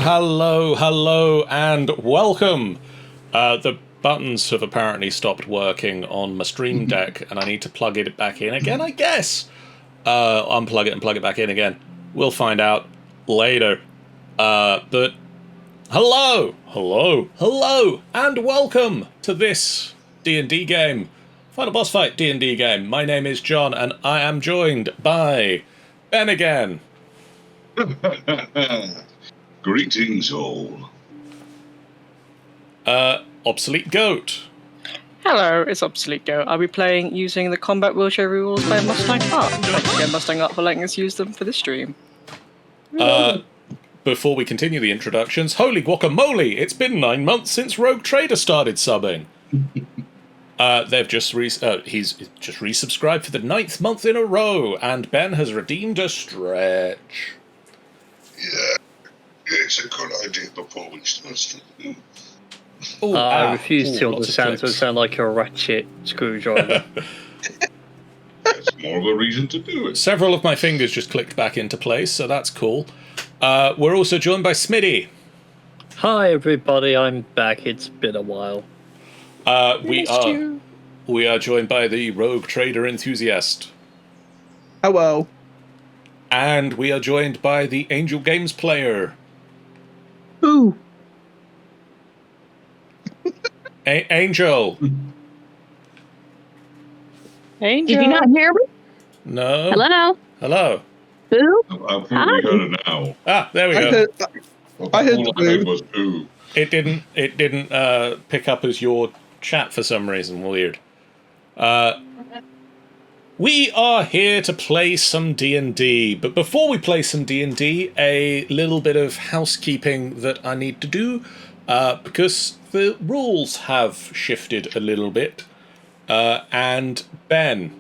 Hello, hello, and welcome. The buttons have apparently stopped working on my Stream Deck, and I need to plug it back in again, I guess. Unplug it and plug it back in again. We'll find out later. But hello, and welcome to this D&D game. Final Boss Fight D&D game. My name is John, and I am joined by Ben again. Greetings, all. Obsolete Goat. Hello, it's Obsolete Goat. I'll be playing using the combat wheelchair rules by Mustang Art. Thanks again, Mustang Art, for letting us use them for this stream. Before we continue the introductions, holy guacamole! It's been 9 months since Rogue Trader started subbing. They've just he's just resubscribed for the 9th month in a row, and Ben has redeemed a stretch. Yeah, it's a good idea before we start streaming. I refuse to understand, so it sound like a ratchet screwdriver. That's more of a reason to do it. Several of my fingers just clicked back into place, so that's cool. We're also joined by Smitty. Hi everybody, I'm back. It's been a while. We are joined by the Rogue Trader Enthusiast. Hello. And we are joined by the Angel Games player. Who? Angel. Angel. Did you not hear me? No. Hello? Hello. Who? I think we heard it now. Ah, there we go. I heard All the I heard was ooh. It didn't pick up as your chat for some reason. Weird. We are here to play some D&D, but before we play some D&D, a little bit of housekeeping that I need to do, because the rules have shifted a little bit, and Ben,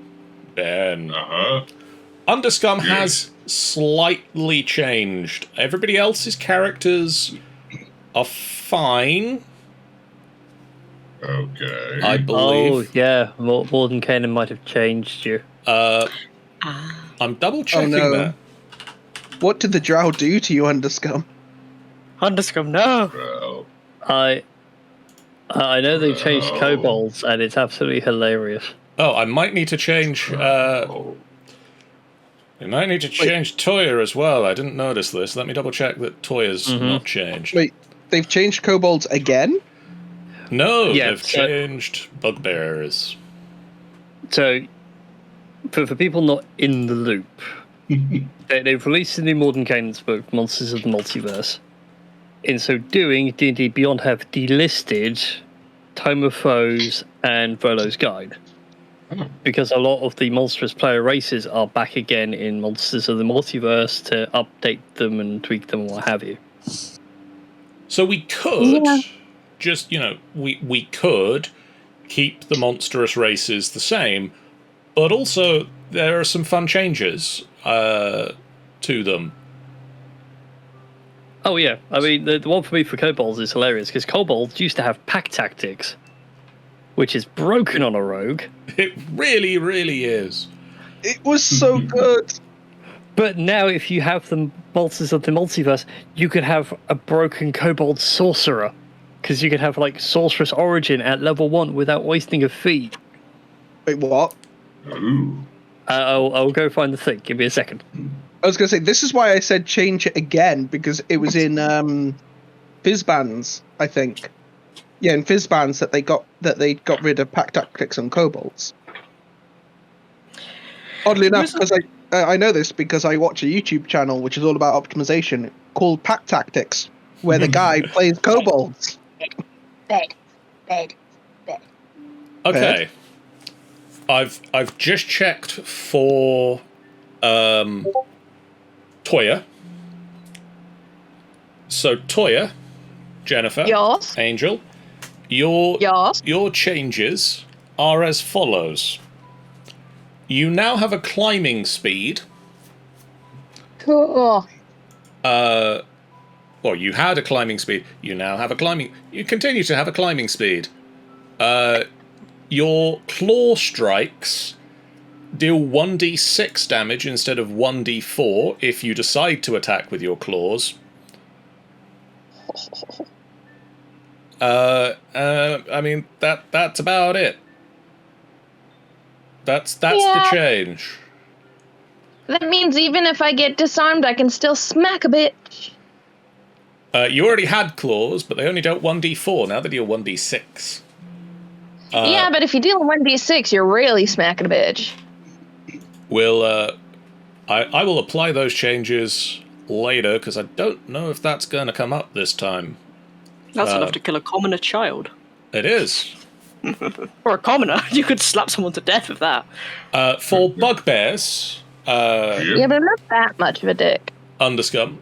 Underscum has slightly changed. Everybody else's characters are fine. Okay. I believe. Oh, yeah, Mordenkainen might have changed you. I'm double checking that. What did the Drow do to you, Underscum? Underscum, no! Well, I know they changed kobolds, and it's absolutely hilarious. Oh, I might need to change. We might need to change Toya as well. I didn't notice this. Let me double check that Toya's not changed. Wait, they've changed kobolds again? No, Yeah, they've changed bugbears. So, for people not in the loop, they've released a new Mordenkainen's book, Monsters of the Multiverse. In so doing, D&D Beyond have delisted Tome of Foes and Volo's Guide. Because a lot of the monstrous player races are back again in Monsters of the Multiverse to update them and tweak them and what have you. So we could just, we could keep the monstrous races the same, but also there are some fun changes to them. Oh yeah, I mean, the one for me for kobolds is hilarious, because kobolds used to have pack tactics, which is broken on a rogue. It really, really is. It was so good. But now if you have the Monsters of the Multiverse, you could have a broken kobold sorcerer, because you could have, like, Sorceress Origin at level 1 without wasting a feat. Wait, what? ooh. I'll go find the thing, give me a second. I was going to say, this is why I said change it again, because it was in Fizzbands, I think. Yeah, in Fizzbands that they got rid of pack tactics on kobolds. Oddly enough, because I know this because I watch a YouTube channel which is all about optimization called Pack Tactics, where the guy plays kobolds. Bed. Okay. I've just checked for Toya. So Toya, Jennifer, Yes. Angel, your Yes. your changes are as follows. You now have a climbing speed. Cool. Well, you had a climbing speed. You now have a climbing. You continue to have a climbing speed. Your claw strikes deal 1d6 damage instead of 1d4 if you decide to attack with your claws. I mean, that's about it. That's the Yeah. change. That means even if I get disarmed, I can still smack a bitch. You already had claws, but they only dealt 1d4. Now they deal 1d6. Yeah, but if you deal 1d6, you're really smacking a bitch. I will apply those changes later, because I don't know if that's going to come up this time. That's enough to kill a commoner child. It is. Or a commoner. You could slap someone to death with that. For bugbears, Yeah, but I'm not that much of a dick. Underscum,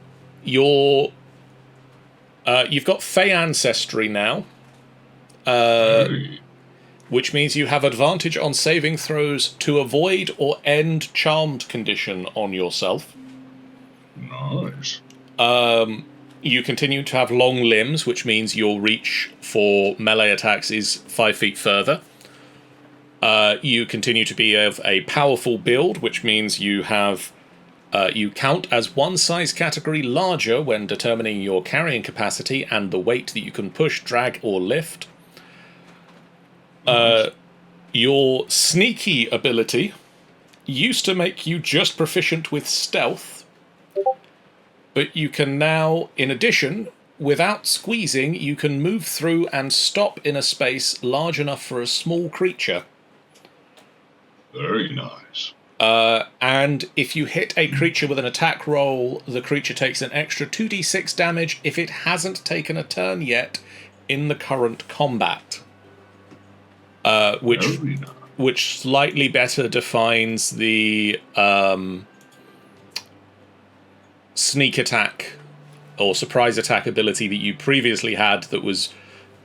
you've got Fey ancestry now, which means you have advantage on saving throws to avoid or end charmed condition on yourself. Nice. You continue to have long limbs, which means your reach for melee attacks is 5 feet further. You continue to be of a powerful build, which means you have you count as one size category larger when determining your carrying capacity and the weight that you can push, drag, or lift. Your sneaky ability used to make you just proficient with stealth, but you can now, in addition, without squeezing, you can move through and stop in a space large enough for a small creature. Very nice. And if you hit a creature with an attack roll, the creature takes an extra 2d6 damage if it hasn't taken a turn yet in the current combat. Which slightly better defines the sneak attack or surprise attack ability that you previously had that was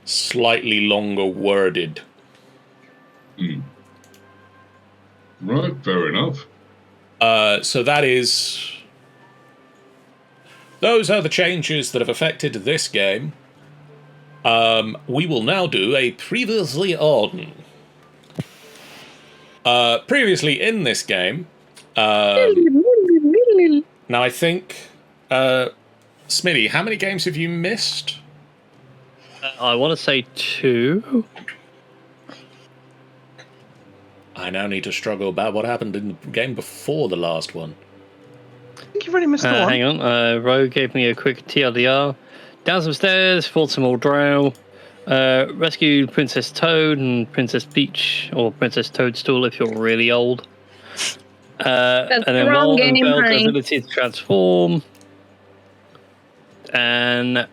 slightly longer worded. Right, fair enough. So those are the changes that have affected this game. We will now do a previously on. Previously in this game, now I think, Smitty, how many games have you missed? I want to say 2. I now need to struggle about what happened in the game before the last one. I think you've already missed the one. Hang on. Rogue gave me a quick TLDR. Down some stairs, fought some old Drow. Rescued Princess Toad and Princess Peach, or Princess Toadstool if you're really old. That's and the then wrong Wall game, unveiled the honey. ability to transform. And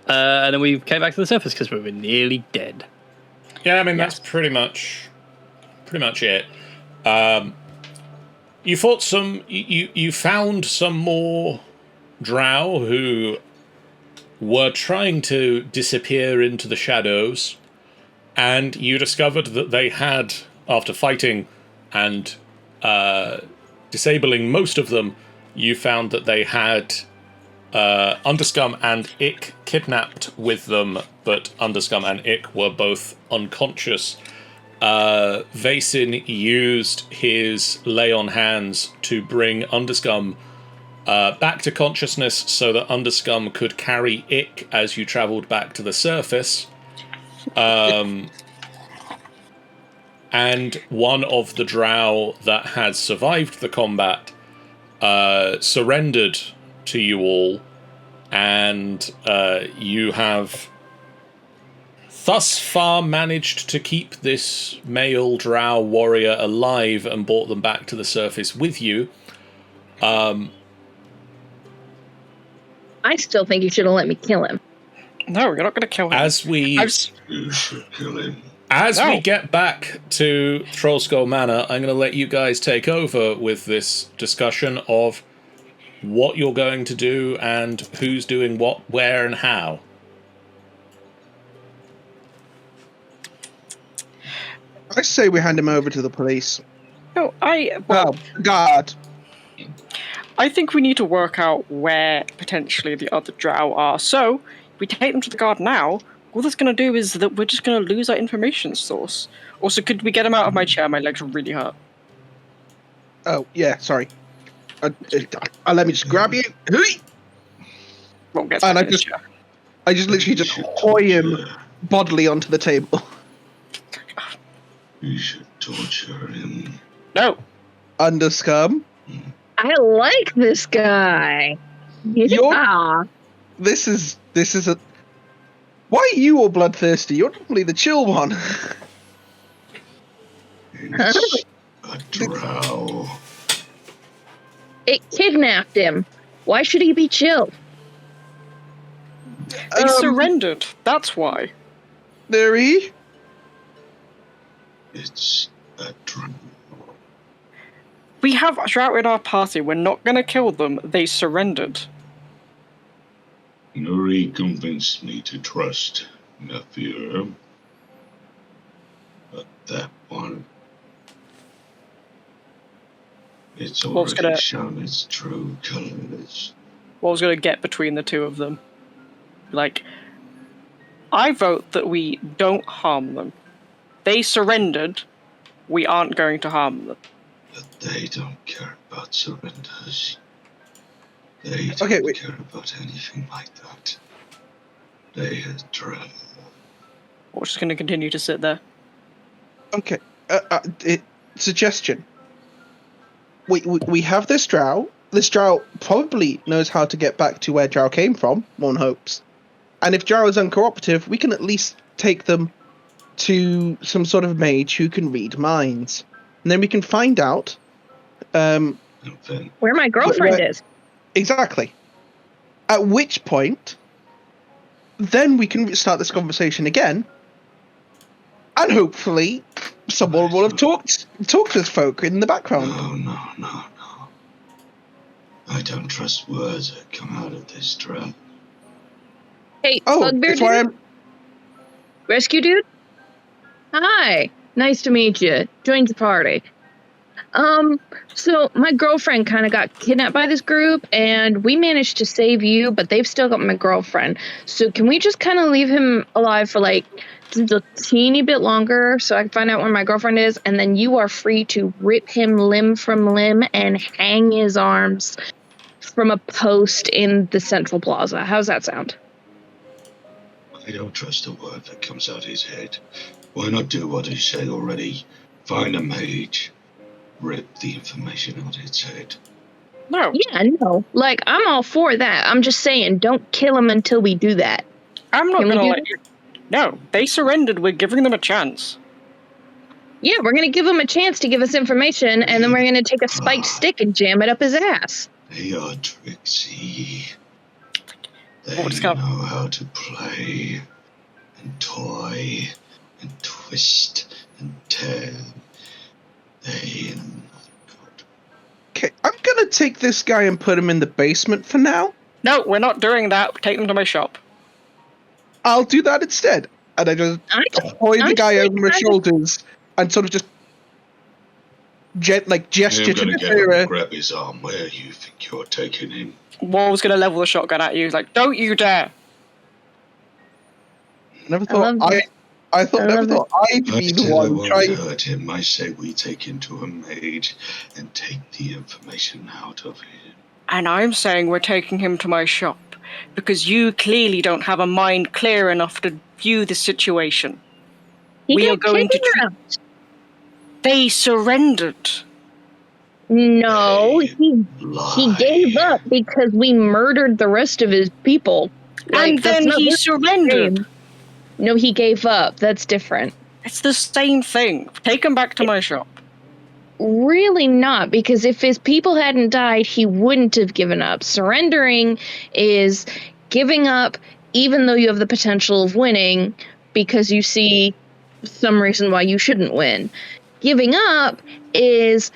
then we came back to the surface because we were nearly dead. Yeah, I mean, that's pretty much it. You fought some. You found some more Drow who were trying to disappear into the shadows, and you discovered that they had, after fighting and disabling most of them, you found that they had Underscum and Ik kidnapped with them, but Underscum and Ik were both unconscious. Vasin used his lay on hands to bring Underscum back to consciousness so that Underscum could carry Ik as you travelled back to the surface. And one of the Drow that had survived the combat surrendered to you all, and you have thus far managed to keep this male Drow warrior alive and brought them back to the surface with you. I still think you should have let me kill him. No, you're not going to kill him. You should kill him. As we get back to Trollskull Manor, I'm going to let you guys take over with this discussion of what you're going to do and who's doing what, where, and how. I say we hand him over to the police. No, Oh, God. I think we need to work out where potentially the other Drow are. So, if we take them to the guard now, all that's going to do is that we're just going to lose our information source. Also, could we get them out of my chair? My legs really hurt. Oh, yeah, sorry. Let me just grab you. Won't get And stuck I in his just- chair. I just literally just hoy him bodily onto the table. You should torture him. No. Underscum. I like this guy. Yeah. This is a. Why are you all bloodthirsty? You're normally the chill one. It's a drow. It kidnapped him. Why should he be chill? They surrendered. That's why. Larry? It's a drow. We have a Drow in our party. We're not going to kill them. They surrendered. Nuri convinced me to trust Nafir. But that one... It's already shown its true colors. What was going to get between the two of them? Like, I vote that we don't harm them. They surrendered. We aren't going to harm them. But they don't care about surrenders. They don't care about anything like that. They are Drow. We're just going to continue to sit there. Okay. Suggestion. We have this Drow. This Drow probably knows how to get back to where Drow came from, one hopes. And if Drow is uncooperative, we can at least take them to some sort of mage who can read minds. And then we can find out... where my girlfriend is. Exactly. At which point, then we can start this conversation again. And hopefully, someone will have talked to this folk in the background. No. I don't trust words that come out of this Drow. Hey, Bugbear that's why dude? Rescue dude? Hi. Nice to meet you. Joined the party. So my girlfriend kind of got kidnapped by this group, and we managed to save you, but they've still got my girlfriend. So can we just kind of leave him alive for like just a teeny bit longer so I can find out where my girlfriend is, and then you are free to rip him limb from limb and hang his arms from a post in the Central Plaza. How's that sound? I don't trust a word that comes out of his head. Why not do what he said already? Find a mage. Rip the information out of its head. No. Yeah, no. Like, I'm all for that. I'm just saying, don't kill him until we do that. I'm not going to let you... No, they surrendered. We're giving them a chance. Yeah, we're going to give him a chance to give us information, and then we're going to take a spiked stick and jam it up his ass. They are tricksy. They know how to play and toy and twist and tear. They are not good. Okay, I'm gonna take this guy and put him in the basement for now. No, we're not doing that. Take them to my shop. I'll do that instead. And I just hoy the guy over my shoulders and sort of just gesture to the mirror. Grab his arm. Where you think you're taking him? Wall's gonna level the shotgun at you. He's like, don't you dare. Never thought I'd be the one trying to hurt him. I say we take him to a mage and take the information out of him. And I'm saying we're taking him to my shop because you clearly don't have a mind clear enough to view the situation. We are going to. They surrendered. No, he gave up because we murdered the rest of his people. And then he surrendered. No, he gave up. That's different. It's the same thing. Take him back to my shop. Really not, because if his people hadn't died, he wouldn't have given up. Surrendering is giving up even though you have the potential of winning because you see some reason why you shouldn't win. Giving up is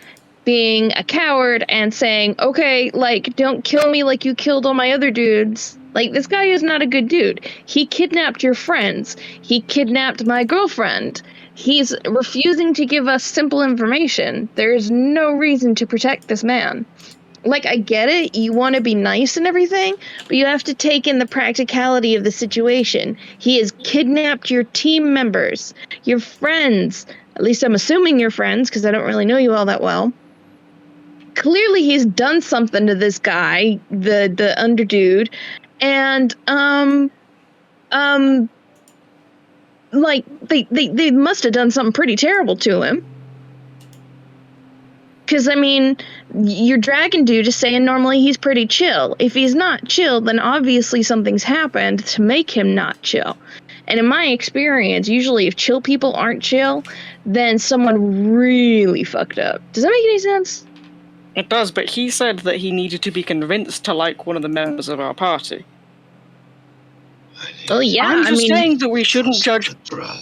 being a coward and saying, okay, like, don't kill me like you killed all my other dudes. Like, this guy is not a good dude. He kidnapped your friends. He kidnapped my girlfriend. He's refusing to give us simple information. There's no reason to protect this man. Like, I get it. You want to be nice and everything, but you have to take in the practicality of the situation. He has kidnapped your team members, your friends. At least I'm assuming your friends, because I don't really know you all that well. Clearly, he's done something to this guy, the underdude, and like they must have done something pretty terrible to him. Because, I mean, your dragon dude is saying normally he's pretty chill. If he's not chill, then obviously something's happened to make him not chill. And in my experience, usually if chill people aren't chill, then someone really fucked up. Does that make any sense? It does, but he said that he needed to be convinced to like one of the members of our party. Well, yeah, I'm just I mean, saying that we shouldn't judge. The Drow.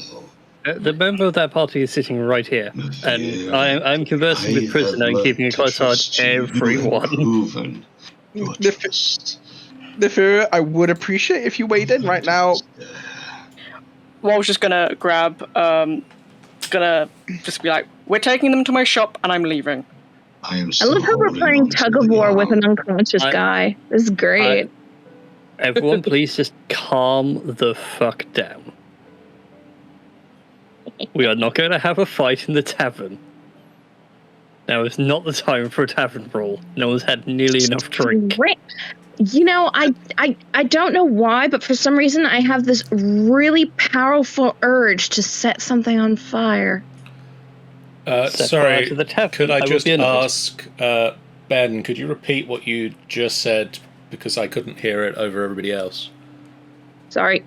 The member of that party is sitting right here, and I'm conversing with prisoner and keeping a close eye on everyone. Nefira, I would appreciate if you weighed in right now. Well, I was just gonna grab, gonna just be like, we're taking them to my shop and I'm leaving. I love how we're playing tug of war with an unconscious guy. This is great. Everyone, please just calm the fuck down. We are not going to have a fight in the tavern. Now is not the time for a tavern brawl. No one's had nearly enough drink. You know, I don't know why, but for some reason I have this really powerful urge to set something on fire. Sorry, to the tavern. could I just ask, Ben, could you repeat what you just said? Because I couldn't hear it over everybody else. Sorry.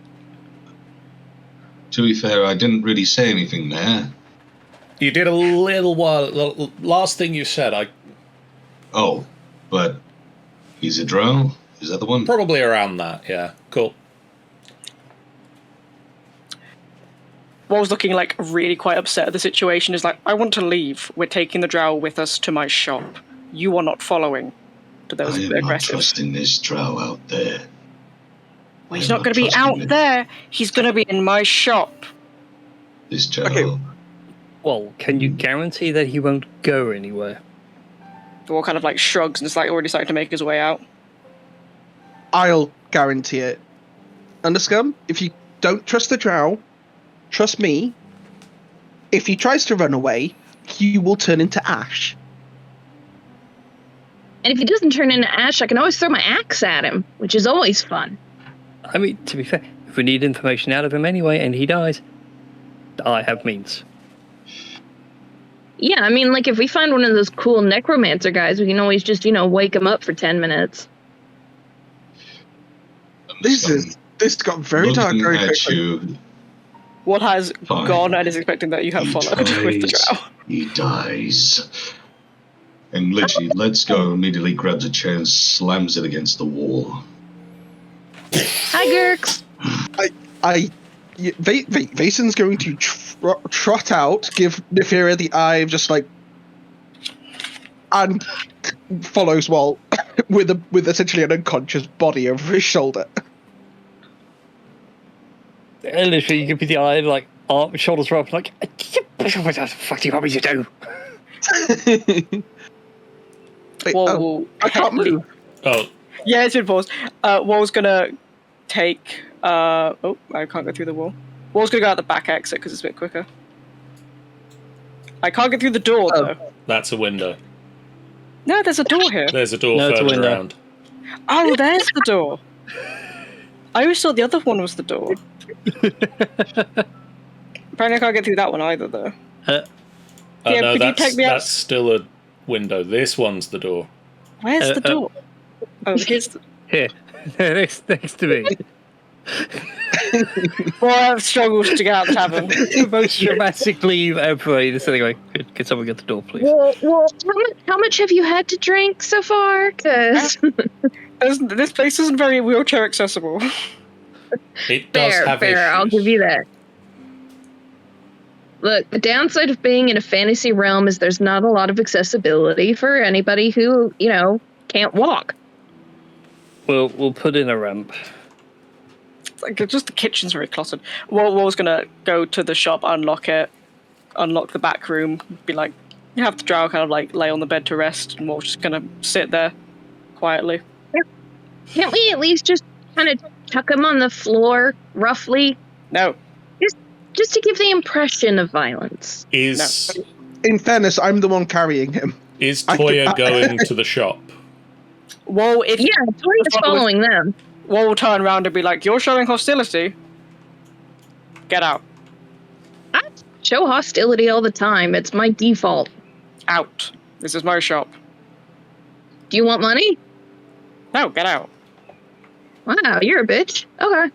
To be fair, I didn't really say anything there. You did a little while. The last thing you said, Oh, but he's a Drow? Is that the one? probably around that. Yeah, cool. Wal's looking like really quite upset at the situation. Is like, I want to leave. We're taking the Drow with us to my shop. You are not following. To those I am not aggressive. trusting this Drow out there. Well, he's not going to be out there. He's going to be in my shop. This Drow. Okay. Well, can you guarantee that he won't go anywhere? Wall kind of like shrugs and is like already starting to make his way out. I'll guarantee it. Underscum, if you don't trust the Drow, trust me. If he tries to run away, he will turn into ash. And if he doesn't turn into ash, I can always throw my axe at him, which is always fun. I mean, to be fair, if we need information out of him anyway and he dies, I have means. Yeah, I mean, like, if we find one of those cool necromancer guys, we can always just, wake him up for 10 minutes. This got very dark very quickly. You, What has Fine. gone and is expecting that you have followed with the Drow. He dies. And literally, Let's Go immediately grabs a chair and slams it against the wall. Hi, Gurks. Vason's going to trot out, give Nefira the eye of just like, and follows Walt with essentially an unconscious body over his shoulder. And literally, you give me the eye, like, arm, shoulders are up, like, what the fuck do you want me to do? Wait, Wall I can't move. Oh, Yeah, it's been paused. Wall's gonna take. I can't go through the wall. Wall's gonna go out the back exit because it's a bit quicker. I can't get through the door though. that's a window. No, there's a door here. There's a door No, it's a further window. around. Oh, there's the door. I always thought the other one was the door. Apparently, I can't get through that one either, though. Yeah, No, could you take me out? that's still a window. This one's the door. Where's the door? Oh, here's the... Here, next to me. Boy, I've struggled to get out the tavern. The most dramatic leave ever. Just anyway, could someone get the door, please? Well, how much have you had to drink so far? Because This place isn't very wheelchair accessible. It does have fair, issues. I'll give you that. Look, the downside of being in a fantasy realm is there's not a lot of accessibility for anybody who, can't walk. We'll put in a ramp. Like, just the kitchen's very cluttered. Wall's gonna go to the shop, unlock it, unlock the back room, be like, you have the Drow kind of like lay on the bed to rest, and Wall's just gonna sit there quietly. Can't we at least just kind of tuck him on the floor, roughly? No. Just to give the impression of violence. Is In fairness, I'm the one carrying him. Toya going to the shop? Wall, if Yeah, Toya's following them. Wall will turn around and be like, you're showing hostility. Get out. I show hostility all the time. It's my default. Out. This is my shop. Do you want money? No, get out. Wow, you're a bitch. Okay. I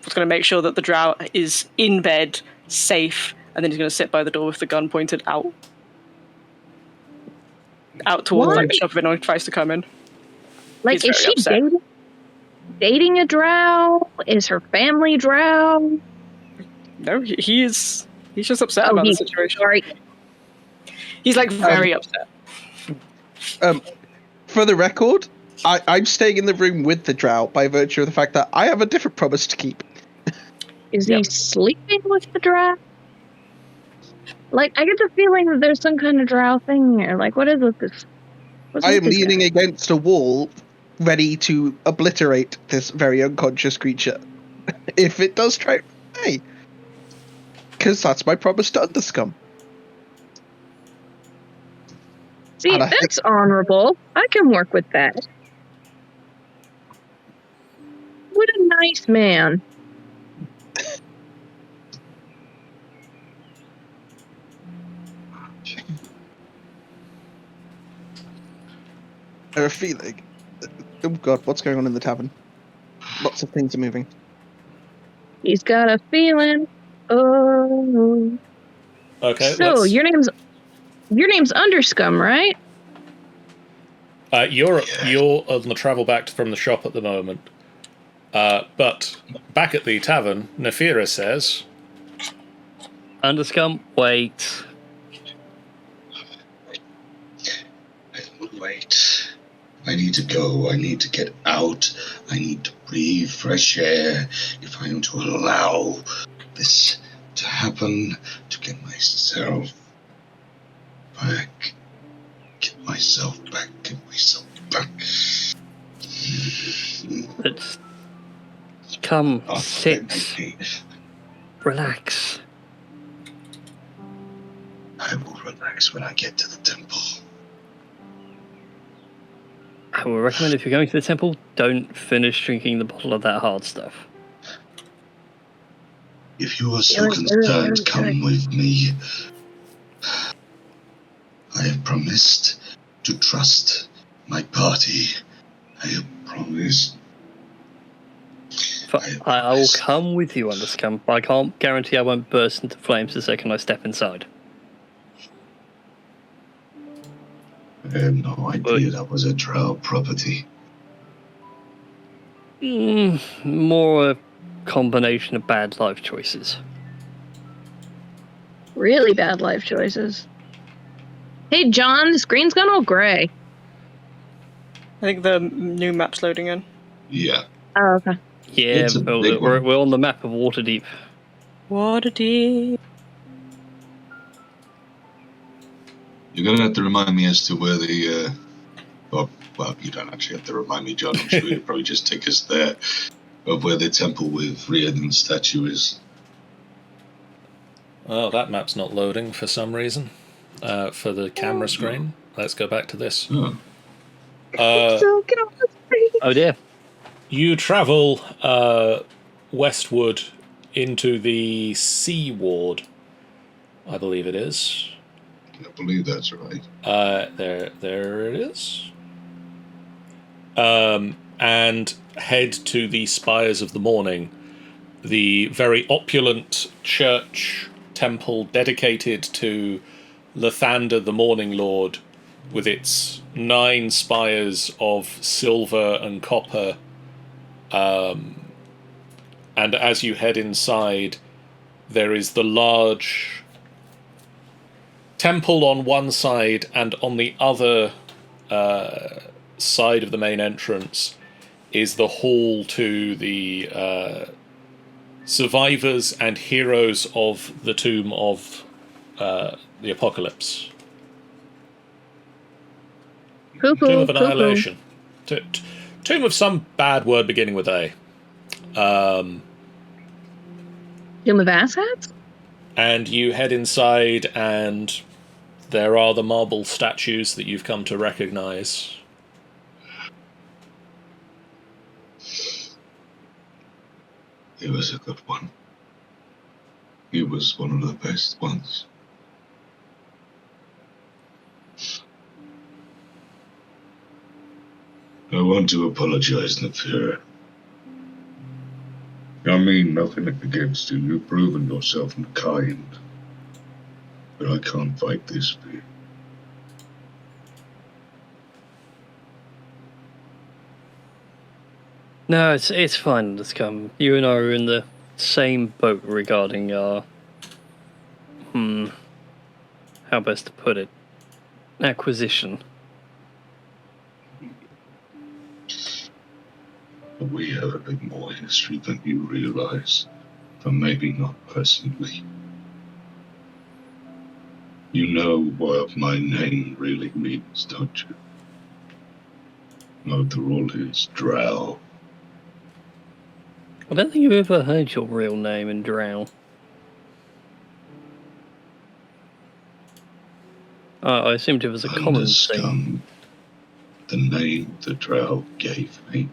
was going to make sure that the drow is in bed, safe, and then he's going to sit by the door with the gun pointed out. Out towards like the shop if anyone tries to come in. Like, He's is she very upset. dating a drow? Is her family drow? No, he's just upset about the situation. Sorry. He's like very upset. For the record, I'm staying in the room with the drow by virtue of the fact that I have a different promise to keep. Is he sleeping with the drow? Like, I get the feeling that there's some kind of drow thing here. Like, what is with this? I am leaning against a wall, ready to obliterate this very unconscious creature. If it does try, hey, because that's my promise to Underscum. See, that's honorable. I can work with that. What a nice man. I have a feeling. Oh god, what's going on in the tavern? Lots of things are moving. He's got a feeling. Oh. Okay. So your name's Underscum, right? You're on the travel back from the shop at the moment. But back at the tavern, Nefira says, Underscum, wait. I will wait. I need to go. I need to get out. I need to breathe fresh air if I am to allow this to happen, to get myself back. Get myself back. Let's come, Oh, sit, relax. I will relax when I get to the temple. I will recommend if you're going to the temple, don't finish drinking the bottle of that hard stuff. If you are so concerned, come with me. I have promised to trust my party. I have promised. I will come with you, Underscum, but I can't guarantee I won't burst into flames the second I step inside. I had no idea that was a Drow property. More a combination of bad life choices. Really bad life choices. Hey, John, the screen's gone all gray. I think the new map's loading in. Yeah. Oh, okay. Yeah, It's a big one. we're on the map of Waterdeep. Waterdeep. You're going to have to remind me as to where the... well, you don't actually have to remind me, John. I'm sure you'll probably just take us there. Of where the temple with Riordan's statue is. oh, that map's not loading for some reason. For the camera screen. Let's go back to this. Oh. So get off the screen. Oh dear. You travel westward into the Sea Ward, I believe it is. I believe that's right. There it is. And head to the Spires of the Morning, the very opulent church temple dedicated to Lathander the Morning Lord, with its 9 spires of silver and copper. And as you head inside, there is the large temple on one side, and on the other side of the main entrance is the hall to the survivors and heroes of the Tomb of the Apocalypse. Tomb of Annihilation. Tomb of some bad word beginning with A. Tomb of Asshats? And you head inside, and there are the marble statues that you've come to recognize. It was a good one. He was one of the best ones. I want to apologize, Nefira. I mean nothing against you. You've proven yourself kind. But I can't fight this for you. No, it's fine, Underscum. You and I are in the same boat regarding our... how best to put it? Acquisition. But we have a bit more history than you realize. But maybe not personally. You know what my name really means, don't you? After all, it's Drow. I don't think you've ever heard your real name in Drow. I assumed it was a common thing. Underscum, the name the Drow gave me.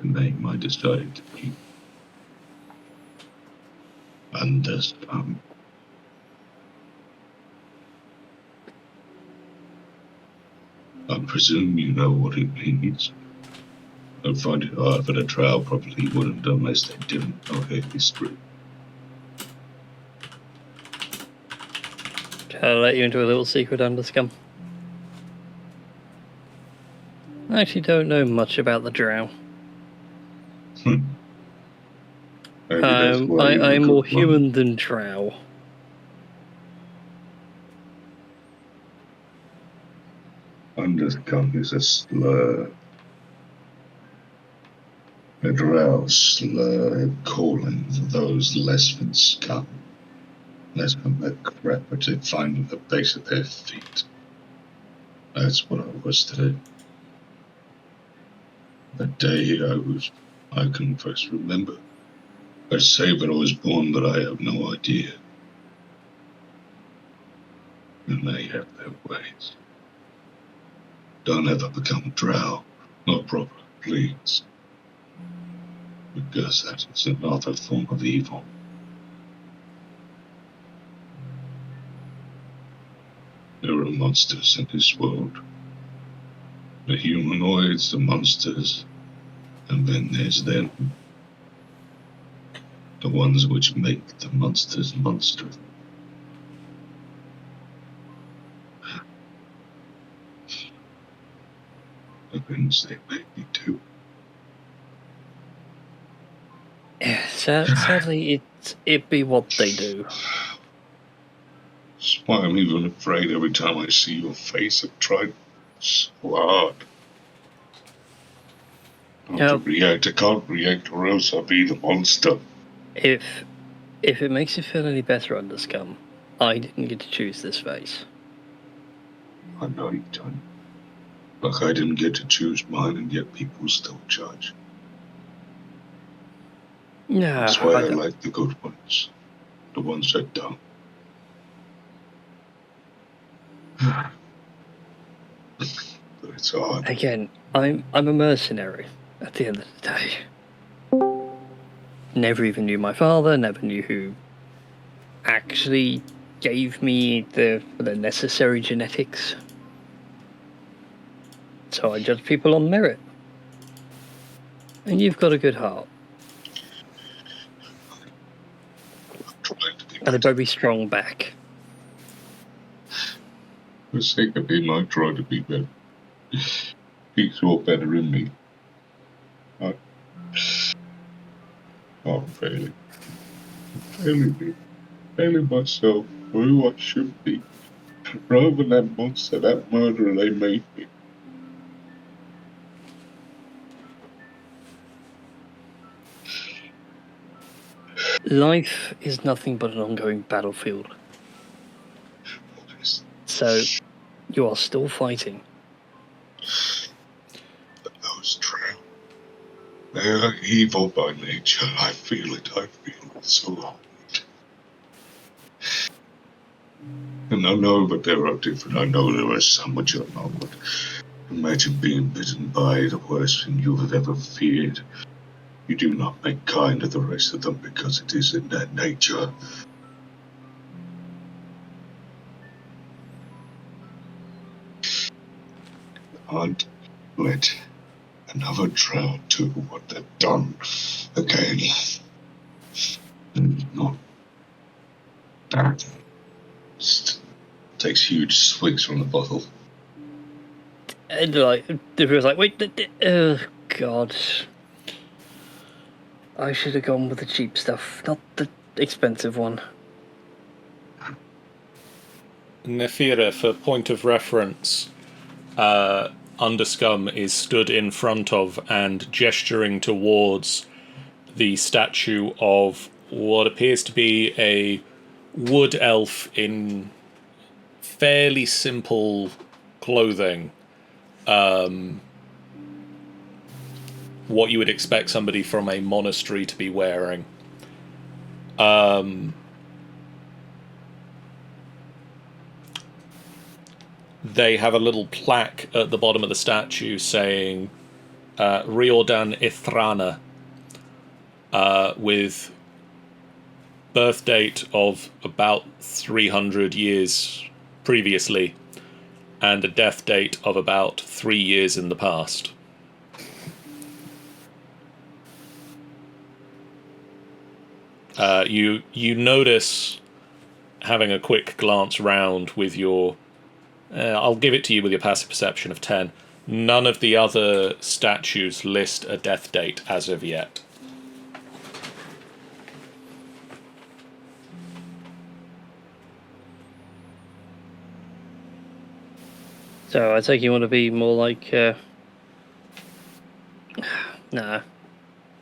The name I decided to keep. Underscum. I presume you know what it means. I find it hard that a Drow probably wouldn't unless they didn't know their history. Can I let you into a little secret, Underscum? I actually don't know much about the Drow. Maybe that's why you I'm were more good one. human than Drow. Underscum is a slur. A Drow slur calling for those less than scum. Less than the crap that they find at the base of their feet. That's what I was today. The day I can first remember. I say that I was born, but I have no idea. And they have their ways. Don't ever become Drow. Not proper, please. Because that is another form of evil. There are monsters in this world. The humanoids, the monsters, and then there's them. The ones which make the monsters monstrous. The things they make me do. Yeah, sadly, it be what they do. That's why I'm even afraid every time I see your face. I've tried so hard not to react. I can't react or else I'll be the monster. If it makes you feel any better, Underscum, I didn't get to choose this face. I know you don't. Like I didn't get to choose mine, and yet people still judge. No, That's why I like the good ones. The ones that don't. But it's hard. Again, I'm a mercenary at the end of the day. Never even knew my father, never knew who actually gave me the necessary genetics. So I judge people on merit. And you've got a good heart. And a very strong back. For the sake of him, I try to be better. He's all better in me. I'm failing. Failing myself for who I should be. Rather than that monster, that murderer they made me. Life is nothing but an ongoing battlefield. So, you are still fighting. But those Drow, they are evil by nature. I feel it so hard. And I know that there are different. I know there are some which are not, but imagine being bitten by the worst thing you have ever feared. You do not make kind of the rest of them because it is in their nature. Can't let another Drow do what they've done again. Not that. Just takes huge swigs from the bottle. And like, the was like, wait, oh god. I should have gone with the cheap stuff, not the expensive one. Nefira, for point of reference, Underscum is stood in front of and gesturing towards the statue of what appears to be a wood elf in fairly simple clothing. What you would expect somebody from a monastery to be wearing. They have a little plaque at the bottom of the statue saying Riordan Ithrana, with birth date of about 300 years previously and a death date of about 3 years in the past. You notice, having a quick glance round with your... I'll give it to you with your passive perception of 10. None of the other statues list a death date as of yet. So I take you want to be more like... Nah.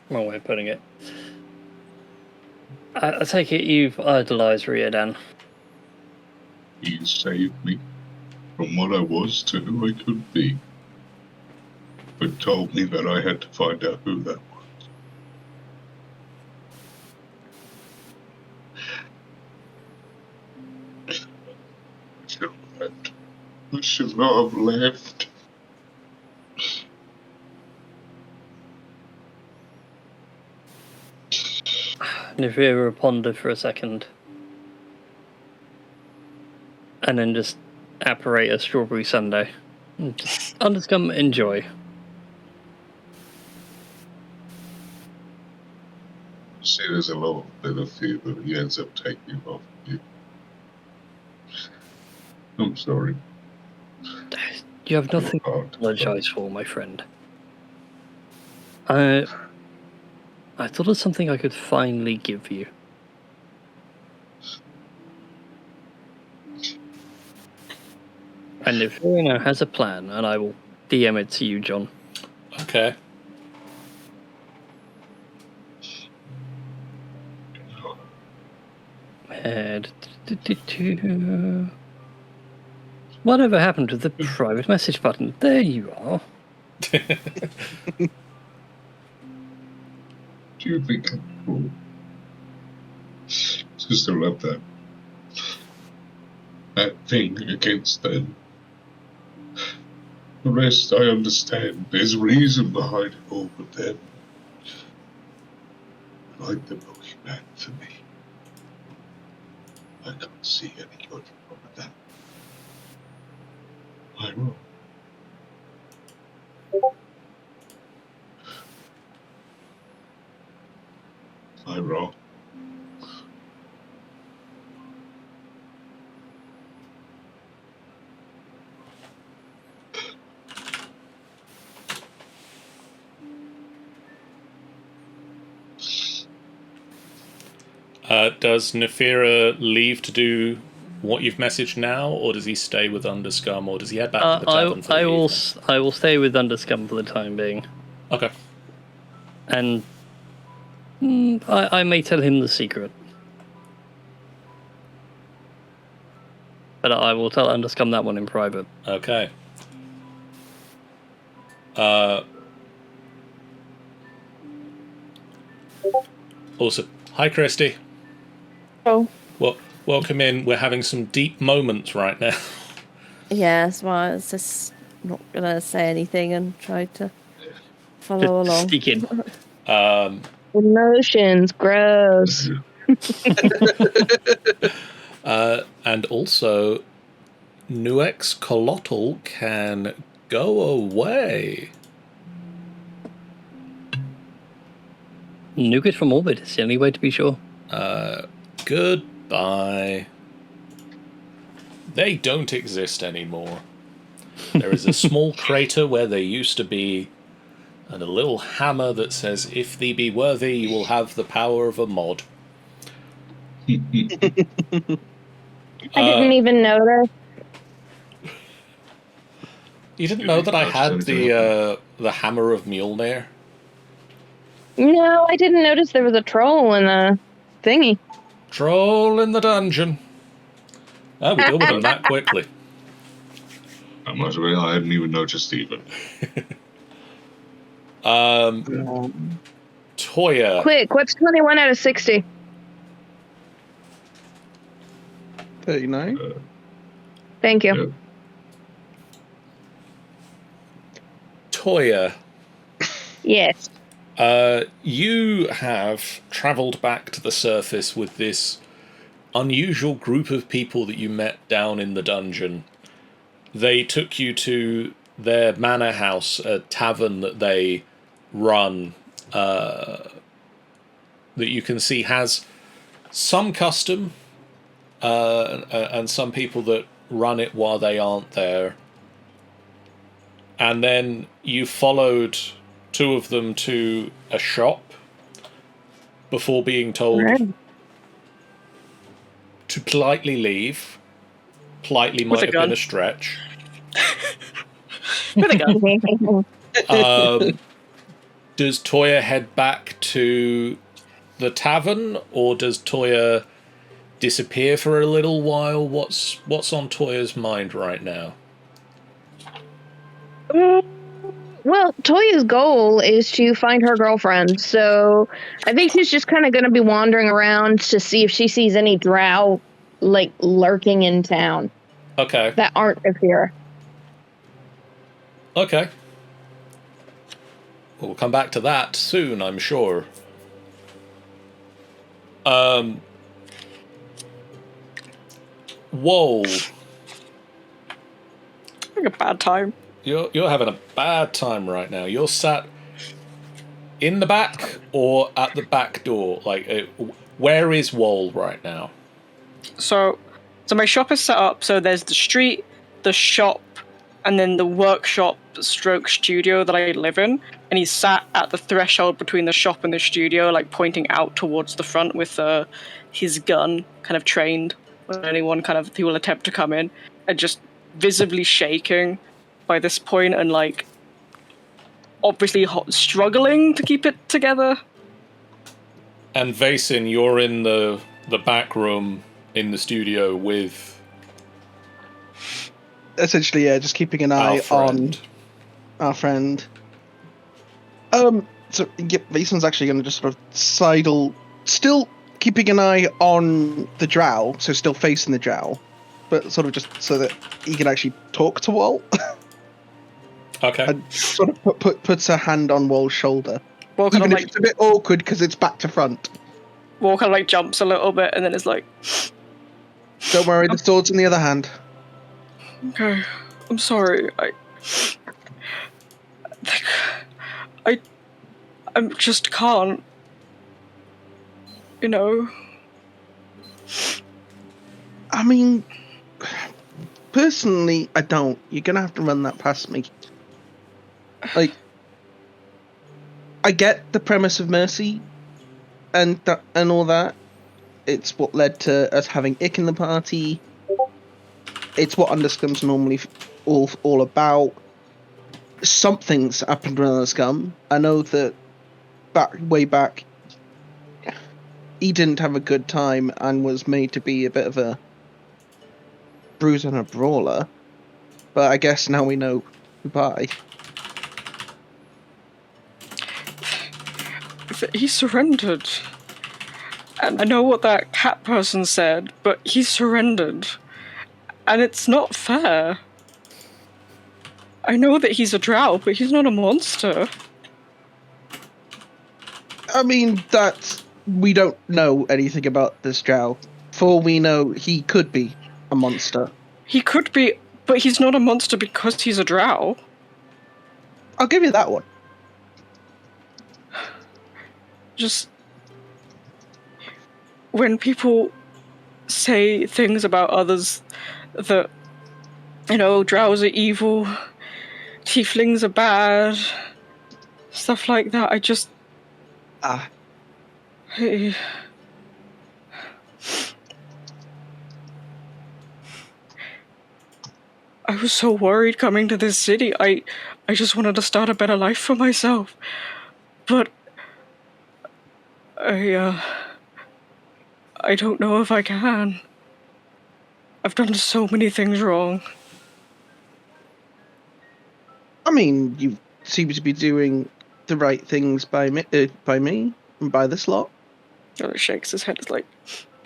Wrong way of putting it. I take it you've idolised Riordan. He saved me from what I was to who I could be, but told me that I had to find out who that was. I should not have left. Nefira pondered for a second. And then just apparate a strawberry sundae. Just Underscum, enjoy. See, there's a lot of benefit that he ends up taking off you. I'm sorry. You have nothing to apologize for, my friend. I thought of something I could finally give you. And if Fiona has a plan, and I will DM it to you, John. Okay. Whatever happened to the private message button? There you are. Do you think I'm cool? Just I love that thing against them. The rest I understand. There's reason behind it all, but then I like them looking back to me. I can't see any good from that. I will. I'm wrong. Does Nefira leave to do what you've messaged now, or does he stay with Underscum, or does he head back to the tavern for the evening? I will stay with Underscum for the time being. Okay. And I may tell him the secret. But I will tell Underscum that one in private. Okay. Also, hi, Christy. Oh. Well, welcome in. We're having some deep moments right now. Yes, well, I was just not going to say anything and try to follow along. Sneak in. Emotions, gross. And also, Nuex Colotl can go away. Nuke it from orbit. It's the only way to be sure. Goodbye. They don't exist anymore. There is a small crater where they used to be, and a little hammer that says, "If thee be worthy, you will have the power of a mod." I didn't even notice. You didn't know that I had the hammer of Mjolnir? No, I didn't notice there was a troll in the thingy. Troll in the dungeon. Oh, we deal with them that quickly. I must admit, I hadn't even noticed even. Toya. Quick, what's 21 out of 60? 39. Thank you. Yeah. Toya. Yes. You have travelled back to the surface with this unusual group of people that you met down in the dungeon. They took you to their manor house, a tavern that they run, that you can see has some custom, and some people that run it while they aren't there. And then you followed two of them to a shop before being told to politely leave. Politely might have been a stretch. With a gun. Does Toya head back to the tavern, or does Toya disappear for a little while? What's on Toya's mind right now? Well, Toya's goal is to find her girlfriend, so I think she's just kind of going to be wandering around to see if she sees any drow, like, lurking in town. Okay. That aren't here. Okay. We'll come back to that soon, I'm sure. Whoa. Having a bad time. You're having a bad time right now. You're sat in the back or at the back door. Like, where is Wall right now? So my shop is set up, so there's the street, the shop, and then the workshop stroke studio that I live in. And he's sat at the threshold between the shop and the studio, like pointing out towards the front with his gun, kind of trained on anyone kind of who will attempt to come in, and just visibly shaking by this point, and like obviously struggling to keep it together. And Vasin, you're in the back room in the studio with Essentially, yeah, just keeping an eye on our friend. So yep, Vason's actually going to just sort of sidle, still keeping an eye on the drow, so still facing the drow, but sort of just so that he can actually talk to Walt. Okay. And sort of puts her hand on Wall's shoulder. Wall kind Even of if it's a bit awkward because it's back to front. Wall kind of like jumps a little bit, and then is like, Don't worry, the sword's in the other hand. "Okay, I'm sorry. I just can't. You know." I mean, personally, I don't. You're gonna have to run that past me. Like, I get the premise of mercy, and all that. It's what led to us having Ik in the party. It's what Underscum's normally all about. Something's happened with Underscum. I know that way back, he didn't have a good time and was made to be a bit of a bruiser and a brawler. But I guess now we know goodbye. He surrendered. And I know what that cat person said, but he surrendered. And it's not fair. I know that he's a drow, but he's not a monster. I mean, we don't know anything about this Drow. For all we know, he could be a monster. He could be, but he's not a monster because he's a drow. I'll give you that one. Just when people say things about others that, drows are evil, tieflings are bad, stuff like that, I just... I was so worried coming to this city. I just wanted to start a better life for myself. But I don't know if I can. I've done so many things wrong. I mean, you seem to be doing the right things by me and by this lot. He shakes his head. It's like,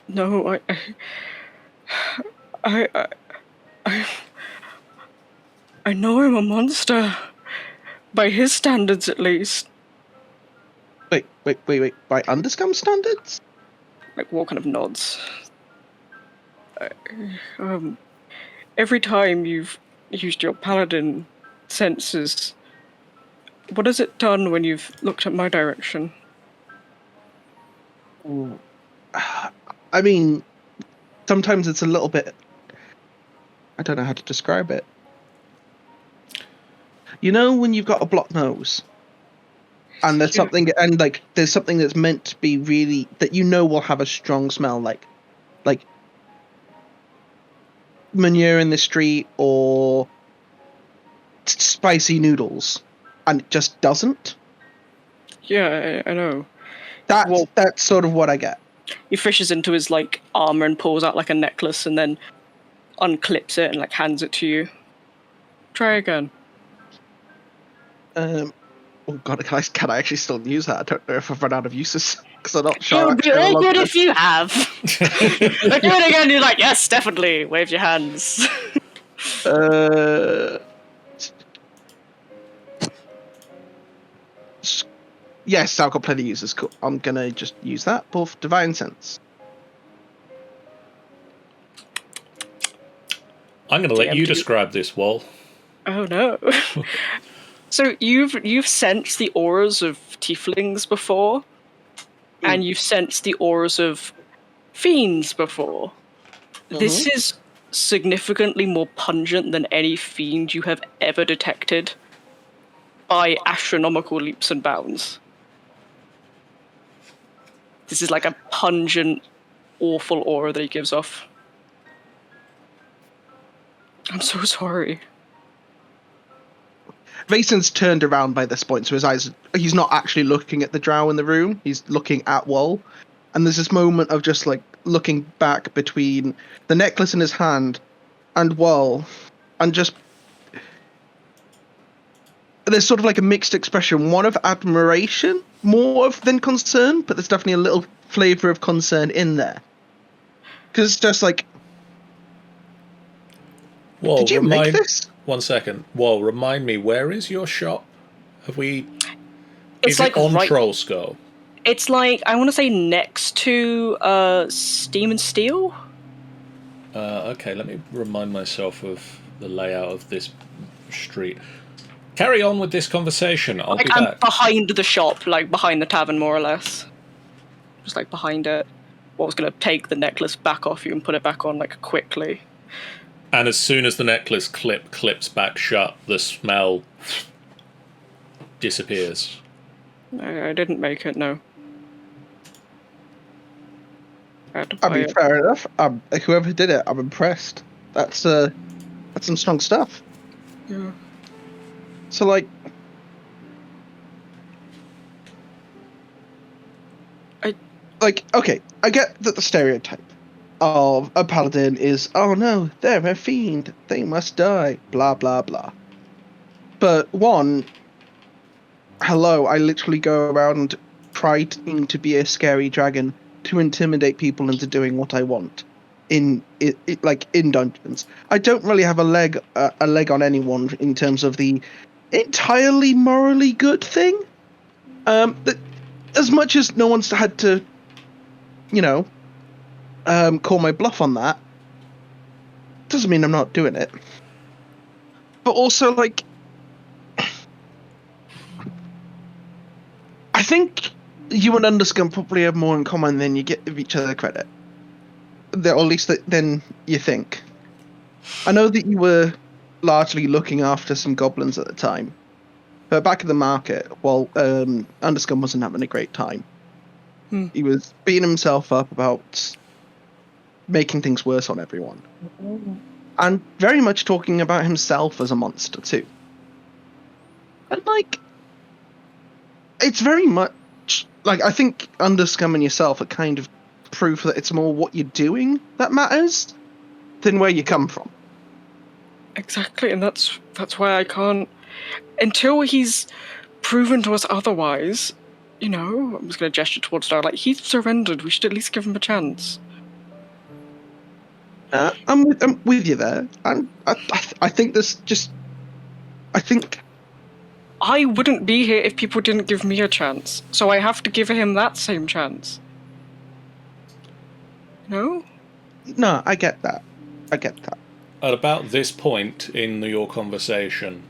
no, I know I'm a monster. By his standards, at least. Wait. By Underscum standards? Like, what kind of nods? Every time you've used your paladin senses, what has it done when you've looked at my direction? I mean, sometimes it's a little bit... I don't know how to describe it. You know when you've got a blocked nose? And there's something, there's something that's meant to be really... that will have a strong smell, like manure in the street or spicy noodles, and it just doesn't. Yeah, I know. That's sort of what I get. He fishes into his armor and pulls out a necklace and then unclips it and hands it to you. Try again. Oh god, can I actually still use that? I don't know if I've run out of uses because I'm not sure. It would be awkward if you have. Do it again. You're like, yes, definitely. Wave your hands. Yes, I've got plenty of uses. Cool. I'm gonna just use that. Both divine sense. I'm gonna let you describe this, Wall. Oh no. So you've sensed the auras of tieflings before, and you've sensed the auras of fiends before. Mm-hmm. This is significantly more pungent than any fiend you have ever detected by astronomical leaps and bounds. This is a pungent, awful aura that he gives off. I'm so sorry. Vason's turned around by this point, so his eyes... He's not actually looking at the drow in the room. He's looking at Wall. And there's this moment of just, looking back between the necklace in his hand and Wall. And just... There's sort of a mixed expression. One of admiration, more than concern, but there's definitely a little flavour of concern in there. Because it's just Whoa, did you make this? 1 second. Whoa, remind me, where is your shop? Have we... It's is it on right... Troll Skull? It's I want to say next to Steam and Steel? Okay, let me remind myself of the layout of this street. Carry on with this conversation. I'll be I'm back. behind the shop, behind the tavern, more or less. Just behind it. I was going to take the necklace back off you and put it back on quickly. And as soon as the necklace clips back shut, the smell disappears. I didn't make it, no. I mean, fair enough. Whoever did it, I'm impressed. That's some strong stuff. Yeah. So, okay, I get that the stereotype of a paladin is, oh no, they're a fiend, they must die, blah blah blah. But hello, I literally go around trying to be a scary dragon to intimidate people into doing what I want in dungeons. I don't really have a leg on anyone in terms of the entirely morally good thing. as much as no one's had to, call my bluff on that, doesn't mean I'm not doing it. But also, like, I think you and Underscum probably have more in common than you give each other credit. Or at least than you think. I know that you were largely looking after some goblins at the time. But back at the market, while Underscum wasn't having a great time. He was beating himself up about making things worse on everyone. And very much talking about himself as a monster, too. And, like, it's very much... Like, I think Underscum and yourself are kind of proof that it's more what you're doing that matters than where you come from. Exactly, and that's why I can't... Until he's proven to us otherwise, I'm just going to gesture towards Drow, like, he's surrendered, we should at least give him a chance. I'm with you there. I think this just... I think... I wouldn't be here if people didn't give me a chance, so I have to give him that same chance. No? No, I get that. At about this point in your conversation,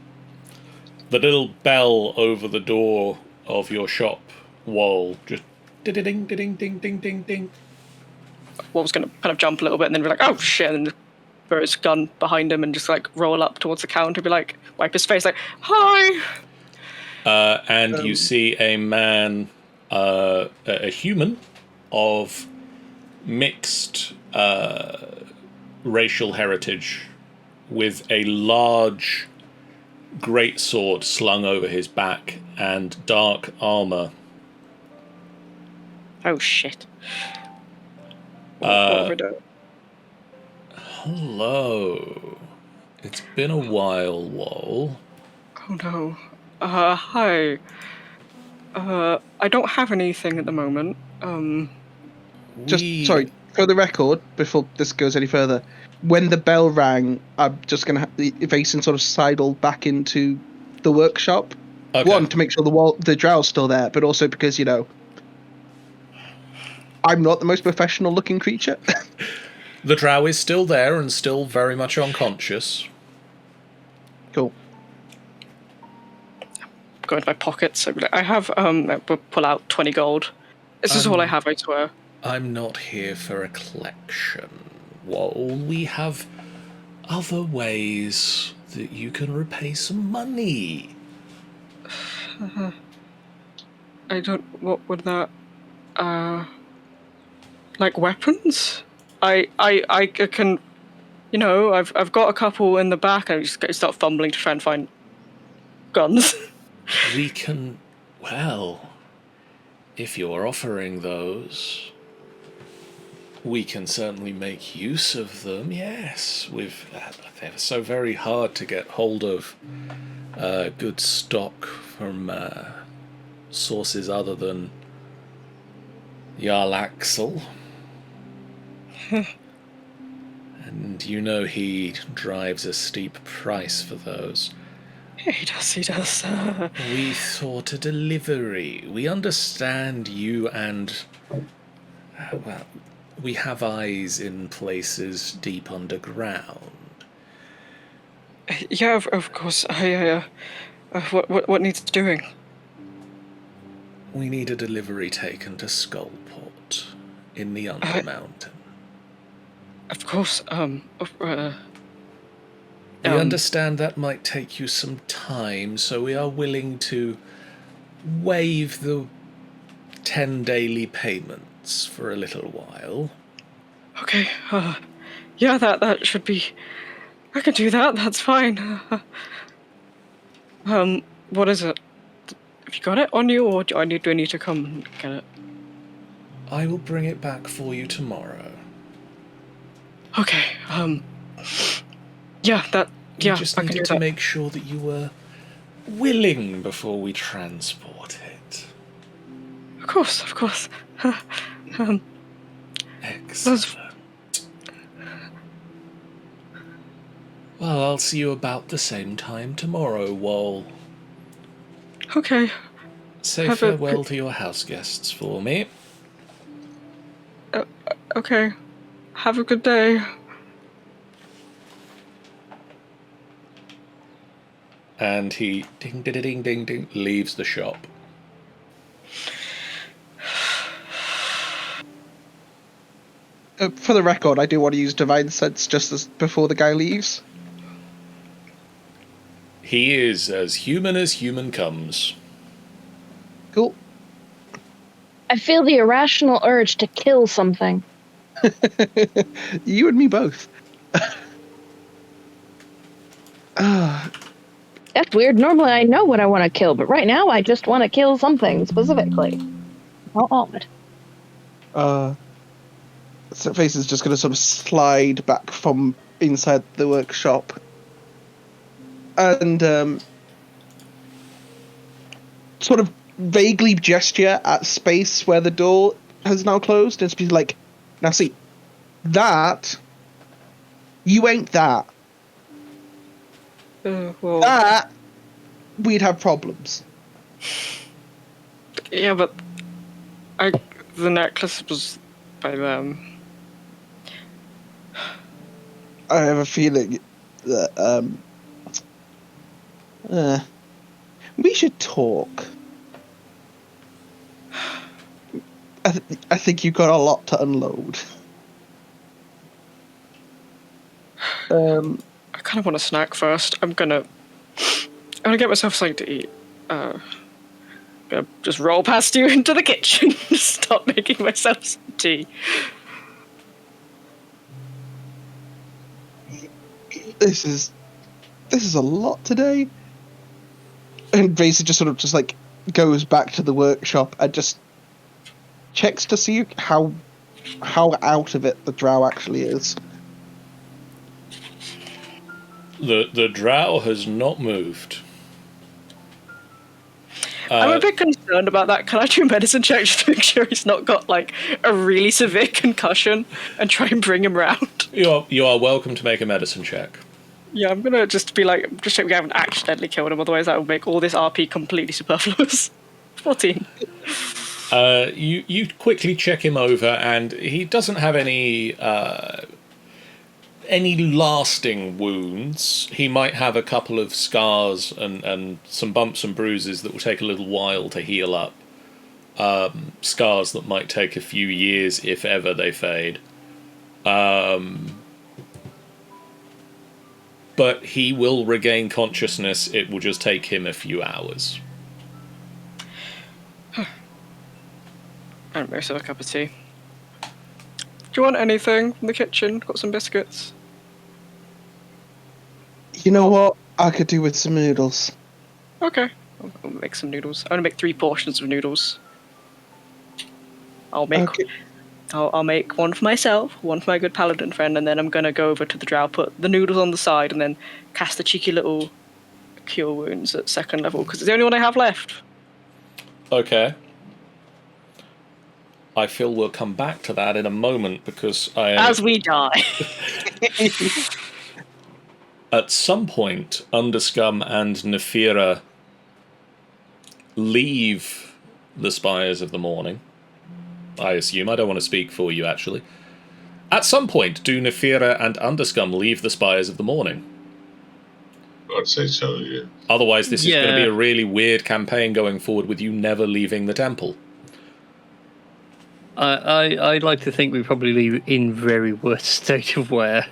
the little bell over the door of your shop wall just ding, ding, ding, ding, ding, ding. Wall's going to kind of jump a little bit and then be like, oh shit, and then throw his gun behind him and just like roll up towards the counter, be like, wipe his face, like, hi! And you see a man, a human of mixed racial heritage with a large greatsword slung over his back and dark armor. Oh shit. What Hello. It's been a while, Wall. Oh no. Hi. I don't have anything at the moment. Sorry, for the record, before this goes any further, when the bell rang, I'm just going to have Evason sort of sidled back into the workshop. Okay. One, to make sure the Drow's still there, but also because, I'm not the most professional looking creature. The Drow is still there and still very much unconscious. Cool. Go into my pockets. So I have pull out 20 gold. This is all I have, I swear. I'm not here for a collection, Wall. We have other ways that you can repay some money. I don't... What would that... like weapons? I can... I've got a couple in the back and I just start fumbling to try and find guns. We can... Well... If you're offering those... We can certainly make use of them, yes. They're so very hard to get hold of good stock from sources other than Jarl Axel. And he drives a steep price for those. He does. We thought a delivery. We understand you and... we have eyes in places deep underground. Yeah, of course. What needs doing? We need a delivery taken to Skullport in the Undermountain. Of course. We understand that might take you some time, so we are willing to waive the 10 daily payments for a little while. Okay. Yeah, that should be... I can do that. That's fine. What is it? Have you got it on you, or do I need to come and get it? I will bring it back for you tomorrow. Okay. Yeah, that... Yeah, we just I can needed do to that. make sure that you were willing before we transport it. Of course. Excellent. Well, I'll see you about the same time tomorrow, Wall. Okay. Say Have a farewell good- to your house guests for me. Okay. Have a good day. And he ding ding ding ding ding leaves the shop. For the record, I do want to use Divine Sense just as before the guy leaves. He is as human comes. Cool. I feel the irrational urge to kill something. You and me both. That's weird. Normally I know what I want to kill, but right now I just want to kill something specifically. How odd. Face is just going to sort of slide back from inside the workshop and sort of vaguely gesture at space where the door has now closed and be like, now see, that, you ain't that. Well, That, we'd have problems. yeah, but the necklace was by them. I have a feeling that we should talk. I think you've got a lot to unload. I kind of want a snack first. I'm gonna get myself something to eat. Gonna just roll past you into the kitchen. Start making myself some tea. This is a lot today. And basically just like goes back to the workshop and just checks to see how out of it the Drow actually is. The Drow has not moved. I'm a bit concerned about that. Can I do a medicine check just to make sure he's not got like a really severe concussion and try and bring him round? You are welcome to make a medicine check. Yeah, I'm gonna just be like, just check we haven't accidentally killed him, otherwise that would make all this RP completely superfluous. 14. You quickly check him over, and he doesn't have any lasting wounds. He might have a couple of scars and some bumps and bruises that will take a little while to heal up. Scars that might take a few years, if ever they fade. But he will regain consciousness. It will just take him a few hours. And most of a cup of tea. Do you want anything from the kitchen? Got some biscuits. You know what? I could do with some noodles. Okay. I'll make some noodles. I'm gonna make 3 portions of noodles. I'll make Okay. I'll make one for myself, one for my good paladin friend, and then I'm gonna go over to the Drow, put the noodles on the side, and then cast the cheeky little cure wounds at 2nd level, because it's the only one I have left. Okay. I feel we'll come back to that in a moment, because As we die. at some point, Underscum and Nephira leave the Spires of the Morning. I assume. I don't want to speak for you, actually. At some point, do Nephira and Underscum leave the Spires of the Morning? I'd say so, yeah. Otherwise, this is going to be Yeah. a really weird campaign going forward with you never leaving the temple. I'd like to think we probably leave in very worst state of wear.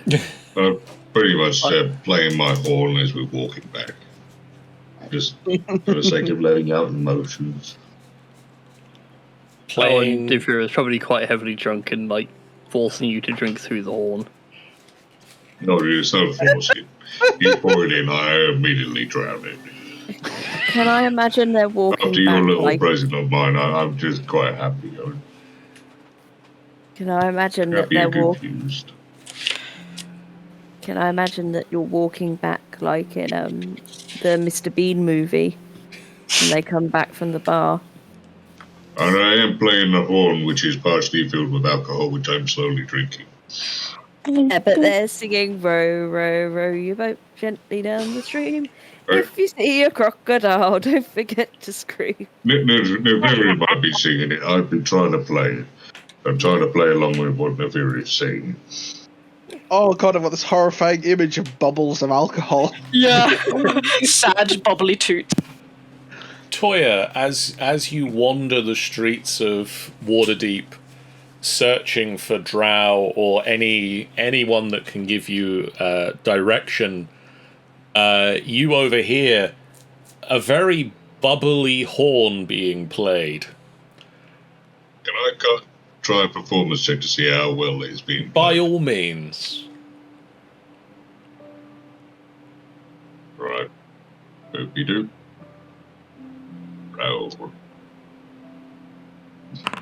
Pretty much playing my horn as we're walking back. Just for the sake of letting out emotions. Playing... Oh, and Divya is probably quite heavily drunk and like forcing you to drink through the horn. No, it's not forcing. You pour it in, I immediately drown it. Can I imagine they're walking After your back little like? present of mine, I'm just quite happy. I'm Can I imagine that happy they're and walking? confused. Can I imagine that you're walking back like in the Mr. Bean movie, and they come back from the bar? And I am playing the horn, which is partially filled with alcohol, which I'm slowly drinking. Yeah, but they're singing row, row, row your boat gently down the stream. If you see a crocodile, don't forget to scream. Nefiri might be singing it. I've been trying to play it. I'm trying to play along with what Nefiri is saying. Oh god, I've got this horrifying image of bubbles of alcohol. Yeah. Sad, bubbly toot. Toya, as you wander the streets of Waterdeep, searching for Drow or anyone that can give you direction, you overhear a very bubbly horn being played. Can I try a performance check to see how well it's being played? By all means. Right. Hope you do.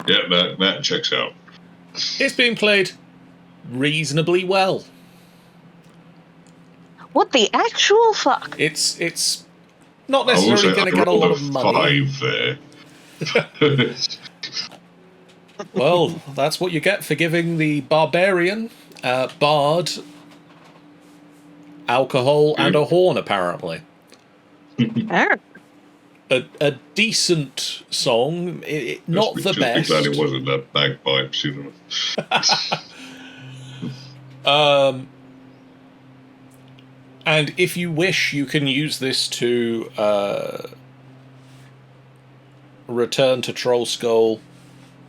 Yeah, that checks out. It's being played reasonably well. What the actual fuck? It's not necessarily going to get a lot of money. 5 there. Well, that's what you get for giving the barbarian bard alcohol and a horn, apparently. A decent song, not the best. Glad it wasn't that bagpipes, you know. And if you wish, you can use this to return to Troll Skull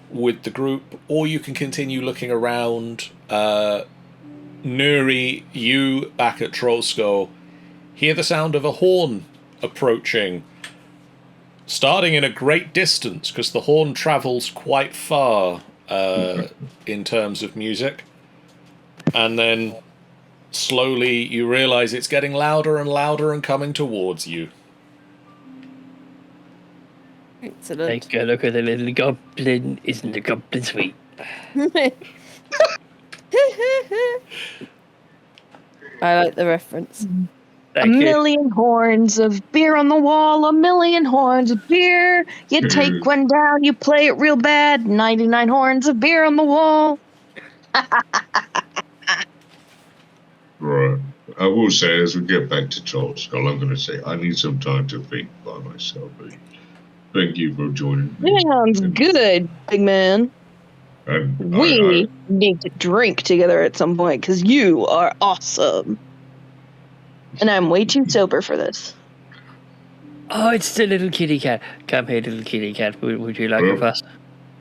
with the group, or you can continue looking around. Nuri, you back at Troll Skull, hear the sound of a horn approaching, starting in a great distance, because the horn travels quite far in terms of music. And then slowly you realise it's getting louder and louder and coming towards you. Excellent. Take a look at the little goblin. Isn't the goblin sweet? I like the reference. A million horns of beer on the wall, a million horns of beer. You take one down, you play it real bad. 99 horns of beer on the wall. Right. I will say, as we get back to Troll Skull, I'm going to say I need some time to think by myself. Thank you for joining me. Sounds good, big man. And We need to drink together at some point, because you are awesome. And I'm way too sober for this. Oh, it's the little kitty cat. Come here, little kitty cat. Would you like a fuss?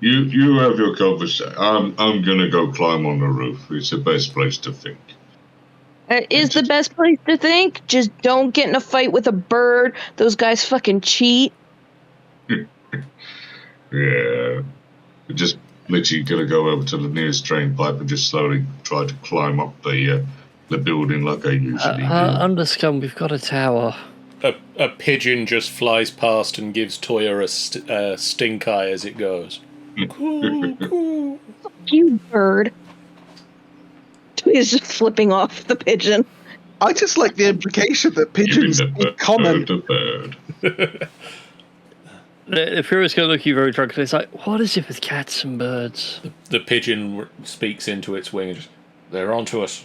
You have your conversation. I'm going to go climb on the roof. It's the best place to think. It is the best place to think. Just don't get in a fight with a bird. Those guys fucking cheat. Yeah. Just literally going to go over to the nearest drain pipe and just slowly try to climb up the building like I usually do. Underscum, we've got a tower. A pigeon just flies past and gives Toya a stink eye as it goes. Coo, coo. You bird. He's just flipping off the pigeon. I just like the implication that pigeons speak common. The Fury's going to look at you very drunk, and it's like, what is it with cats and birds? The pigeon speaks into its wing and just, they're onto us.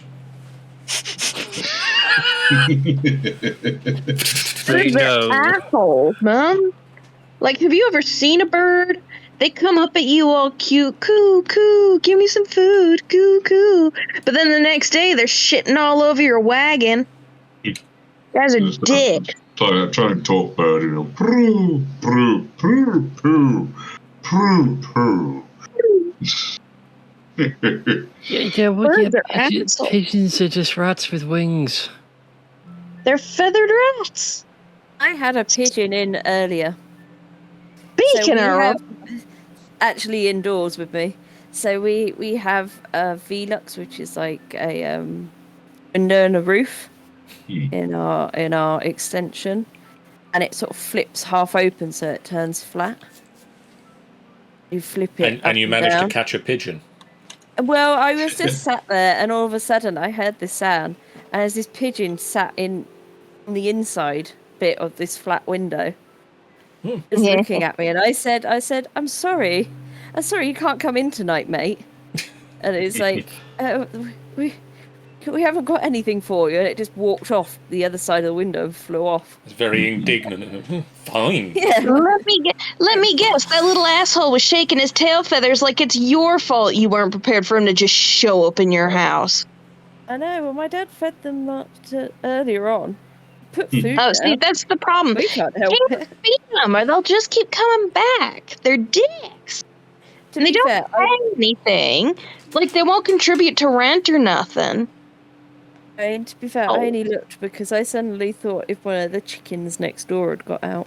Birds are assholes, man. Like, have you ever seen a bird? They come up at you all cute, coo, coo, give me some food, coo, coo. But then the next day, they're shitting all over your wagon. You guys are dicks. Try and talk bird, you know. Proo, proo, proo, proo, proo, proo. Birds are assholes. Pigeons are just rats with wings. They're feathered rats. I had a pigeon in earlier. Speaking of, actually indoors with me. So we have a Velux, which is like a window and a roof in our extension, and it sort of flips half open so it turns flat. You flip it, and you managed down. to catch a pigeon. Well, I was just sat there, and all of a sudden I heard this sound, and there's this pigeon sat on the inside bit of this flat window, just looking at me. And I said, I'm sorry, you can't come in tonight, mate. And it's like, we haven't got anything for you. And it just walked off the other side of the window and flew off. It's very indignant. Fine. Yeah. Let me guess. That little asshole was shaking his tail feathers like it's your fault you weren't prepared for him to just show up in your house. I know. Well, my dad fed them earlier on. Put food Oh, there. see, that's the problem. We can't help it. Feed them, or they'll just keep coming back. They're dicks. To And they be don't fair, pay anything. Like, they won't contribute to rent or nothing. I only looked because I suddenly thought if one of the chickens next door had got out.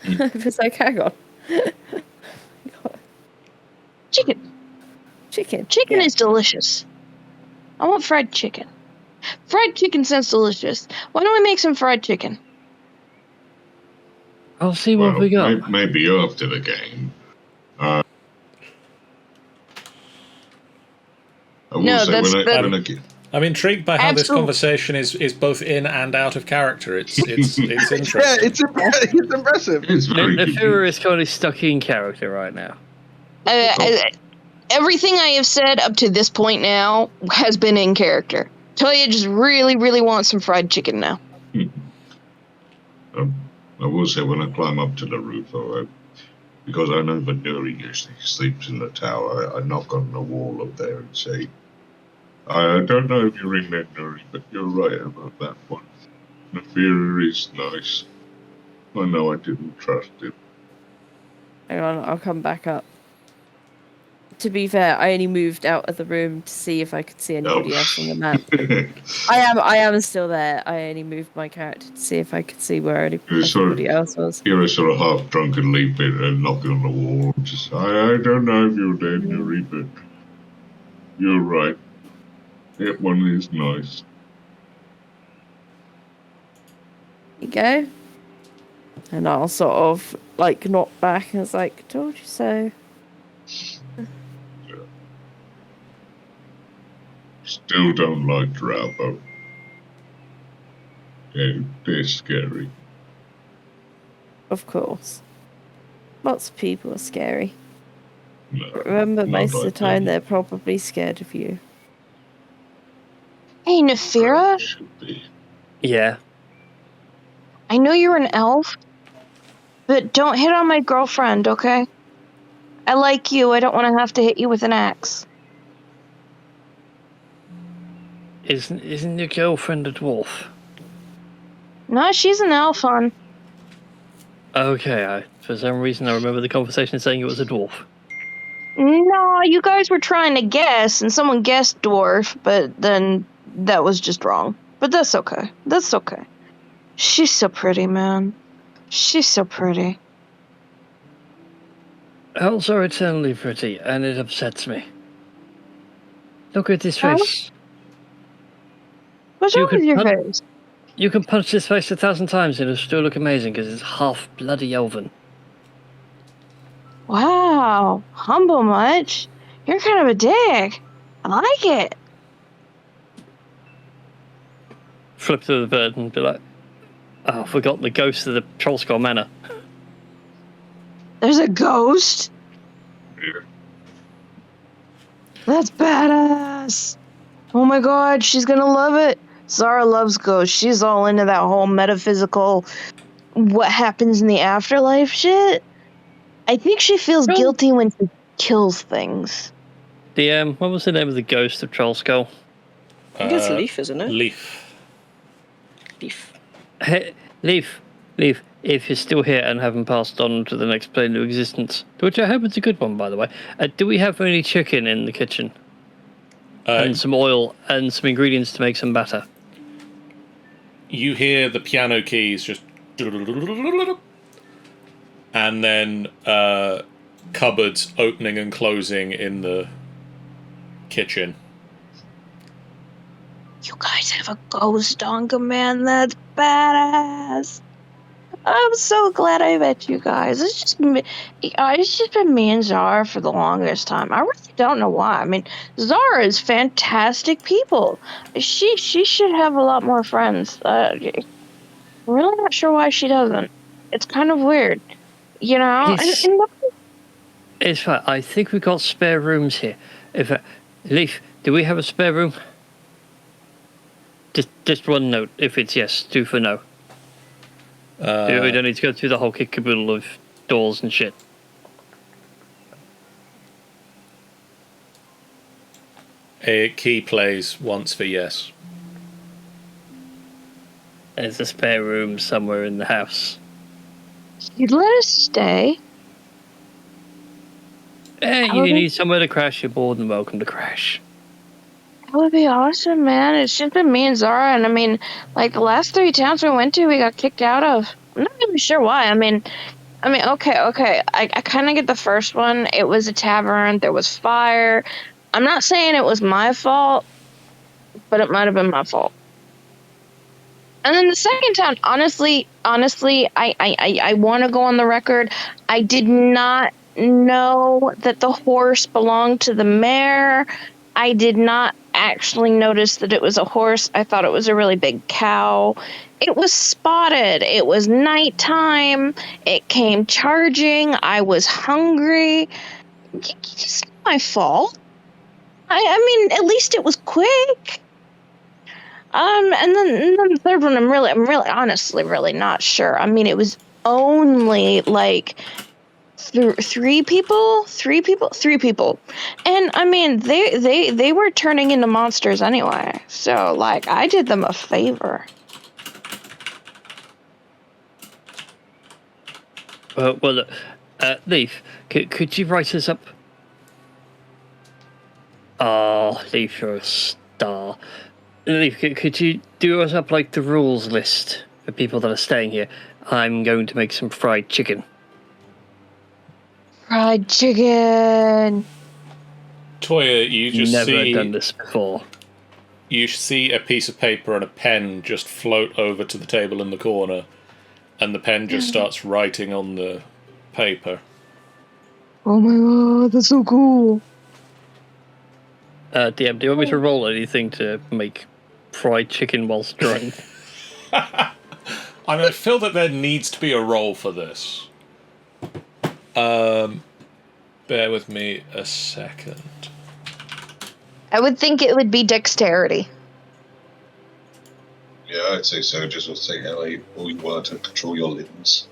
I was like, hang on. Chicken. Chicken. Chicken Yeah. is delicious. I want fried chicken. Fried chicken sounds delicious. Why don't we make some fried chicken? I'll see what we got. Maybe after the game. I will No, say that's- when I get... I'm intrigued by how this Absolutely. conversation is both in and out of character. It's interesting. Yeah, it's impressive. It's very Nefira is currently stuck in character right now. Everything I have said up to this point now has been in character. Toya just really, really wants some fried chicken now. I will say when I climb up to the roof, because I know Vanuri usually sleeps in the tower, I knock on the wall up there and say, I don't know if you're in there, Nuri, but you're right about that one. Nefira is nice. I know I didn't trust him. Hang on, I'll come back up. To be fair, I only moved out of the room to see if I could see anybody else on the map. I am still there. I only moved my character to see if I could see where anybody else was. You're a sort of half-drunken leaping and knocking on the wall. Just, I don't know if you're there, Nuri, but you're right. That one is nice. You go. And I'll sort of, like, knock back and it's like, told you so. Still don't like Drow, though. They're scary. Of course. Lots of people are scary. No, But remember, not most of the like time them. they're probably scared of you. Hey, Nefira, Should be. Yeah. I know you're an elf, but don't hit on my girlfriend, okay? I like you. I don't want to have to hit you with an axe. Isn't your girlfriend a dwarf? No, she's an elf, hon. Okay, for some reason I remember the conversation saying it was a dwarf. No, you guys were trying to guess, and someone guessed dwarf, but then that was just wrong. But that's okay. That's okay. She's so pretty, man. She's so pretty. Elves are eternally pretty, and it upsets me. Look at his Huh? face. What's You wrong with could your pun- face? You can punch his face 1,000 times and it'll still look amazing because it's half bloody elven. Wow, humble much? You're kind of a dick. I like it. Flip through the bird and be like, oh, I forgot the ghost of the Trollskull Manor. There's a ghost? Yeah. That's badass. Oh my god, she's gonna love it. Zara loves ghosts. She's all into that whole metaphysical, what happens in the afterlife shit. I think she feels Oh. guilty when she kills things. What was the name of the ghost of Trollskull? I think it's Leaf, isn't it? Leaf. Leaf. Hey, Leaf, if you're still here and haven't passed on to the next plane of existence, which I hope it's a good one, by the way, do we have any chicken in the kitchen? And some oil and some ingredients to make some batter? You hear the piano keys just... And then cupboards opening and closing in the kitchen. You guys have a ghost on command. That's badass. I'm so glad I met you guys. It's just been me and Zara for the longest time. I really don't know why. I mean, Zara is fantastic people. She should have a lot more friends. I'm really not sure why she doesn't. It's kind of weird, you know. It's- And It's fine. I think we've got spare rooms here. Leaf, do we have a spare room? Just one note. If it's yes, two for no. We don't need to go through the whole kick-caboodle of doors and shit. A key plays once for yes. There's a spare room somewhere in the house. You'd let us stay. You need somewhere to crash. You're more than welcome to crash. That would be awesome, man. It's just been me and Zara, and I mean, like the last 3 towns we went to, we got kicked out of. I'm not even sure why. I mean, okay. I kind of get the first one. It was a tavern. There was fire. I'm not saying it was my fault, but it might have been my fault. And then the second town, honestly, I want to go on the record. I did not know that the horse belonged to the mayor. I did not actually notice that it was a horse. I thought it was a really big cow. It was spotted. It was nighttime. It came charging. I was hungry. It's not my fault. I mean, at least it was quick. And then the third one, I'm really honestly really not sure. I mean, it was only like three people, and I mean, they were turning into monsters anyway. So like, I did them a favor. Well, Leaf, could you write us up? Leaf, you're a star. Leaf, could you do us up like the rules list for people that are staying here? I'm going to make some fried chicken. Fried chicken. Toya, you just Never done this before. You see a piece of paper and a pen just float over to the table in the corner, and the pen just starts writing on the paper. Oh my god, that's so cool. DM, do you want me to roll anything to make fried chicken whilst drawing? I mean, I feel that there needs to be a roll for this. Bear with me a second. I would think it would be dexterity. Yeah, I'd say so. Just will say how all you want to control your limbs.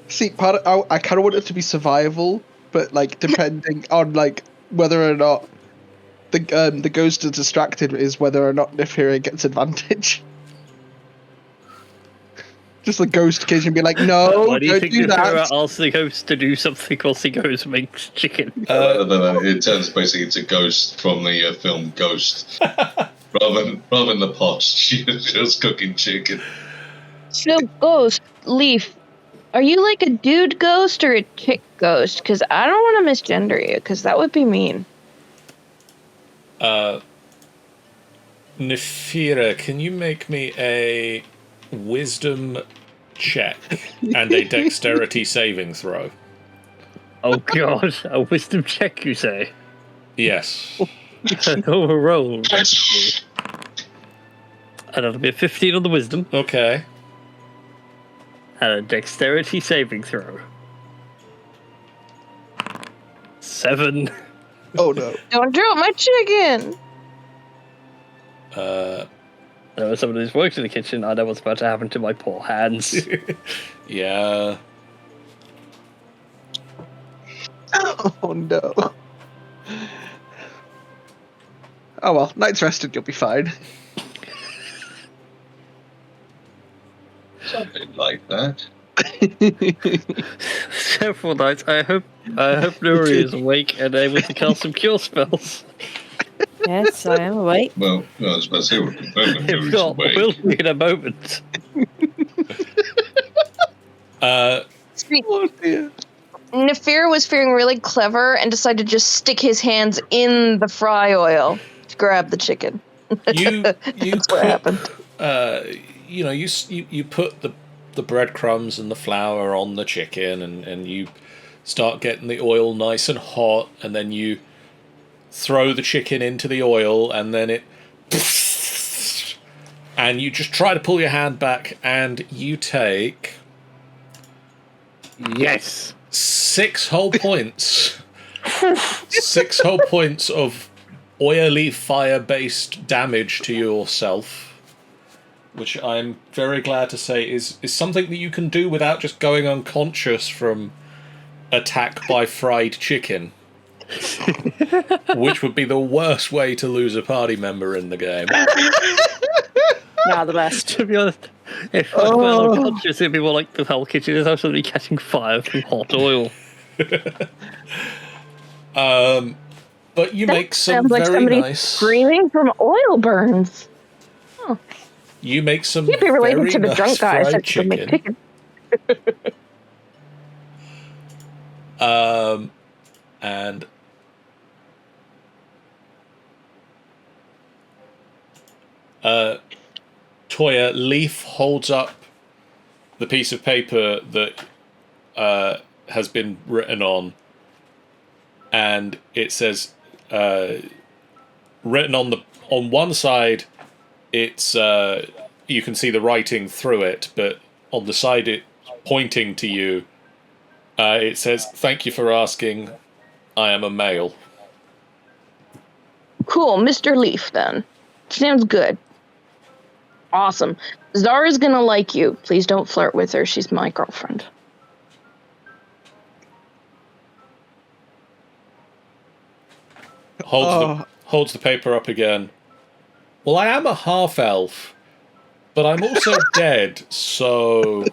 See, I kind of want it to be survival, but like depending on like whether or not the ghost is distracted is whether or not Nefira gets advantage. Just the ghost occasionally be like, no, why do you don't think do that. asks the ghost to do something whilst the ghost makes chicken? No. It turns basically into Ghost from the film Ghost. rather than the pot, she's just cooking chicken. So, Ghost, Leaf, are you like a dude ghost or a chick ghost? Because I don't want to misgender you, because that would be mean. Nefira, can you make me a wisdom check and a dexterity saving throw? Oh god, a wisdom check, you say? Yes. Overrolled. And that'll be a 15 on the wisdom. Okay. And a dexterity saving throw. 7. Oh no. Don't drop my chicken! As someone who's worked in the kitchen, I know what's about to happen to my poor hands. Yeah. Oh no. Oh well, night's rested, you'll be fine. Something like that. Several nights. I hope Nuri is awake and able to cast some cure spells. Yes, I am awake. Well, I was about to say we're confirming If Nuri's not, awake. we'll be in a moment. Oh dear. Nefira was feeling really clever and decided to just stick his hands in the fry oil to grab the chicken. You That's what happened. You put the breadcrumbs and the flour on the chicken, and you start getting the oil nice and hot, and then you throw the chicken into the oil, and then it and you just try to pull your hand back, and you take Yes. 6 whole points. 6 whole points of oily fire-based damage to yourself, which I'm very glad to say is something that you can do without just going unconscious from attack by fried chicken. Which would be the worst way to lose a party member in the game. Now the best. To be honest, if I felt unconscious, it'd be more like the whole kitchen is absolutely catching fire from hot oil. But you make some Sounds like very somebody nice. screaming from oil burns. You make some Can't be related very to the nice drunk guys fried that can make chicken. And Toya, Leaf holds up the piece of paper that has been written on, and it says, written on one side, it's you can see the writing through it, but on the side it pointing to you, it says, "Thank you for asking. I am a male." Cool, Mr. Leaf, then. Sounds good. Awesome. Zara's gonna like you. Please don't flirt with her. She's my girlfriend. Holds the paper up again. Well, I am a half-elf, but I'm also dead, so... ...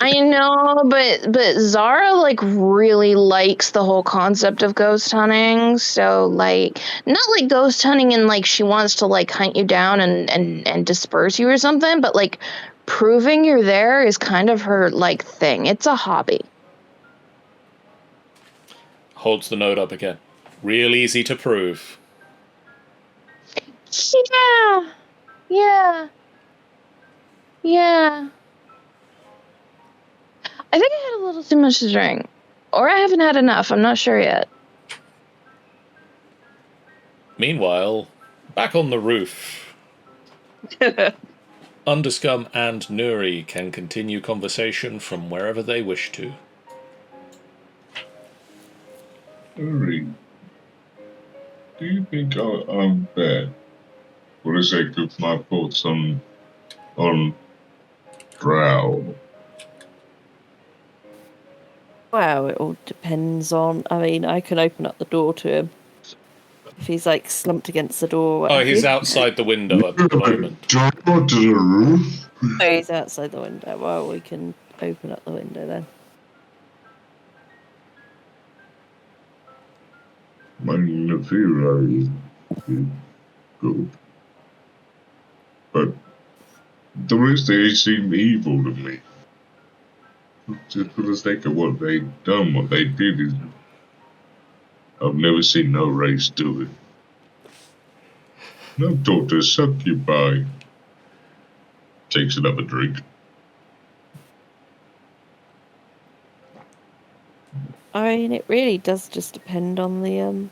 I know, but Zara, like, really likes the whole concept of ghost hunting, so, like, not like ghost hunting and, like, she wants to, like, hunt you down and disperse you or something, but, like, proving you're there is kind of her, like, thing. It's a hobby. Holds the note up again. Real easy to prove. Yeah. I think I had a little too much to drink. Or I haven't had enough, I'm not sure yet. Meanwhile, back on the roof, Underscum and Nuri can continue conversation from wherever they wish to. Nuri, do you think I'm bad for the sake of my thoughts on Drow? Wow, it all depends on. I mean, I can open up the door to him if he's like slumped against the door. Oh, he's outside the window at the moment. Door to the roof? Oh, he's outside the window. Well, we can open up the window then. I feel good. But the rest, they seem evil to me. Just for the sake of what they done, what they did is... I've never seen no race do it. No daughter succubi. Takes another drink. I mean, it really does just depend on the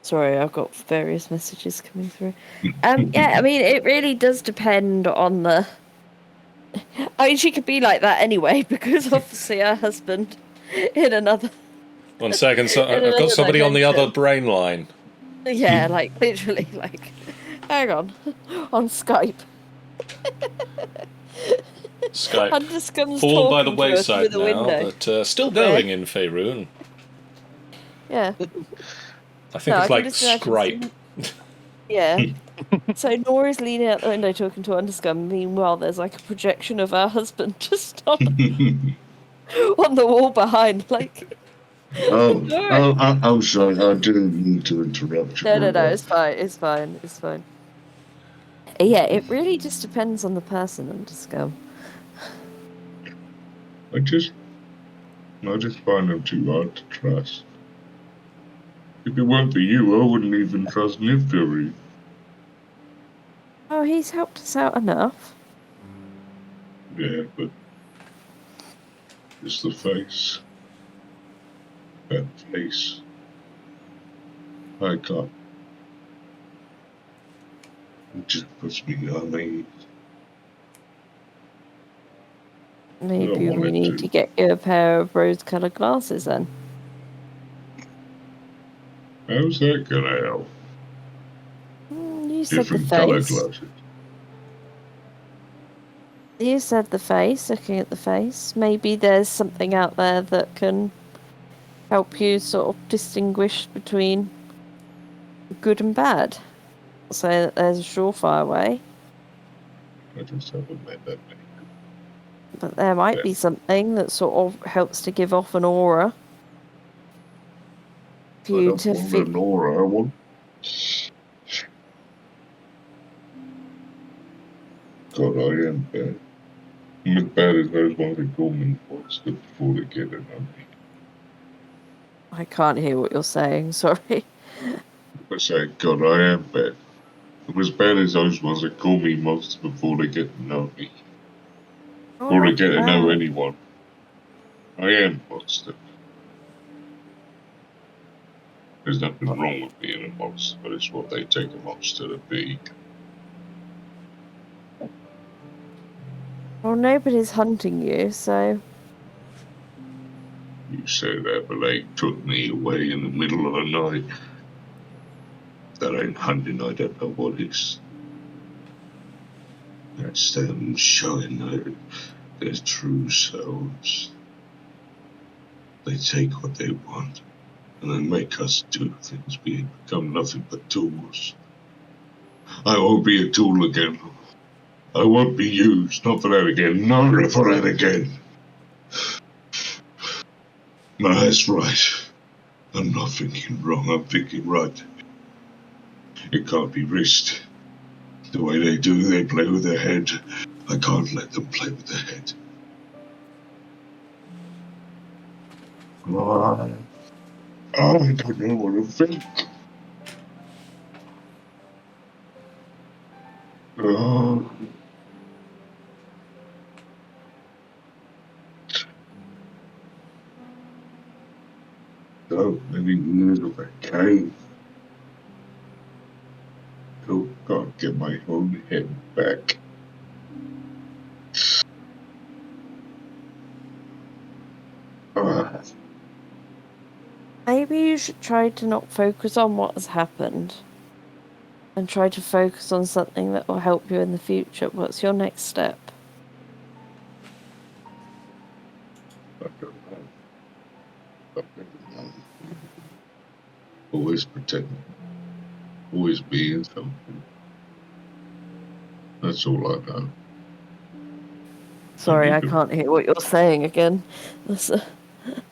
Sorry, I've got various messages coming through. Yeah, I mean, it really does depend on the... I mean, she could be like that anyway, because obviously her husband in another... 1 second, I've got somebody on the other brain line. Yeah, like, literally, like... Hang on. On Skype. Skype. Underscum's Fallen by the talking to us wayside through the now, window. but still going in Faerun. Yeah. I think No, it's I like can just imagine Scripe. Yeah. So Nora's leaning out the window talking to Underscum. Meanwhile, there's like a projection of her husband just on the wall behind. Like, I'm sorry. I didn't mean to interrupt you. no, it's fine. It's fine. Yeah, it really just depends on the person, Underscum. I just find them too hard to trust. If it weren't for you, I wouldn't even trust Niftery. Oh, he's helped us out enough. Yeah, but it's the face. That face. I can't. It just puts me on my knees. Maybe want we it need to. to get you a pair of rose-coloured glasses then. How's that gonna help? You said the Different colour face. glasses. You said the face, looking at the face. Maybe there's something out there that can help you sort of distinguish between good and bad. So that there's a surefire way. I just haven't met that many. But there might be something that sort of helps to give off an aura. For I you don't to want feel. an aura, I want... God, I am bad. I'm as bad as those ones that call me monster before they get it on me. I can't hear what you're saying, sorry. I say, God, I am bad. I'm as bad as those ones that call me monster before they get to know me. Before they get to know anyone. I am monster. There's nothing wrong with being a monster, but it's what they take a monster to be. Well, nobody's hunting you, so... You say that, but they took me away in the middle of the night. That ain't hunting, I don't know what is. That's them showing their true selves. They take what they want, and they make us do things. We become nothing but tools. I won't be a tool again. I won't be used. Not for that again. Never for that again. No, that's right. I'm not thinking wrong. I'm thinking right. It can't be risked. The way they do, they play with their head. I can't let them play with their head. I don't know what to think. So many years of that cave. Oh, can't get my own head back. Maybe you should try to not focus on what has happened. And try to focus on something that will help you in the future. What's your next step? I don't know. Always pretending. Always being something. That's all I know. Sorry, I can't hear what you're saying again.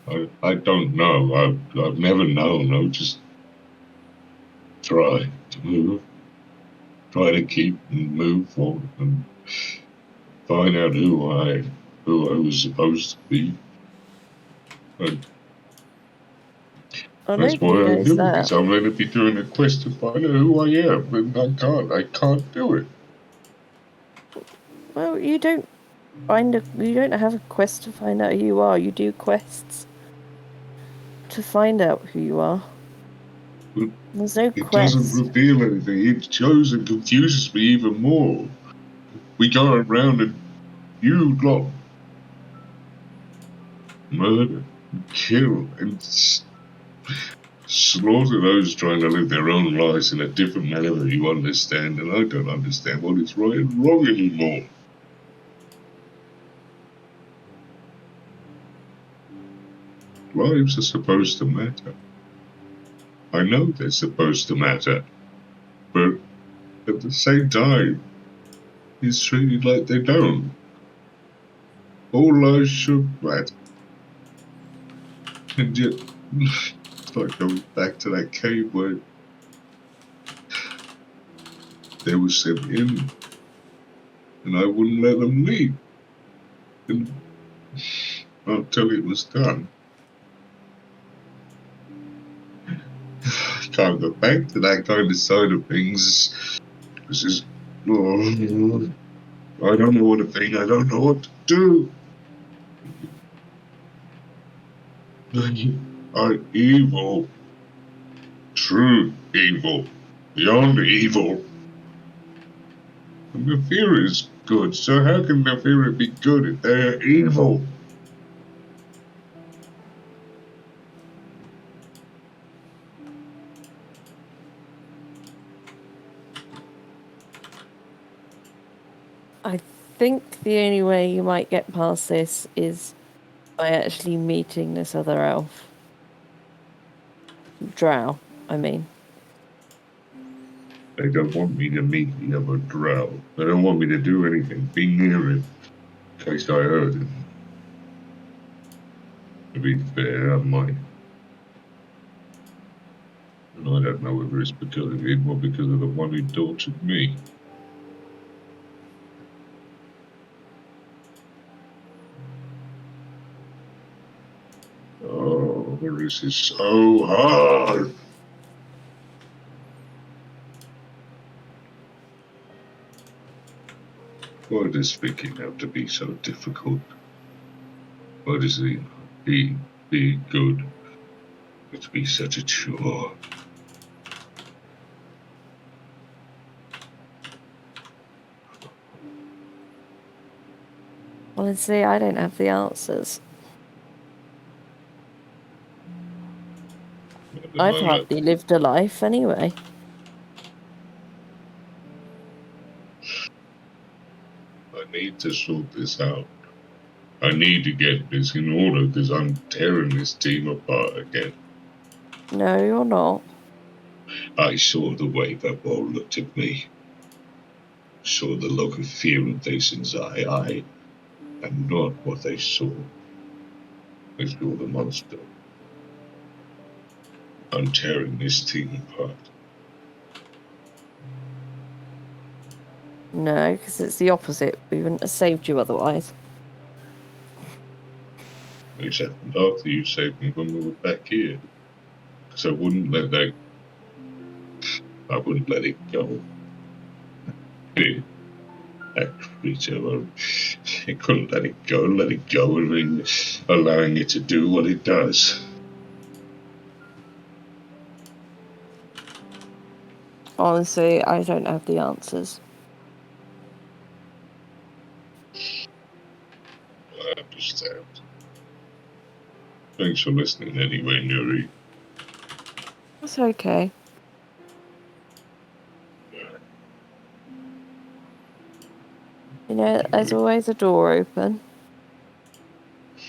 I don't know. I've never known. I just try to move. Try to keep and move forward and find out who I was supposed to be. And that's why I do this. I'm going to be doing a quest to find out who I am, and I can't do it. Well, you don't have a quest to find out who you are. You do quests to find out who you are. But there's no it quest. Doesn't reveal anything. It shows and confuses me even more. We go around and you lot murder, kill, and slaughter those trying to live their own lives in a different manner that you understand, and I don't understand what is right and wrong anymore. Lives are supposed to matter. I know they're supposed to matter, but at the same time, it's treated like they don't. All lives should matter. And yet, it's like going back to that cave where they were sent in, and I wouldn't let them leave. And until it was done. I can't go back to that kind of side of things. This is... I don't know what to think. I don't know what to do. They are evil. True evil. Beyond evil. Nefira is good, so how can Nefira be good if they're evil? I think the only way you might get past this is by actually meeting this other elf. Drow, I mean. They don't want me to meet the other Drow. They don't want me to do anything, be near him, in case I hurt him. To be fair, I might. And I don't know whether it's because of him or because of the one who tortured me. Oh, this is so hard. Why does thinking have to be so difficult? Why does the being good have to be such a chore? Honestly, I don't have the answers. I've hardly lived a life anyway. I need to sort this out. I need to get this in order because I'm tearing this team apart again. No, you're not. I saw the way that Wall looked at me. Saw the look of fear in Thayson's eye. I am not what they saw. They saw the monster. I'm tearing this team apart. No, because it's the opposite. We wouldn't have saved you otherwise. Except after you saved me when we were back here. Because I wouldn't let that... I wouldn't let it go. That creature, I couldn't let it go and allowing it to do what it does. Honestly, I don't have the answers. I understand. Thanks for listening anyway, Nuri. That's okay. You know, there's always a door open.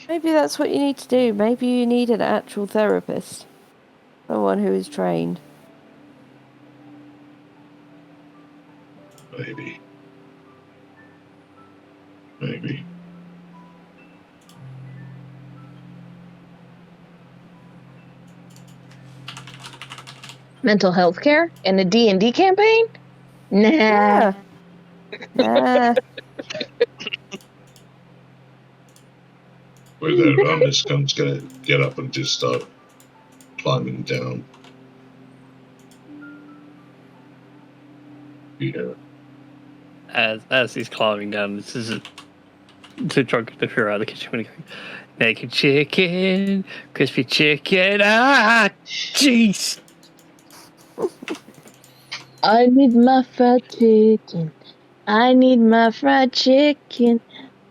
Maybe that's what you need to do. Maybe you need an actual therapist. Someone who is trained. Maybe. Maybe. Mental health care in a D&D campaign? Nah. Yeah. Nah. Where that Underscum's gonna get up and just start climbing down. Yeah. As he's climbing down, this is to try to figure out the kitchen when he goes, make a chicken, crispy chicken. Ah, jeez. I need my fried chicken. I need my fried chicken.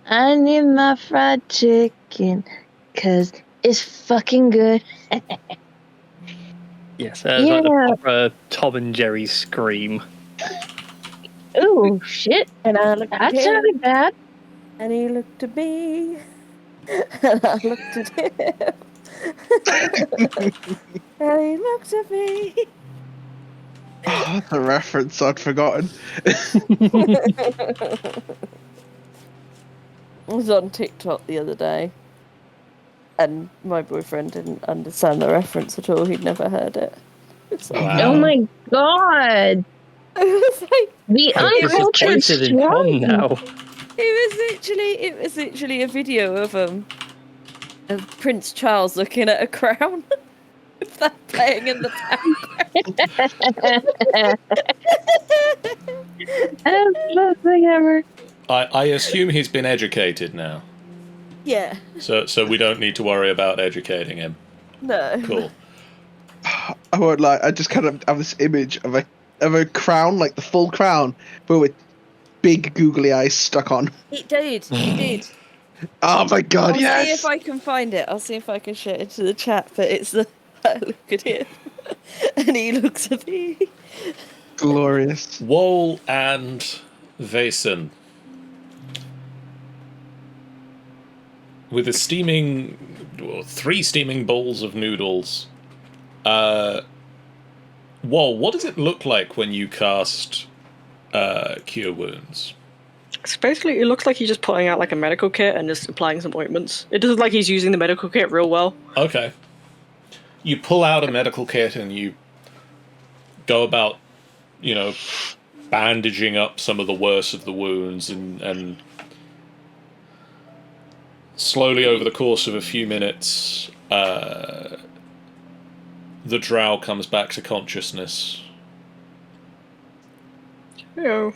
I need my fried chicken. 'Cause it's fucking good. Yes, that's like the proper Tom and Jerry scream. Ooh, shit. And I looked That at him, sounded bad. and he looked at me, and I looked at him, and he looked at me. Oh, the reference I'd forgotten. I was on TikTok the other day, and my boyfriend didn't understand the reference at all. He'd never heard it. It's like, Wow. Oh my god. I was like, The I'm uncultured disappointed in Con swine. now. it was literally a video of Prince Charles looking at a crown. With that playing in the background. Best thing ever. I assume he's been educated now, Yeah. so we don't need to worry about educating him. No. Cool. I won't lie. I just kind of have this image of a crown, like the full crown, but with big googly eyes stuck on. He did. He did. Oh my god, I'll yes! see if I can find it. I'll see if I can share it to the chat. But it's the look at him, and he looks at me. Glorious. Wool and Vason. With a three steaming bowls of noodles. Wool, what does it look like when you cast Cure Wounds? So basically, it looks like he's just pulling out like a medical kit and just applying some ointments. It doesn't look like he's using the medical kit real well. Okay. You pull out a medical kit and you go about, bandaging up some of the worst of the wounds and slowly over the course of a few minutes, the drow comes back to consciousness. You've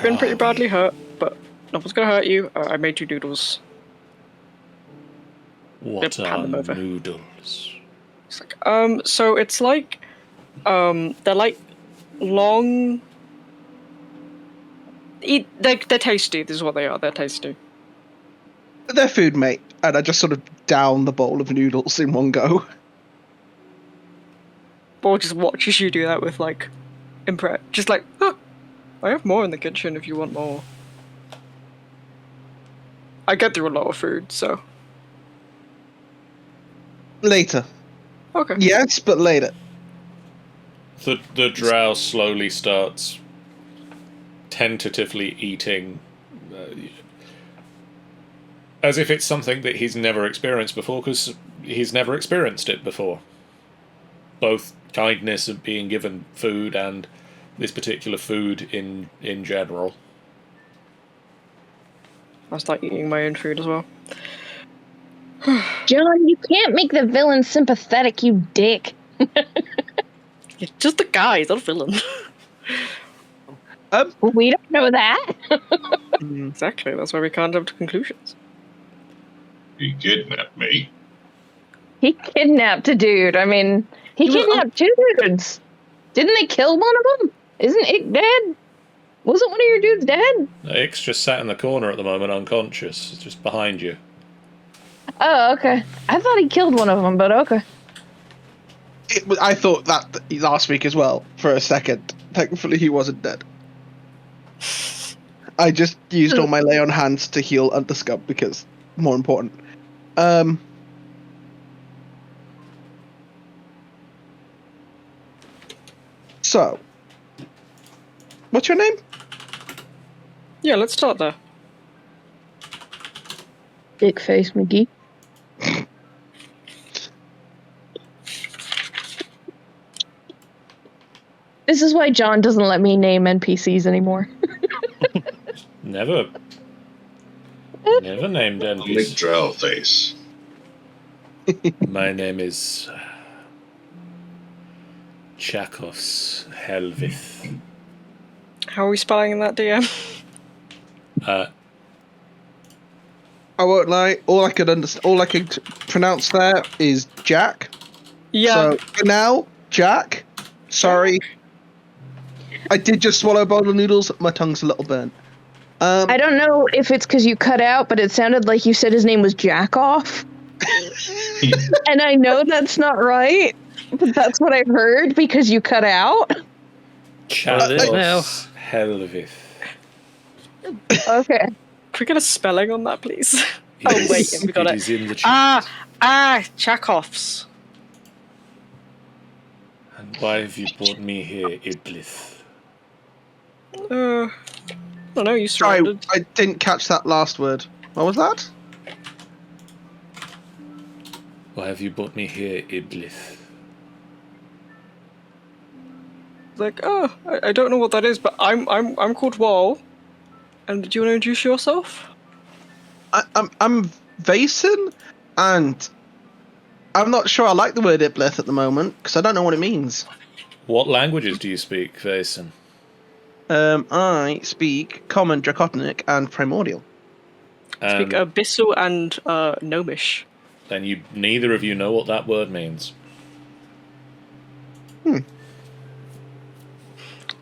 been pretty badly hurt, but nothing's gonna hurt you. I made you noodles. What Yep, are hand them over. noodles? It's like, so it's like, they're like long. They're tasty. This is what they are. They're tasty. They're food, mate. And I just sort of down the bowl of noodles in one go. Or just watches you do that with like, just like, I have more in the kitchen if you want more. I get through a lot of food, so. Later. Okay. Yes, but later. The drow slowly starts tentatively eating, as if it's something that he's never experienced before, because he's never experienced it before. Both kindness of being given food and this particular food in general. I start eating my own food as well. John, you can't make the villain sympathetic, you dick. He's just a guy, he's not a villain. We don't know that. Exactly, that's why we can't jump to conclusions. He kidnapped me. He kidnapped a dude. I mean, he kidnapped two dudes. Didn't they kill one of them? Isn't Ik dead? Wasn't one of your dudes dead? Ik's just sat in the corner at the moment, unconscious, just behind you. Oh, okay. I thought he killed one of them, but okay. I thought that last week as well, for a second. Thankfully, he wasn't dead. I just used all my lay on hands to heal Underscum because more important. So, what's your name? Yeah, let's start there. Dick face McGee. This is why John doesn't let me name NPCs anymore. Never named Big NPC. drow face. My name is Chakos Helvith. How are we spelling that, DM? I won't lie. All I could pronounce there is Jack. Yeah. So for now, Jack. Sorry. I did just swallow a bowl of noodles. My tongue's a little burnt. I don't know if it's because you cut out, but it sounded like you said his name was Jackoff. And I know that's not right, but that's what I heard because you cut out. Chakos Helvith. Okay. Can we get a spelling on that, please? It wait, is- we got it. is in the chat. Chekhov's. And why have you brought me here, Iblis? I don't know, you Sorry, surrounded. I didn't catch that last word. What was that? Why have you brought me here, Iblis? Like, I don't know what that is, but I'm called Wall. And do you want to introduce yourself? I'm Vason, and I'm not sure I like the word Iblith at the moment because I don't know what it means. What languages do you speak, Vason? I speak Common, Draconic, and Primordial. Speak Abyssal and Gnomish. Then neither of you know what that word means.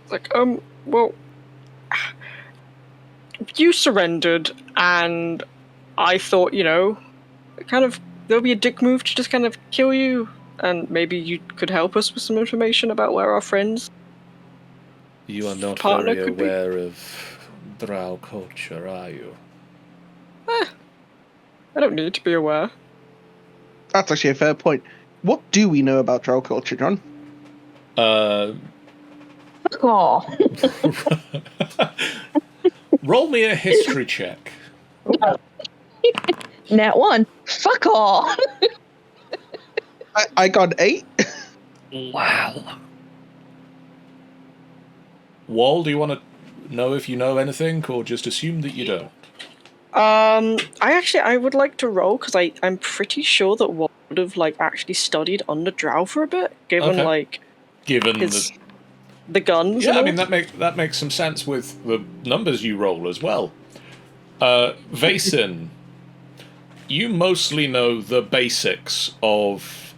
Like, well, you surrendered, and I thought, there'll be a dick move to just kind of kill you, and maybe you could help us with some information about where our friends. You are not Partner very could be. aware of Drow culture, are you? I don't need to be aware. That's actually a fair point. What do we know about Drow culture, John? Oh. Roll me a history check. Nat 1. Fuck all. I got 8. Wow. Wall, do you want to know if you know anything, or just assume that you don't? I would like to roll, because I'm pretty sure that Walt would have, actually studied under Drow for a bit, given, Okay. Given the guns Yeah, and I all. mean, that makes some sense with the numbers you roll as well. Vaesen, you mostly know the basics of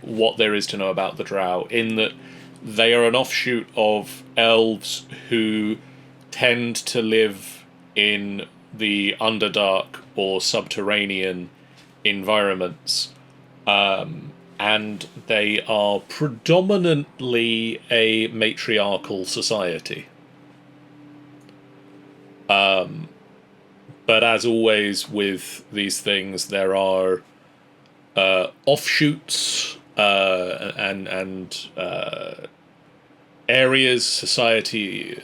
what there is to know about the Drow, in that they are an offshoot of elves who tend to live in the Underdark or subterranean environments. And they are predominantly a matriarchal society. But as always with these things, there are offshoots and areas, society,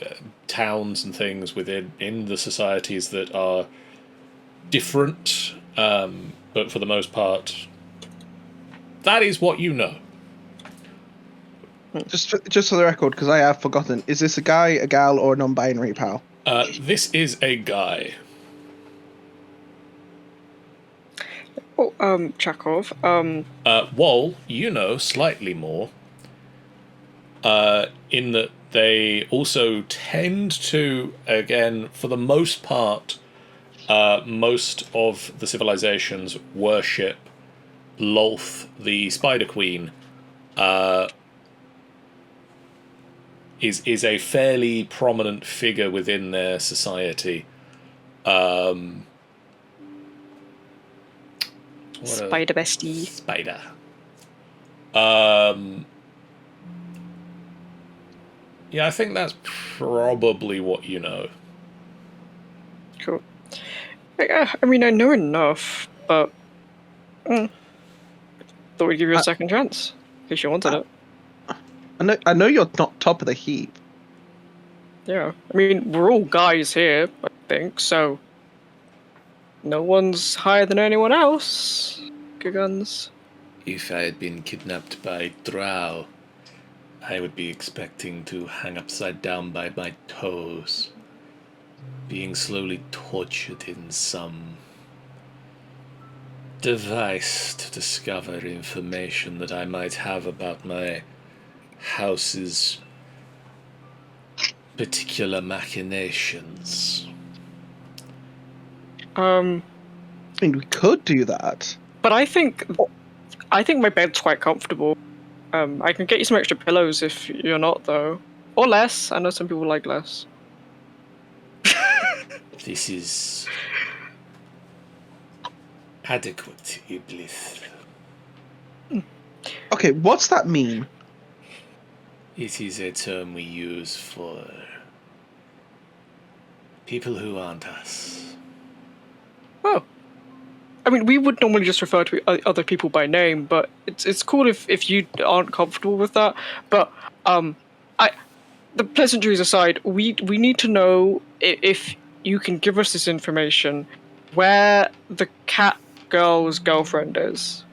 towns and things in the societies that are different, but for the most part, that is what you know. Just for the record, because I have forgotten, is this a guy, a gal, or a non-binary pal? This is a guy. Oh, Chekhov. Wall, you know slightly more. In that they also tend to, again, for the most part, most of the civilizations worship Lolth, the Spider Queen, is a fairly prominent figure within their society. Spider bestie. Spider. Yeah, I think that's probably what you know. Cool. I mean, I know enough, but thought we'd give you a second chance in case you wanted it. I know you're not top of the heap. Yeah, I mean, we're all guys here, I think, so no one's higher than anyone else. Good guns. If I had been kidnapped by Drow, I would be expecting to hang upside down by my toes, being slowly tortured in some device to discover information that I might have about my house's particular machinations. I mean, we could do that. But I think my bed's quite comfortable. I can get you some extra pillows if you're not, though. Or less. I know some people like less. This is adequate, Iblis. Okay, what's that mean? It is a term we use for people who aren't us. Oh. I mean, we would normally just refer to other people by name, but it's cool if you aren't comfortable with that. But the pleasantries aside, we need to know if you can give us this information, where the cat girl's girlfriend is.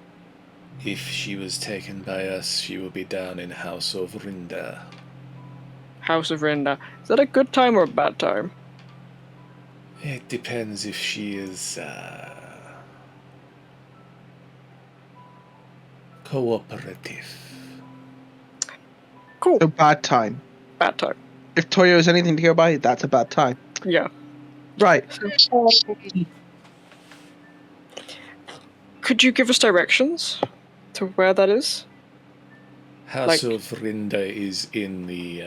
If she was taken by us, she will be down in House Auvryndar. House Auvryndar. Is that a good time or a bad time? It depends if she is cooperative. Cool. A bad time. Bad time. If Toya is anything to go by, that's a bad time. Yeah. Right. Could you give us directions to where that is? House Auvryndar is in the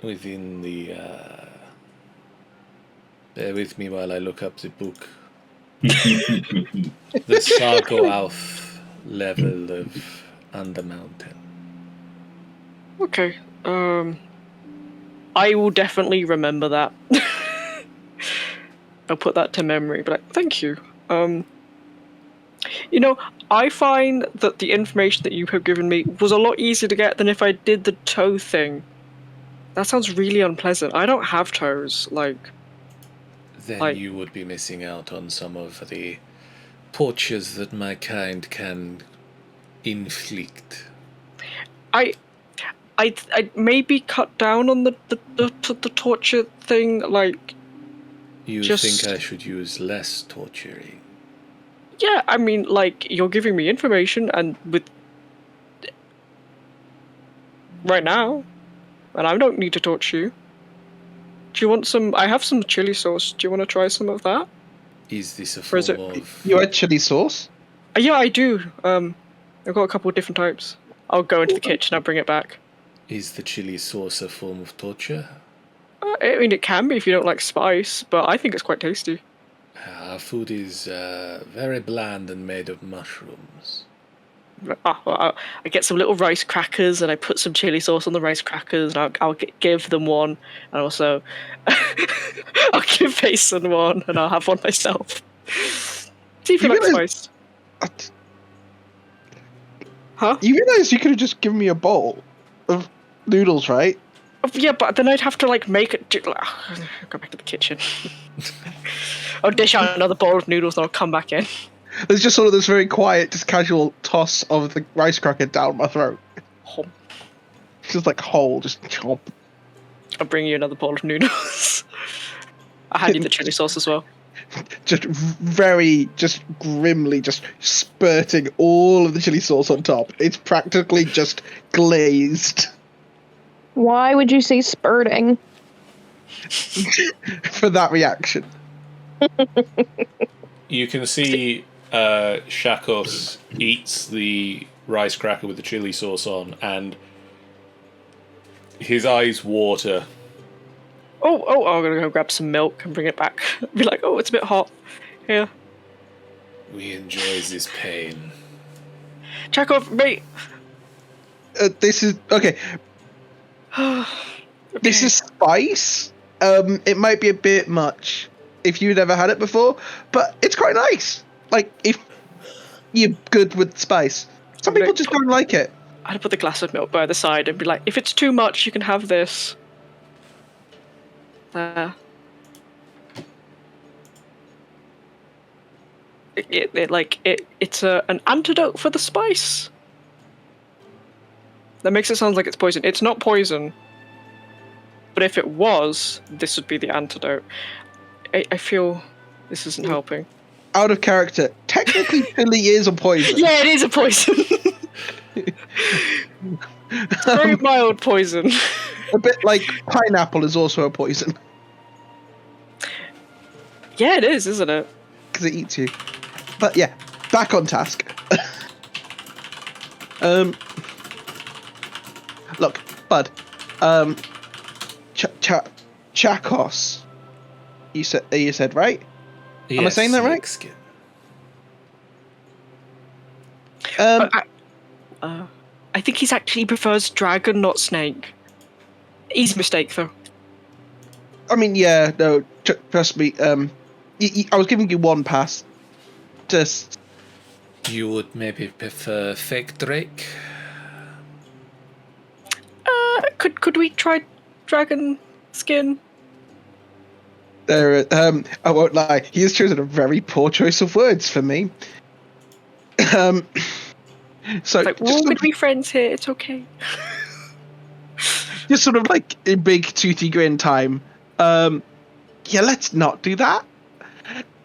within the. Bear with me while I look up the book. The Sargoauth level of Undermountain. Okay. I will definitely remember that. I'll put that to memory. But thank you. You know, I find that the information that you have given me was a lot easier to get than if I did the toe thing. That sounds really unpleasant. I don't have toes. Then you would be missing out on some of the tortures that my kind can inflict. I maybe cut down on the torture thing. You think I should use less torturing? Yeah, I mean, you're giving me information, and right now, and I don't need to torture you. Do you want some? I have some chili sauce. Do you want to try some of that? Is this a form of... You had chili sauce? Yeah, I do. I've got a couple of different types. I'll go into the kitchen. I'll bring it back. Is the chili sauce a form of torture? I mean, it can be if you don't like spice, but I think it's quite tasty. Our food is very bland and made of mushrooms. I get some little rice crackers and I put some chili sauce on the rice crackers, and I'll give them one, and also I'll give Mason one, and I'll have one myself. See if you like spice. Huh? You realise you could have just given me a bowl of noodles, right? Yeah, but then I'd have to make it. Go back to the kitchen. I'll dish out another bowl of noodles, and I'll come back in. There's just sort of this very quiet, just casual toss of the rice cracker down my throat. Hom. Just whole, just chomp. I'll bring you another bowl of noodles. I'll hand you the chili sauce as well. Just grimly, just spurting all of the chili sauce on top. It's practically just glazed. Why would you say spurting? For that reaction. You can see Shakos eats the rice cracker with the chili sauce on, and his eyes water. Oh, I'm gonna go grab some milk and bring it back. Be like, oh, it's a bit hot. Here. We enjoy this pain. Chekhov, mate. This is... Okay. This is spice. It might be a bit much if you've never had it before, but it's quite nice. If you're good with spice. Some people just don't like it. I'd put the glass of milk by the side and be like, if it's too much, you can have this. It's an antidote for the spice. That makes it sound like it's poison. It's not poison. But if it was, this would be the antidote. I feel this isn't helping. Out of character. Technically, chili is a poison. Yeah, it is a poison. Very mild poison. A bit like pineapple is also a poison. Yeah, it is, isn't it? Because it eats you. But yeah, back on task. Look, bud. Chakos. You said right? Yes, am I saying that right? Mexican. I think he actually prefers dragon, not snake. Easy mistake, though. I mean, yeah, no, trust me. I was giving you one pass. Just. You would maybe prefer fake Drake? Could we try dragon skin? There, I won't lie. He has chosen a very poor choice of words for me. So we're all gonna be friends here. It's okay. Just sort of a big toothy grin time. Yeah, let's not do that,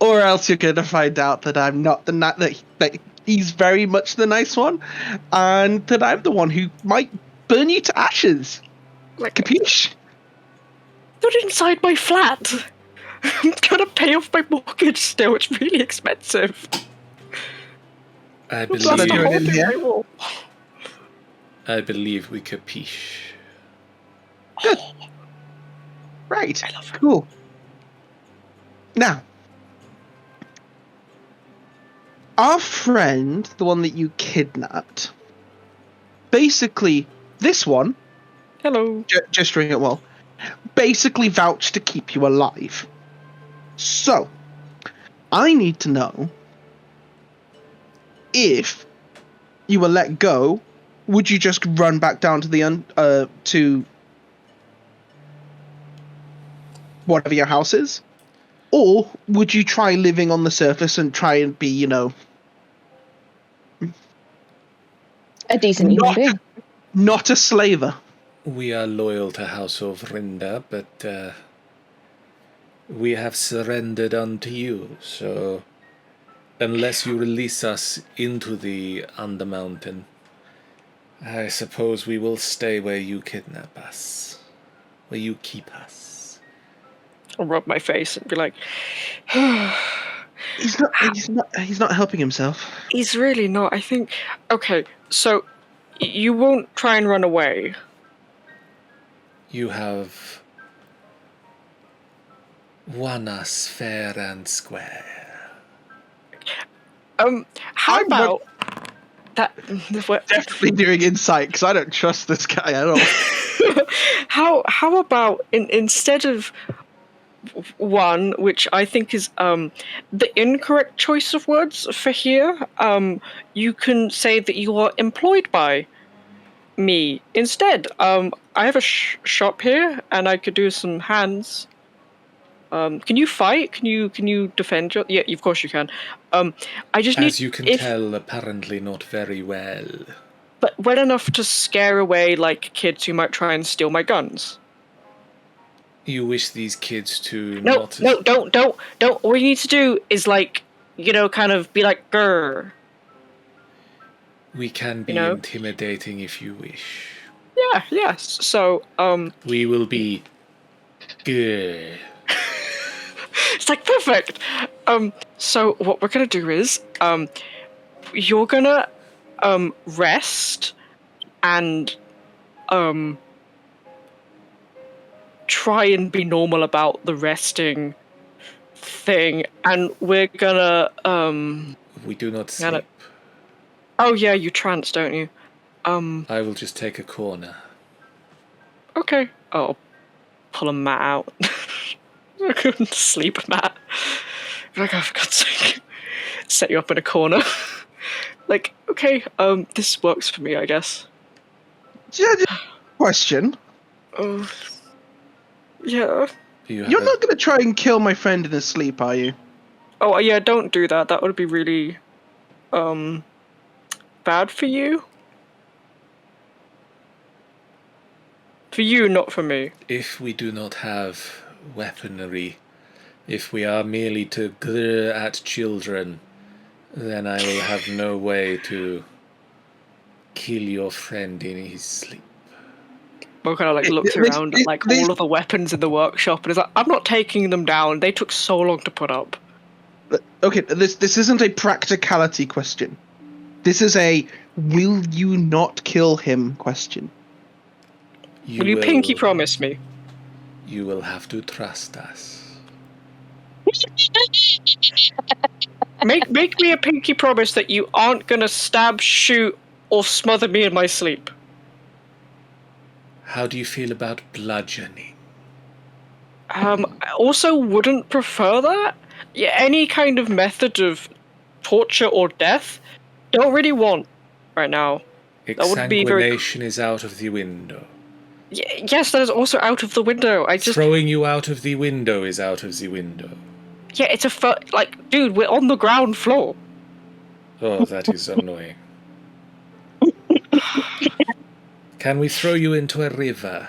or else you're gonna find out that I'm not that he's very much the nice one, and that I'm the one who might burn you to ashes. Capiche? Not inside my flat. I'm gonna pay off my mortgage still. It's really expensive. I believe we capiche. Good. Right. I love her. Cool. Now, our friend, the one that you kidnapped, basically, this one, Hello. just ring it well, basically vouched to keep you alive. So, I need to know if you were let go, would you just run back down to the to whatever your house is, or would you try living on the surface and try and be, A decent human being. not a slaver? We are loyal to House Auvryndar, but we have surrendered unto you, so unless you release us into the Undermountain, I suppose we will stay where you kidnap us, where you keep us. I'll rub my face and be like, He's not helping himself. he's really not. I think. Okay, so you won't try and run away. You have won us fair and square. How about that? Definitely doing insight, because I don't trust this guy at all. How about instead of one, which I think is the incorrect choice of words for here, you can say that you are employed by me instead. I have a shop here, and I could do some hands. Can you fight? Can you defend your? Yeah, of course you can. I just need. As you can tell, apparently not very well. But well enough to scare away like kids who might try and steal my guns. You wish these kids to No, not... no, don't. All you need to do is kind of be like, grr. We can be intimidating if you wish. Yeah, yes. So, we will be good. It's like perfect. So what we're gonna do is, you're gonna, rest, and, try and be normal about the resting thing, and we're gonna, We do not sleep. Oh yeah, you trance, don't you? I will just take a corner. Okay. I'll pull a mat out. Sleep mat. Like, oh, for God's sake. Set you up in a corner. Like, okay, this works for me, I guess. Question. Oh. Yeah. You're not going to try and kill my friend in his sleep, are you? Oh, yeah, don't do that. That would be really, bad for you. For you, not for me. If we do not have weaponry, if we are merely to glare at children, then I will have no way to kill your friend in his sleep. Mo kind of looks around at all of the weapons in the workshop and is like, I'm not taking them down. They took so long to put up. Okay, this isn't a practicality question. This is a will you not kill him question. Will you pinky promise me? You will have to trust us. Make me a pinky promise that you aren't gonna stab, shoot, or smother me in my sleep. How do you feel about bludgeoning? I also wouldn't prefer that. Yeah, any kind of method of torture or death, don't really want right now. Exsanguination is out of the window. Yes, that is also out of the window. Throwing you out of the window is out of the window. Yeah, it's dude, we're on the ground floor. Oh, that is annoying. Can we throw you into a river?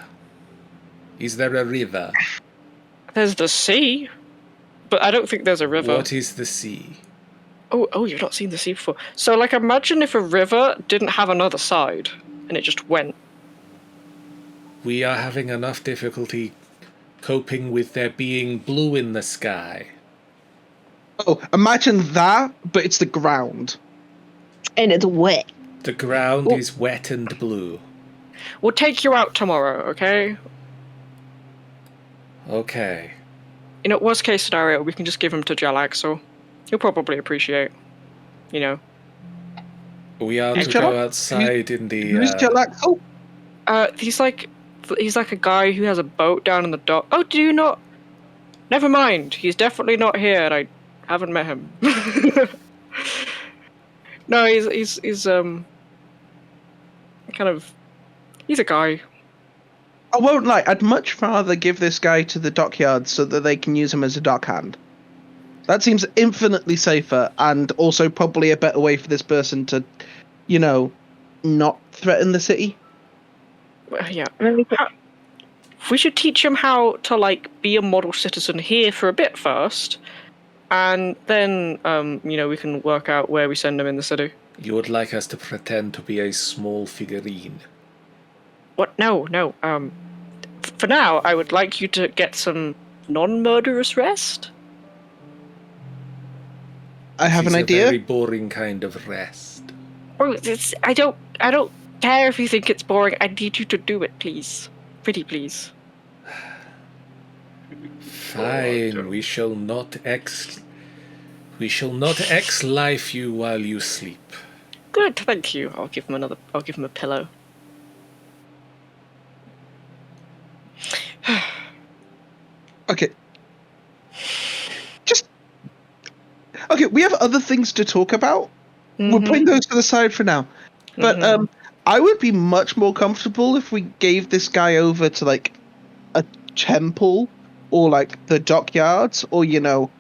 Is there a river? There's the sea, but I don't think there's a river. What is the sea? Oh, you've not seen the sea before. So, imagine if a river didn't have another side, and it just went. We are having enough difficulty coping with there being blue in the sky. Oh, imagine that, but it's the ground. And it's wet. The ground is wet and blue. We'll take you out tomorrow, okay? Okay. You know, worst case scenario, we can just give him to Jalaxel. He'll probably appreciate, you know. We are to Jalax- go outside in the... Who's Jalaxel? He's like a guy who has a boat down in the dock. Oh, do you not? Never mind. He's definitely not here, and I haven't met him. No, he's kind of, he's a guy. I won't lie, I'd much rather give this guy to the dockyards so that they can use him as a dockhand. That seems infinitely safer, and also probably a better way for this person to, you know, not threaten the city. Yeah. We should teach him how to, like, be a model citizen here for a bit first, and then, you know, we can work out where we send him in the city. You would like us to pretend to be a small figurine? What? No. For now, I would like you to get some non-murderous rest. I have an It's idea. a very boring kind of rest. Oh, I don't care if you think it's boring. I need you to do it, please. Pretty please. Fine, we shall not life you while you sleep. Good, thank you. I'll give him a pillow. Okay. Okay, we have other things to talk about. We're putting those to the side for now. But I would be much more comfortable if we gave this guy over to, like, a temple or, like, the dockyards or, you know,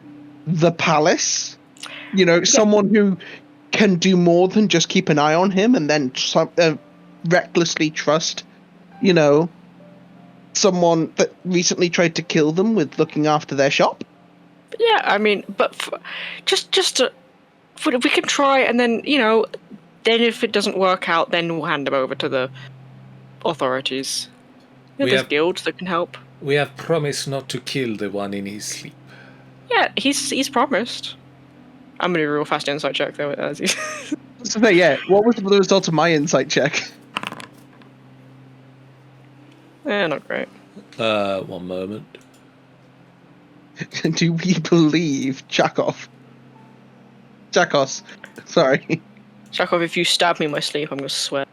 the palace. You know, someone who can do more than just keep an eye on him and then recklessly trust, you know, someone that recently tried to kill them with looking after their shop. Yeah, I mean, but we can try, and then, you know, then if it doesn't work out, then we'll hand him over to the authorities. You know, there's guilds that can help. We have promised not to kill the one in his sleep. Yeah, he's promised. I'm gonna do a real fast insight check though. So yeah, what was the result of my insight check? Not great. 1 moment. Do we believe Chakos? Sorry. Chakov, if you stab me in my sleep, I'm gonna swear.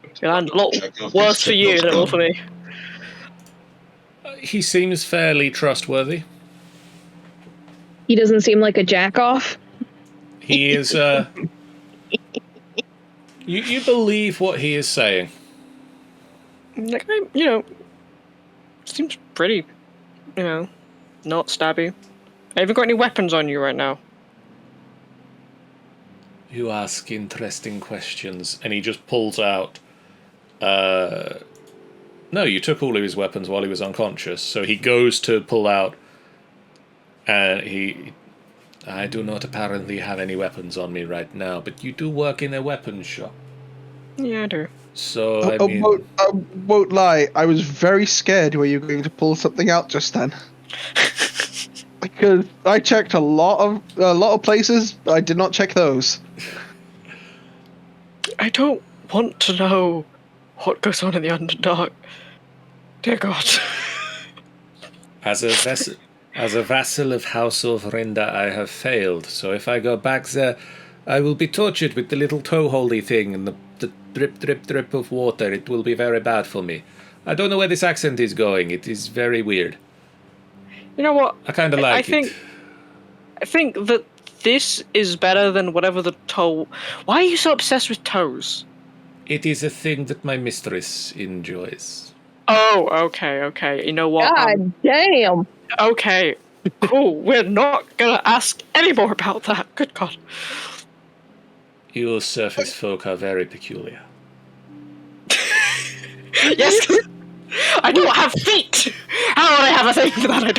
It'll land a lot Chakov worse is for you than it will for me. He seems fairly trustworthy. He doesn't seem like a jack-off. He is, You believe what he is saying. Like, you know, seems pretty, you know, not stabby. Have you got any weapons on you right now? You ask interesting questions. And he just pulls out... No, you took all of his weapons while he was unconscious. So he goes to pull out... And I do not apparently have any weapons on me right now, but you do work in a weapons shop. Yeah, I do. So, I won't lie, I was very scared where you were going to pull something out just then. Because I checked a lot of places, but I did not check those. I don't want to know what goes on in the Underdark. Dear God. As a vassal of House Auvryndar, I have failed. So if I go back there, I will be tortured with the little toe-holdy thing and the drip, drip, drip of water. It will be very bad for me. I don't know where this accent is going. It is very weird. You know what? I kind of like it. I think that this is better than whatever the toe... Why are you so obsessed with toes? It is a thing that my mistress enjoys. Oh, okay. You know what? God damn. Okay, cool. We're not gonna ask any more about that. Good God. You surface folk are very peculiar. Yes, I don't have feet. How would I have a thing for that? I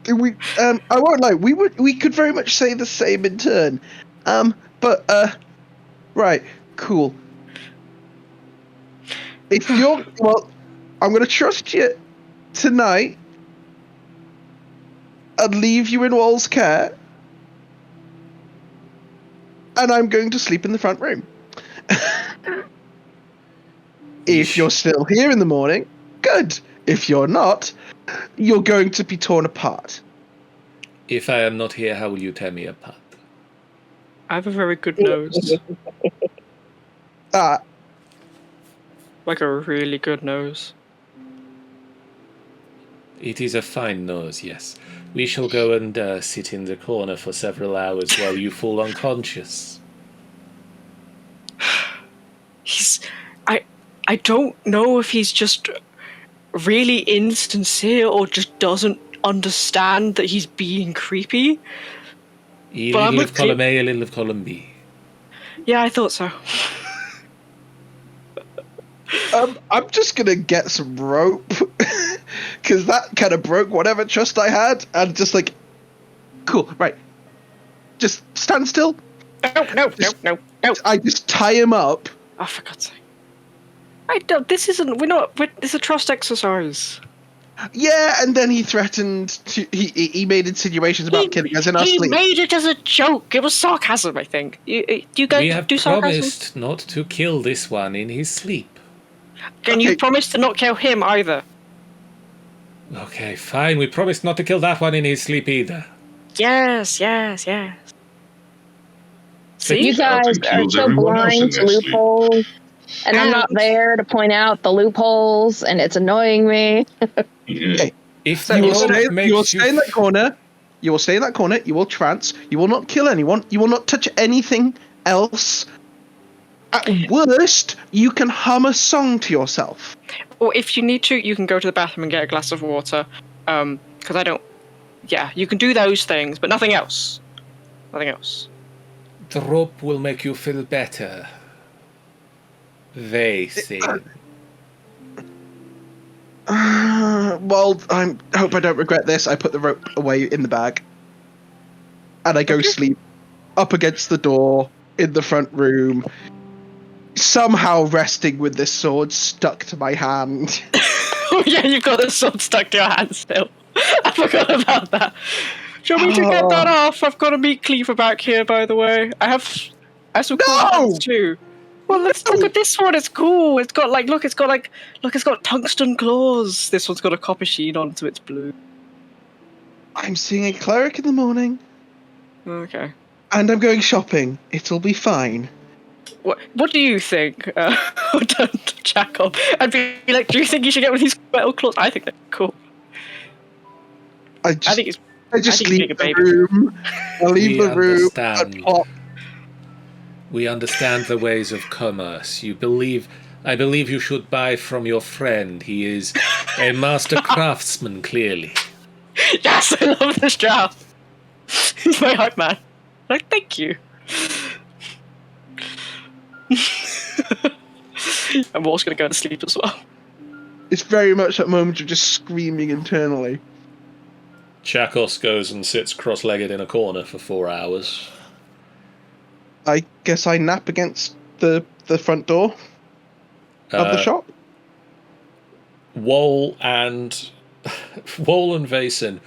don't. I won't lie. We could very much say the same in turn. Right, cool. If you're I'm gonna trust you tonight. And leave you in Wall's care. And I'm going to sleep in the front room. If you're still here in the morning, good. If you're not, you're going to be torn apart. If I am not here, how will you tear me apart? I have a very good nose. Like a really good nose. It is a fine nose, yes. We shall go and sit in the corner for several hours while you fall unconscious. I don't know if he's just really insincere or just doesn't understand that he's being creepy. A But I'm little of with column A, a little of column B. Yeah, I thought so. I'm just gonna get some rope, because that kind of broke whatever trust I had, and just like, cool, right. Just stand still. No. I just tie him up. Oh, for God's sake. It's a trust exercise. Yeah, and then he threatened to. He made insinuations about killing us in our He sleep. made it as a joke. It was sarcasm, I think. You guys We have do sarcasm? promised not to kill this one in his sleep. And you promised to not kill him either. Okay, fine. We promised not to kill that one in his sleep either. Yes. See? You guys are Kills so everyone else in blind to their sleep. loopholes, and I'm not there to point out the loopholes, and it's annoying me. Yeah. If So You the will rope stay. makes You will stay in that corner. You will stay in that corner. You will trance. You will not kill anyone. You will not touch anything else. At worst, you can hum a song to yourself. Or if you need to, you can go to the bathroom and get a glass of water. Because I don't... Yeah, you can do those things, but nothing else. Nothing else. The rope will make you feel better. They say. Well, I hope I don't regret this. I put the rope away in the bag. And I go sleep up against the door in the front room, somehow resting with this sword stuck to my hand. Oh yeah, you've got the sword stuck to your hand still. I forgot about that. Do you want me to get that off? I've got a meat cleaver back here, by the way. I have some cool hands too. Well, let's look at this one. It's cool. It's got it's got tungsten claws. This one's got a copper sheen onto its blue. I'm seeing a cleric in the morning, Okay. and I'm going shopping. It'll be fine. What do you think? Jacob. I'd be like, do you think you should get one of these metal claws? I think they're cool. I think it's. just I think leave he's the being a baby. room. I leave We the room understand. and pop. We understand the ways of commerce. I believe you should buy from your friend. He is a master craftsman, clearly. Yes, I love this Drow. He's my hype man. Like, thank you. And War's gonna go to sleep as well. It's very much that moment of just screaming internally. Chakos goes and sits cross-legged in a corner for 4 hours. I guess I nap against the front door of the shop. Woal and Vason,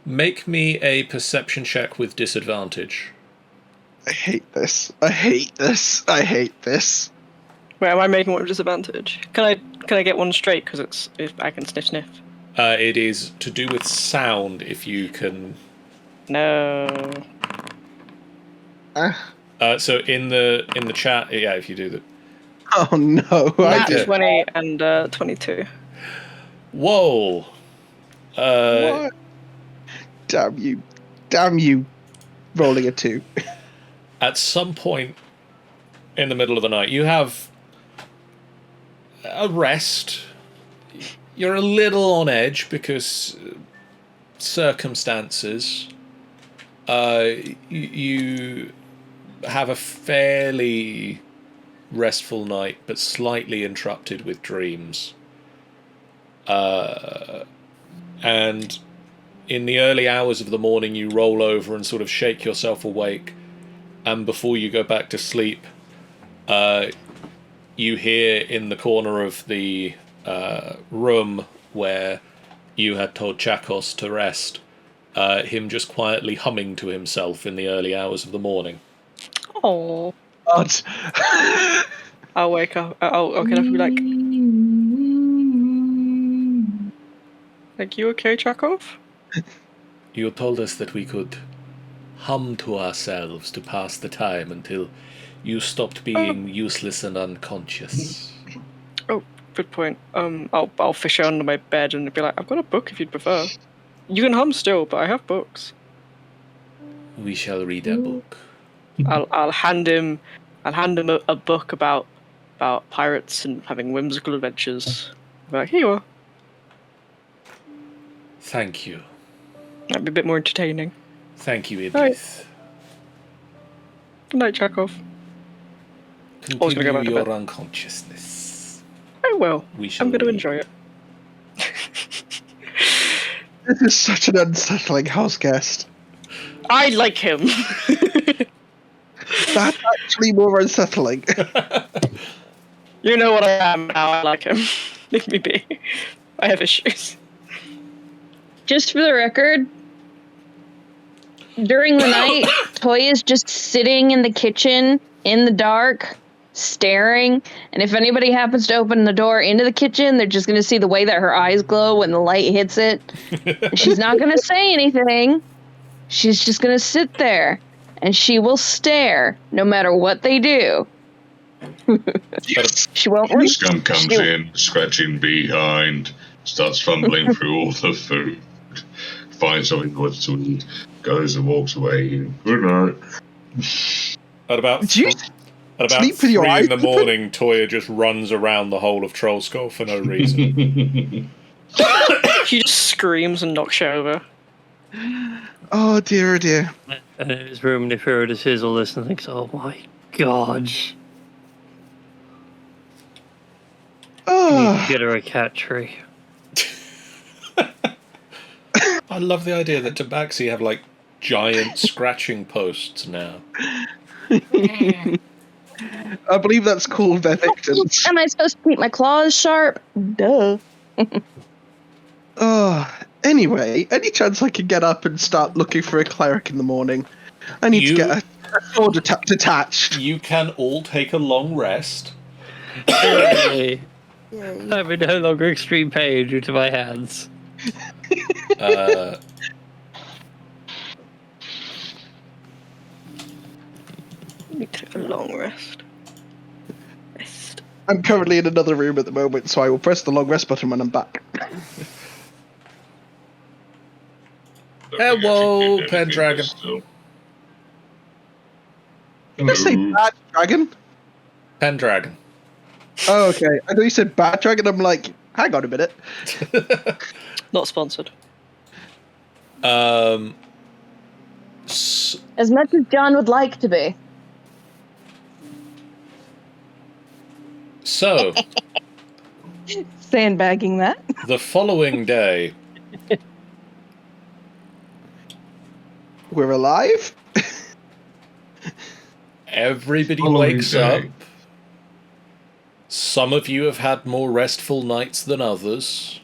make me a perception check with disadvantage. I hate this. I hate this. I hate this. Wait, am I making one with disadvantage? Can I get one straight? Because I can sniff. It is to do with sound, if you can... No. So in the chat, yeah, if you do the... Oh no! Nat did. 20 and 22. Whoa! What? Damn you! Rolling a 2. At some point in the middle of the night, you have a rest. You're a little on edge because circumstances. You have a fairly restful night, but slightly interrupted with dreams. And in the early hours of the morning, you roll over and sort of shake yourself awake. And before you go back to sleep, you hear in the corner of the room where you had told Chakos to rest, him just quietly humming to himself in the early hours of the morning. Oh. God. I'll wake up. I'll get up and be like, Like, you okay, Chekhov? You told us that we could hum to ourselves to pass the time until you stopped being useless and unconscious. Oh, good point. I'll fish it under my bed and be like, I've got a book if you'd prefer. You can hum still, but I have books. We shall read a book. I'll hand him a book about pirates and having whimsical adventures. Be like, here you are. Thank you. That'd be a bit more entertaining. Thank you, Idris. Good night, Chekhov. Always gonna go back Continue to your bed. unconsciousness. I will. We shall I'm going to read. enjoy it. This is such an unsettling house guest. I like him. That's actually more unsettling. You know what I am now. I like him. Leave me be. I have issues. Just for the record, during the night, Toya's just sitting in the kitchen in the dark, staring. And if anybody happens to open the door into the kitchen, they're just going to see the way that her eyes glow when the light hits it. And she's not going to say anything. She's just going to sit there. And she will stare no matter what they do. She won't. Scum comes in, scratching behind, starts fumbling through all the food, finds something good to eat, goes and walks away. Good night. At about Do you At about sleep with your 3 eyes in the open? morning, Toya just runs around the whole of Trollskull for no reason. He just screams and knocks you over. Oh dear, oh dear. And in his room, Neferidus hears all this and thinks, oh my god. Need Oh, to get her a cat tree. I love the idea that Tabaxi have like giant scratching posts now. I believe that's called their victims. Am I supposed to keep my claws sharp? Duh. Oh, anyway, any chance I can get up and start looking for a cleric in the morning? I need to get a sword detached. You can all take a long rest. Hey, I'm in no longer extreme pain due to my hands. Need to take a long rest. Rest. I'm currently in another room at the moment, so I will press the long rest button when I'm back. Hello, Pendragon. Did I say bad dragon? Pendragon. Oh, okay. I know you said bad dragon. I'm like, hang on a minute. Not sponsored. As much as John would like to be. So, Sandbagging that. the following day, We're alive? everybody Following wakes day. up. Some of you have had more restful nights than others.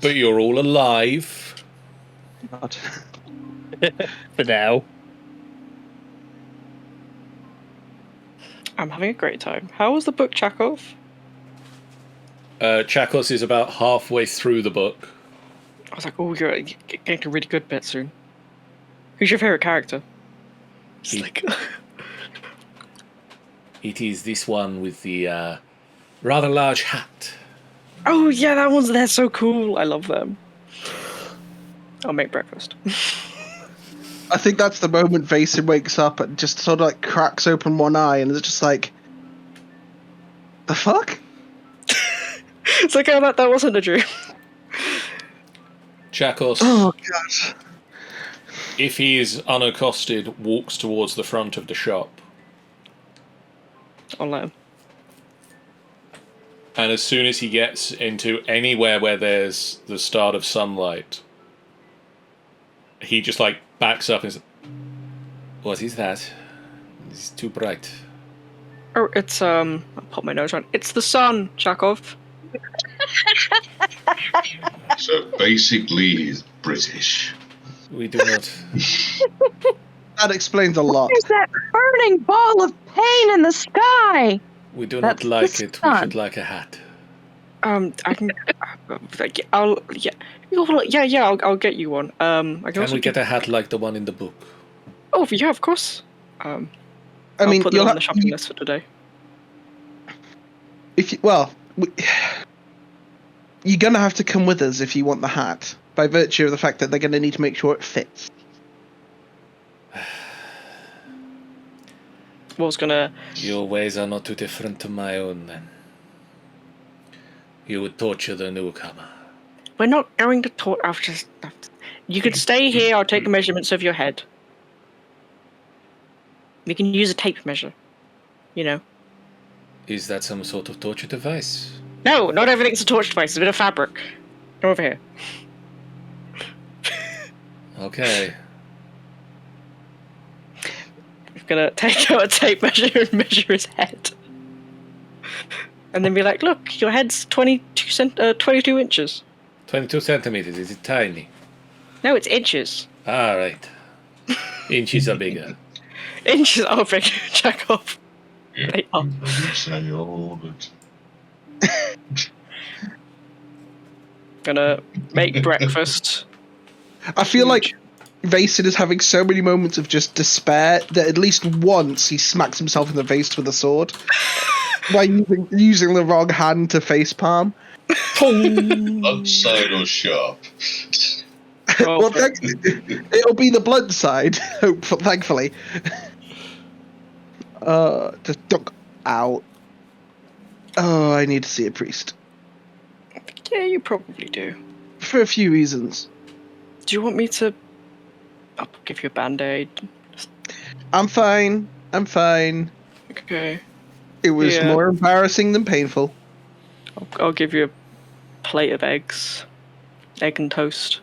But you're all alive. God. For now. I'm having a great time. How was the book, Chekhov? Chakos is about halfway through the book. I was like, oh, you're getting a really good bit soon. Who's your favourite character? Just like... It is this one with the rather large hat. Oh, yeah, that one's... They're so cool. I love them. I'll make breakfast. I think that's the moment Vason wakes up and just sort of like cracks open one eye and it's just like, the fuck? It's like, oh, that wasn't a dream. Chakos, Oh, God. if he is unaccosted, walks towards the front of the shop. I'll let him. And as soon as he gets into anywhere where there's the start of sunlight, he just like backs up and says, "What is that? It's too bright." Oh, it's, I'll pop my nose on. It's the sun, Chekhov. So basically, he's British. We do not. That explains a lot. There's that burning ball of pain in the sky. We do not That's like the it. We sun. should like a hat. I can. I'll get you one. I can Can also we get a hat like the one in the book? Oh yeah, of course. I I'll mean, put it on the shopping list for today. You're gonna have to come with us if you want the hat, by virtue of the fact that they're gonna need to make sure it fits. Was gonna. Your ways are not too different to my own, then. You would torture the newcomer. We're not going to talk after stuff. You could stay here. I'll take the measurements of your head. We can use a tape measure. You know. Is that some sort of torture device? No, not everything's a torture device. It's a bit of fabric. Come over here. Okay. I'm gonna take out a tape measure and measure his head. And then be like, look, your head's 22 inches. 22 centimeters. Is it tiny? No, it's inches. All right. Inches are bigger. Inches are big. Check off. Yeah, They are. say all that. Gonna make breakfast. I feel like Vason is having so many moments of just despair that at least once he smacks himself in the face with a sword by using the wrong hand to facepalm. Outside or sharp? Well, it'll be the blunt side, thankfully. Just duck out. Oh, I need to see a priest. Yeah, you probably do. For a few reasons. Do you want me to... I'll give you a band-aid. I'm fine. Okay. It was Yeah. more embarrassing than painful. I'll give you a plate of eggs. Egg and toast.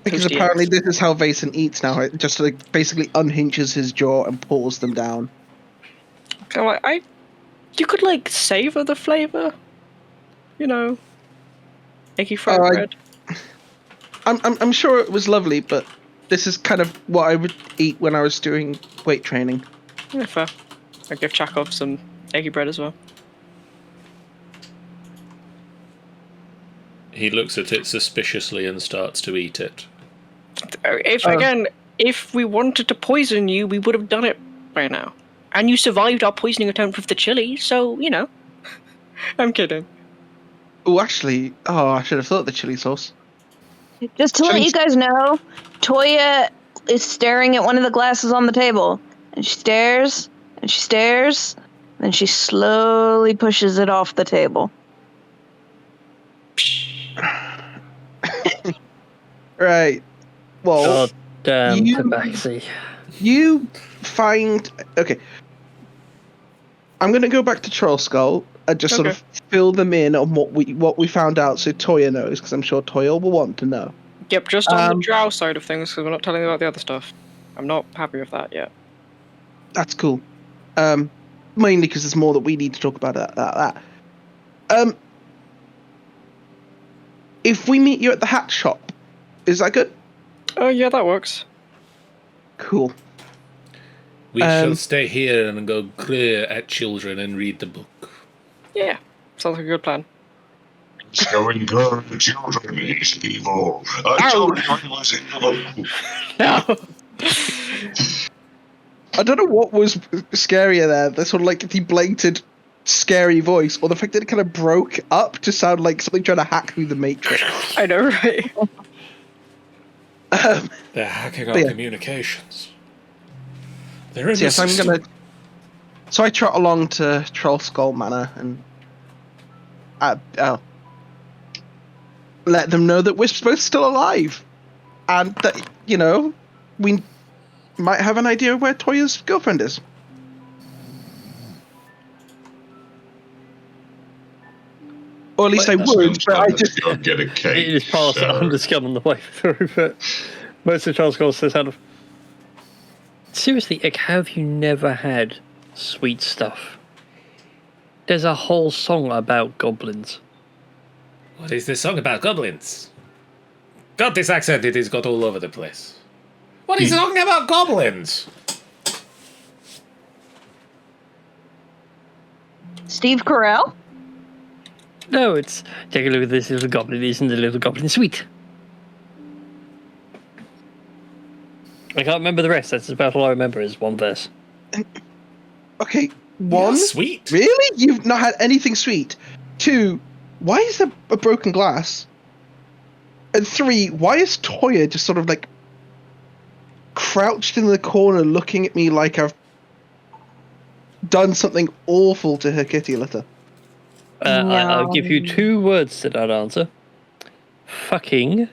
Because Toasty apparently eggs. this is how Vason eats now. It just like basically unhinges his jaw and pulls them down. I'm like, you could like savor the flavor. You know. Eggy fried bread. I'm sure it was lovely, but this is kind of what I would eat when I was doing weight training. Yeah, fair. I'll give Chakov some eggy bread as well. He looks at it suspiciously and starts to eat it. If we wanted to poison you, we would have done it by now. And you survived our poisoning attempt with the chili, so, you know. I'm kidding. Oh, actually, I should have thought of the chili sauce. Just to let you guys know, Toya is staring at one of the glasses on the table. And she stares, and she stares, and she slowly pushes it off the table. Right. Well, God damn, you- Tabaxi. you find... Okay. I'm going to go back to Troll Skull and just sort Okay. of fill them in on what we found out so Toya knows, because I'm sure Toya will want to know. Yep, just on the Drow side of things, because we're not telling you about the other stuff. I'm not happy with that yet. That's cool. Mainly because there's more that we need to talk about that. If we meet you at the hat shop, is that good? Oh, yeah, that works. Cool. We shall stay here and go glare at children and read the book. Yeah, sounds like a good plan. So and go, the children is evil. I told you I was in the book. No! I don't know what was scarier there. The sort of like the blatant, scary voice, or the fact that it kind of broke up to sound like something trying to hack through the Matrix. I know, right? They're hacking our yeah. communications. They're in So the yes, I'm system. gonna. So I trot along to Troll Skull Manor and let them know that we're both still alive, and that we might have an idea of where Toya's girlfriend is. Or at least I would, but I just. Go get a cake. It is past Sarah. Underscum on the way through, but most of the Charles Gold says out of. Seriously, Ick, have you never had sweet stuff? There's a whole song about goblins. What is this song about goblins? God, this accent, it has got all over the place. What is the song about goblins? Steve Carell? No, it's take a look at this little goblin. Isn't the little goblin sweet? I can't remember the rest. That's about all I remember is one verse. Okay, one. Yeah, sweet. Really? You've not had anything sweet. 2, why is there a broken glass? And 3, why is Toya just sort of like crouched in the corner looking at me like I've done something awful to her kitty litter? I'll give you 2 words to that answer. Fucking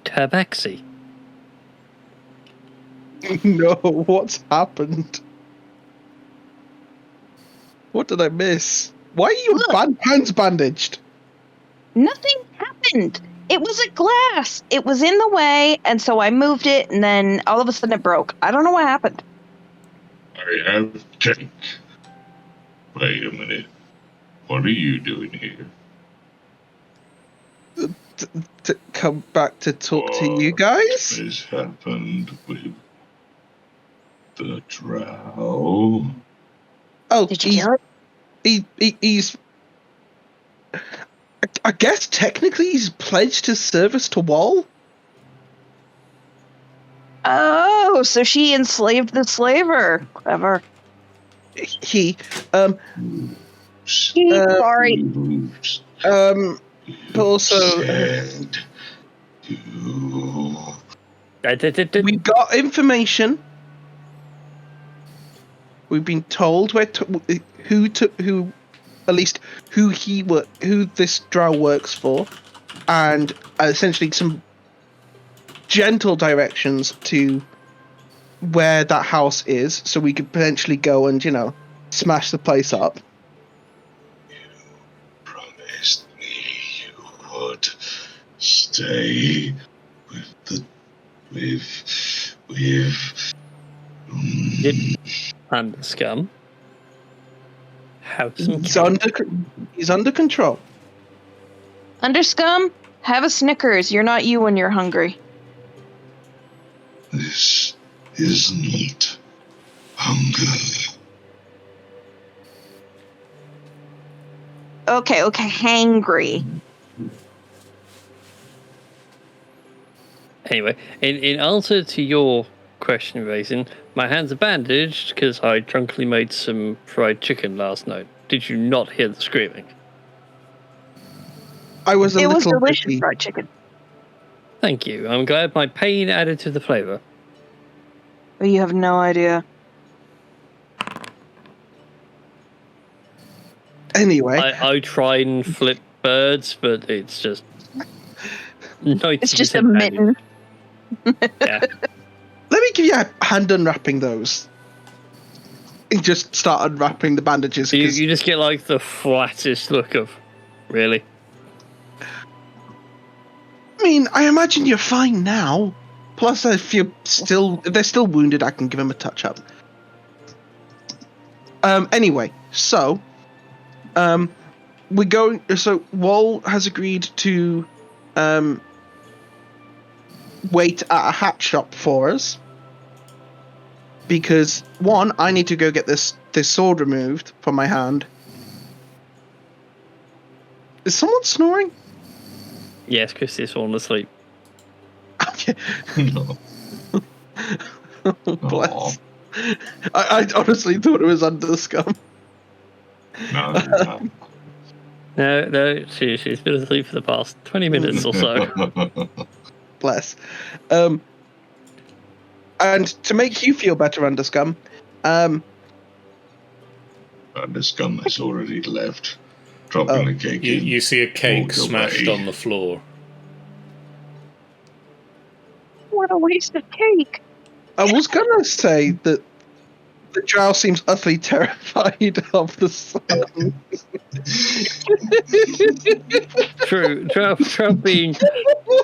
tabaxi. No, what's happened? What did I miss? Why are your hands bandaged? Nothing happened. It was a glass. It was in the way, and so I moved it, and then all of a sudden it broke. I don't know what happened. I have cake. Wait a minute. What are you doing here? To come back to talk to you guys? What has happened with the Drow? Oh, Did you kill it? he's... I guess technically he's pledged his service to Wall. Oh, so she enslaved the slaver. Clever. He, Sorry. but also... We got information. We've been told who this Drow works for, and essentially some gentle directions to where that house is, so we could potentially go and smash the place up. You promised me you would stay with Underscum. Have some He's under control. Underscum, have a Snickers. You're not you when you're hungry. This is not hunger. Okay, hangry. Anyway, in answer to your question, Raisin, my hands are bandaged because I drunkenly made some fried chicken last night. Did you not hear the screaming? It was delicious busy. fried chicken. Thank you. I'm glad my pain added to the flavour. But you have no idea. Anyway, I try and flip birds, but it's just 90% It's just a mitten. Yeah. let me give you a hand unwrapping those. And just start unwrapping the bandages. You just get like the flattest look of, really? I mean, I imagine you're fine now. Plus, if they're still wounded, I can give them a touch up. Anyway, so, we're going. So Wall has agreed to, wait at a hat shop for us. Because one, I need to go get this sword removed from my hand. Is someone snoring? Yes, Christy's fallen asleep. Okay. No. Bless. I honestly thought it was Underscum. No. No, she's been asleep for the past 20 minutes or so. Bless. And to make you feel better, Underscum, Underscum has already left, dropping the cake. You see a cake Walk smashed away. on the floor. What a waste of cake. I was gonna say that the Drow seems utterly terrified of the sun. True. Drow being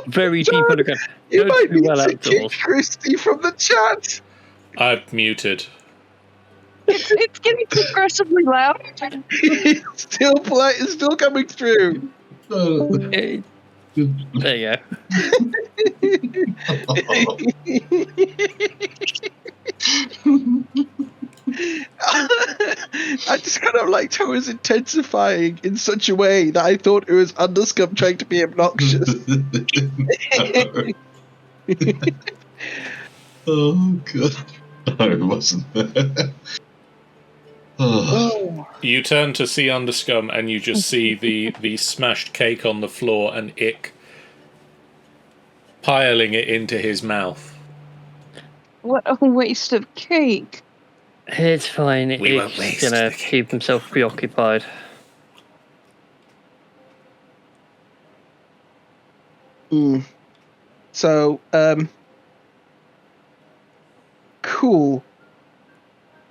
very deep underground. You Don't might do need well to kick outdoors. Christy from the chat. I've muted. It's getting progressively loud. It's still coming through. There you go. I just gotta don't like how it's intensifying in such a way that I thought it was Underscum trying to be obnoxious. Oh, God. No, it wasn't. Oh. You turn to see Underscum, and you just see the smashed cake on the floor, and Ik piling it into his mouth. What a waste of cake. It's fine. We won't Ik's waste gonna the cake. keep himself preoccupied. So, cool.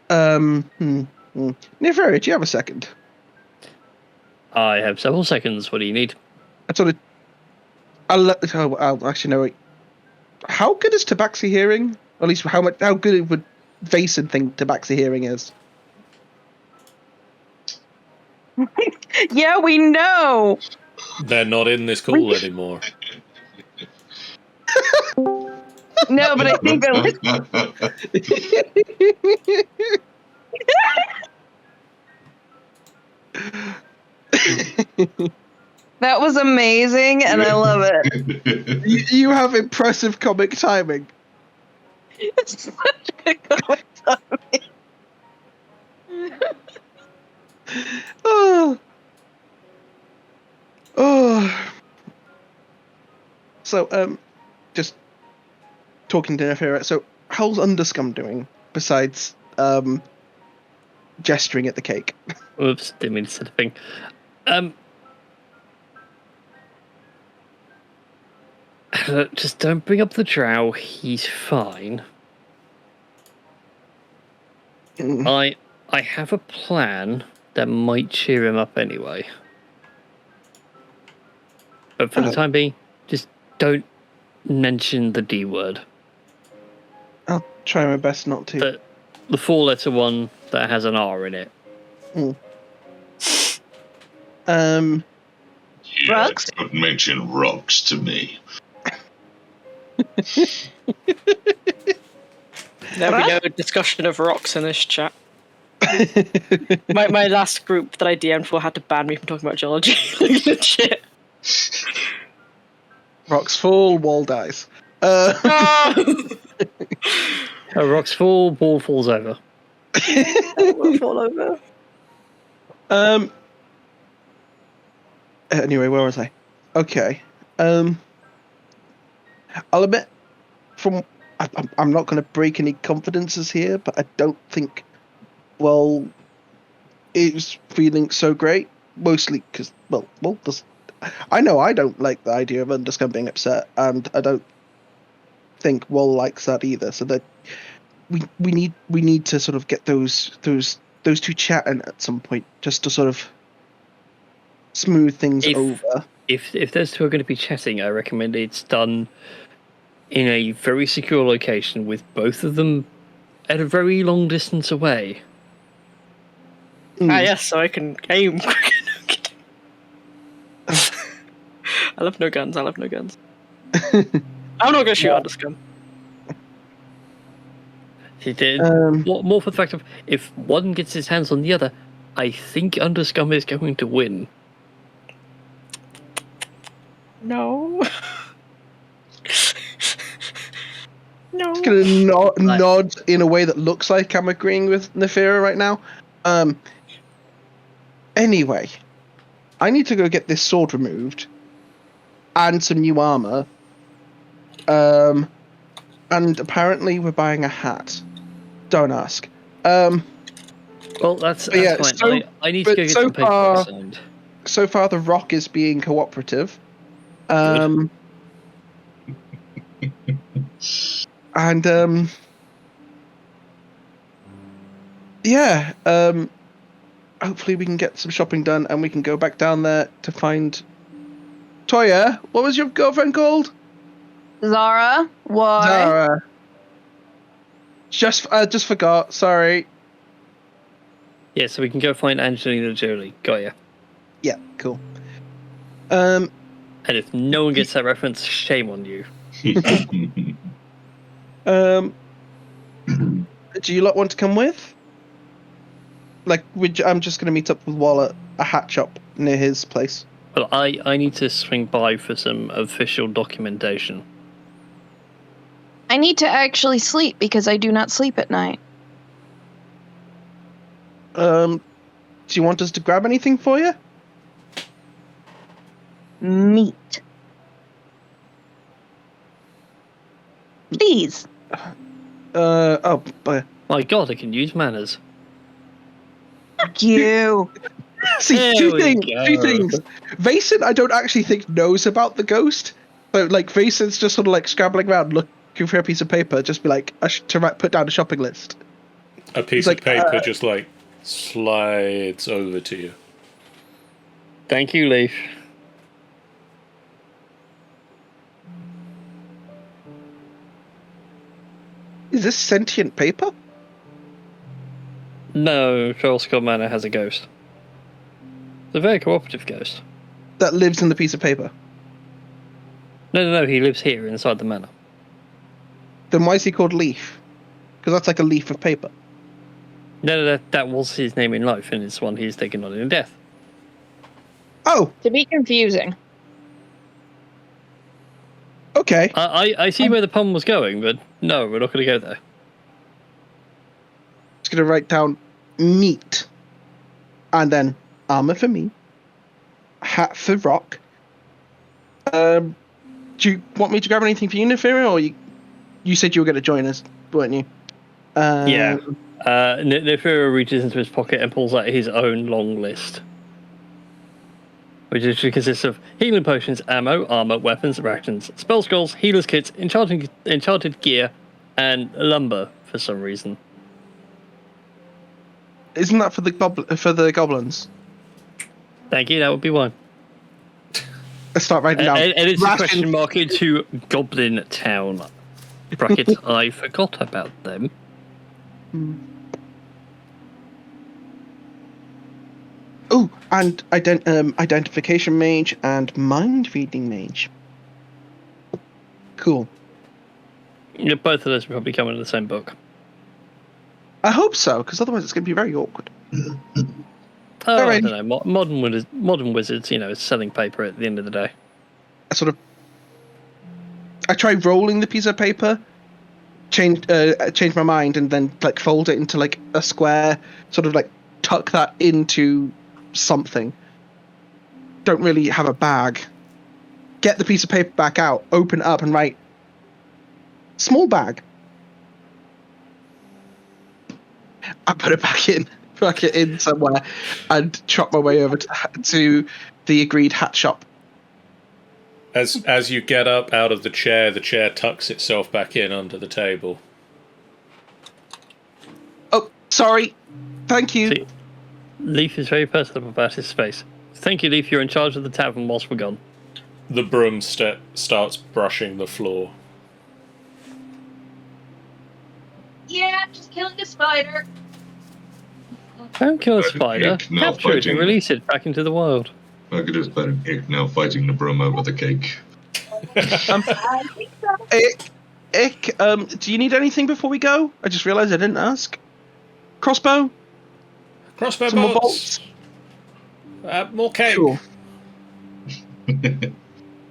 Nefera, do you have a second? I have several seconds. What do you need? I sort of. I'll actually no. Wait. How good is Tabaxi hearing? Or at least how good would Vason think Tabaxi hearing is? Yeah, we know. They're not in this call anymore. No, but I think that was amazing, and I love it. You have impressive comic timing. It's such a good timing. Oh. So, just talking to Nefera. So, how's Underscum doing besides gesturing at the cake? Oops, didn't mean to say the thing. Just don't bring up the Drow. He's fine. I have a plan that might cheer him up anyway. But for the time being, just don't mention the D word. I'll try my best not to. The 4-letter one that has an R in it. Rocks? Don't mention rocks to me. There'll be no discussion of rocks in this chat. my last group that I DM'd for had to ban me from talking about geology. Shit. Rocks fall, wall dies. Rocks fall, wall falls over. Fall over. Anyway, where was I? Okay. I'll admit, I'm not going to break any confidences here, but I don't think, it's feeling so great. Mostly because, I know I don't like the idea of Underscum being upset, and I don't think Wall likes that either. So that we need to sort of get those two chatting at some point, just to sort of smooth things over. If those two are going to be chatting, I recommend it's done in a very secure location with both of them at a very long distance away. Yes, so I can aim. I love no guns. I'm not going to shoot Underscum. He did. More for the fact of if one gets his hands on the other, I think Underscum is going to win. No. No. Just gonna nod in a way that looks like I'm agreeing with Nefera right now. Anyway, I need to go get this sword removed and some new armor. And apparently we're buying a hat. Don't ask. Well, that's fine. So, I need to go get some paperwork signed. So far, the Rock is being cooperative. And hopefully we can get some shopping done and we can go back down there to find Toya. What was your girlfriend called? Zara. Why? Zara. Just forgot. Sorry. Yeah, so we can go find Angelina Jolie. Got ya. Yeah, cool. And if no one gets that reference, shame on you. Do you lot want to come with? I'm just going to meet up with Wall at a hat shop near his place. Well, I need to swing by for some official documentation. I need to actually sleep because I do not sleep at night. Do you want us to grab anything for you? Meat. Please. My God, I can use manners. Fuck you. See, There two we things. go. Vason, I don't actually think knows about the ghost. So, like, Vason's just sort of like scrabbling around looking for a piece of paper, just be like, put down a shopping list. A piece It's of like, paper just like slides over to you. Thank you, Leaf. Is this sentient paper? No, Trollskull Manor has a ghost. It's a very cooperative ghost. That lives in the piece of paper. No, he lives here inside the manor. Then why is he called Leaf? Because that's like a leaf of paper. No, that was his name in life, and it's one he's taken on in death. Oh, To be confusing. okay. I see where the pun was going, but no, we're not going to go there. Just going to write down meat. And then armor for me. Hat for Rock. Do you want me to grab anything for you, Nefera, or you said you were going to join us, weren't you? Yeah. Nefera reaches into his pocket and pulls out his own long list, which consists of healing potions, ammo, armor, weapons, rations, spell scrolls, healer's kits, enchanted gear, and lumber for some reason. Isn't that for the goblins? Thank you, that would be one. Let's start writing down. And it's a Ration- question mark into Goblin Town. Brackets, I forgot about them. Oh, and identification mage and mind reading mage. Cool. Yeah, both of those will probably come in the same book. I hope so, because otherwise it's going to be very awkward. Oh, I Alright. don't know. Modern wizards, it's selling paper at the end of the day. I try rolling the piece of paper, change my mind, and then like fold it into like a square, sort of like tuck that into something. Don't really have a bag. Get the piece of paper back out, open it up, and write small bag. I put it back in somewhere, and trot my way over to the agreed hat shop. As you get up out of the chair tucks itself back in under the table. Oh, sorry. Thank you. See, Leaf is very personable about his space. Thank you, Leaf. You're in charge of the tavern whilst we're gone. The broom starts brushing the floor. Yeah, just killing a spider. Don't kill a spider. Now Capture it and fighting. release it back into the wild. Look at this better Ik now fighting the broom over the cake. I think so. Ik, do you need anything before we go? I just realised I didn't ask. Crossbow? Crossbow Some more bolts. More cake. Sure.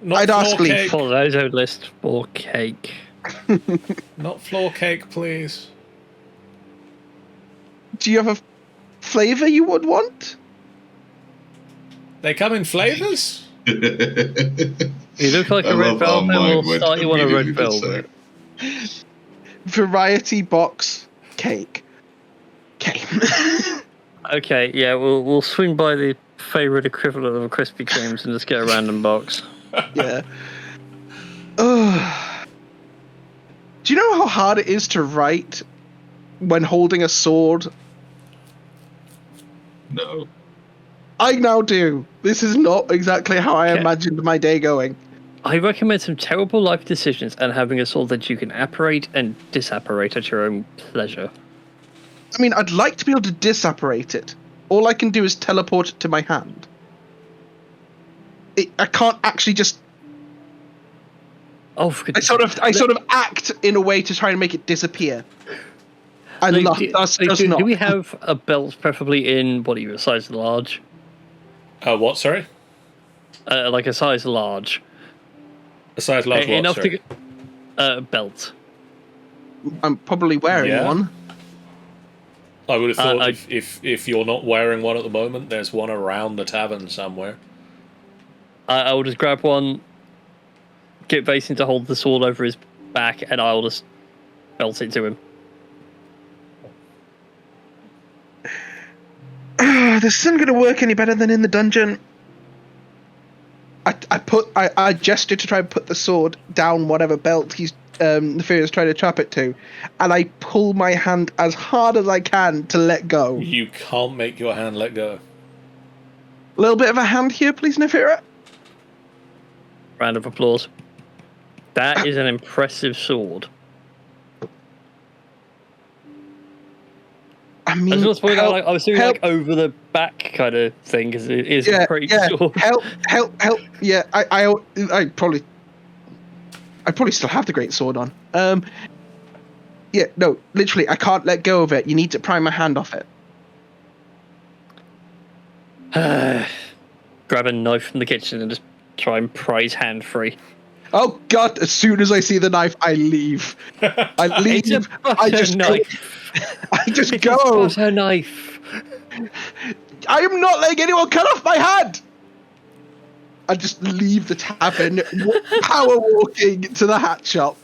Not I'd ask floor Leaf. cake. Follow those out list for cake. Not floor cake, please. Do you have a flavour you would want? They come in flavours? You look like I a red love how velvet. mine We'll went start you on a red immediately to velvet. Variety box cake. Okay. Okay, yeah, we'll swing by the favourite equivalent of a Krispy Kremes and just get a random box. Yeah. Ugh. Do you know how hard it is to write when holding a sword? No. I now do. This is not exactly how I Okay. imagined my day going. I recommend some terrible life decisions and having a sword that you can apparate and disapparate at your own pleasure. I mean, I'd like to be able to disapparate it. All I can do is teleport it to my hand. I can't actually just. Oh, for I goodness sort of act in a way to try and make it disappear. And So does not. do we have a belt, preferably in what are you, a size large? What? Sorry. Like a size large. A size large what? Enough Sorry. to belt. I'm probably wearing Yeah. one. I would have thought if you're not wearing one at the moment, there's one around the tavern somewhere. I will just grab one, get Basin to hold the sword over his back, and I'll just belt it to him. This isn't going to work any better than in the dungeon. I gestured to try and put the sword down whatever belt he's Nefarious trying to trap it to, and I pull my hand as hard as I can to let go. You can't make your hand let go. A little bit of a hand here, please, Nefira. Round of applause. That is an impressive sword. I mean, I was doing like over the back kind of thing because it is a great sword. Help! Yeah, I probably still have the great sword on. Yeah, no, literally, I can't let go of it. You need to pry my hand off it. Grab a knife from the kitchen and just try and pry his hand free. Oh God! As soon as I see the knife, I leave. I leave. It's a butter knife. I just It's go. a butter knife. I am not letting anyone cut off my hand. I just leave the tavern, power walking to the hat shop.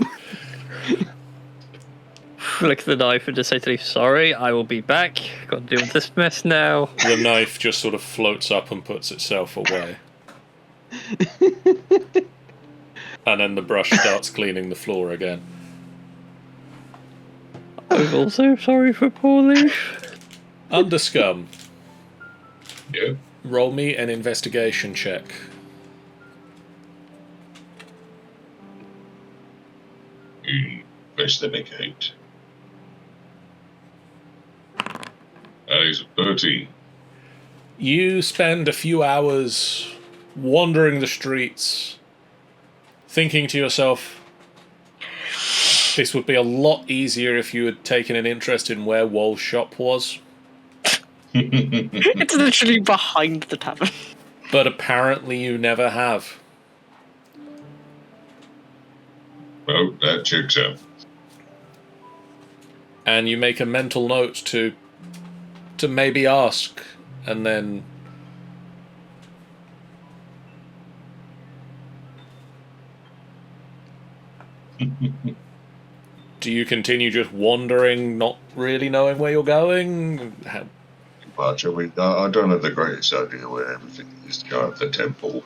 Flick the knife and just say to me, "Sorry, I will be back. Got to deal with this mess now." The knife just sort of floats up and puts itself away. And then the brush starts cleaning the floor again. I'm also sorry for poor Leaf. Underscum. Yeah. Roll me an investigation check. Investigate. That is 30. You spend a few hours wandering the streets, thinking to yourself, this would be a lot easier if you had taken an interest in where Wool's shop was. It's literally behind the tavern. But apparently you never have. Well, that checks out. And you make a mental note to maybe ask, and then do you continue just wandering, not really knowing where you're going? Much. I mean, I don't have the greatest idea where everything is to go at the temple,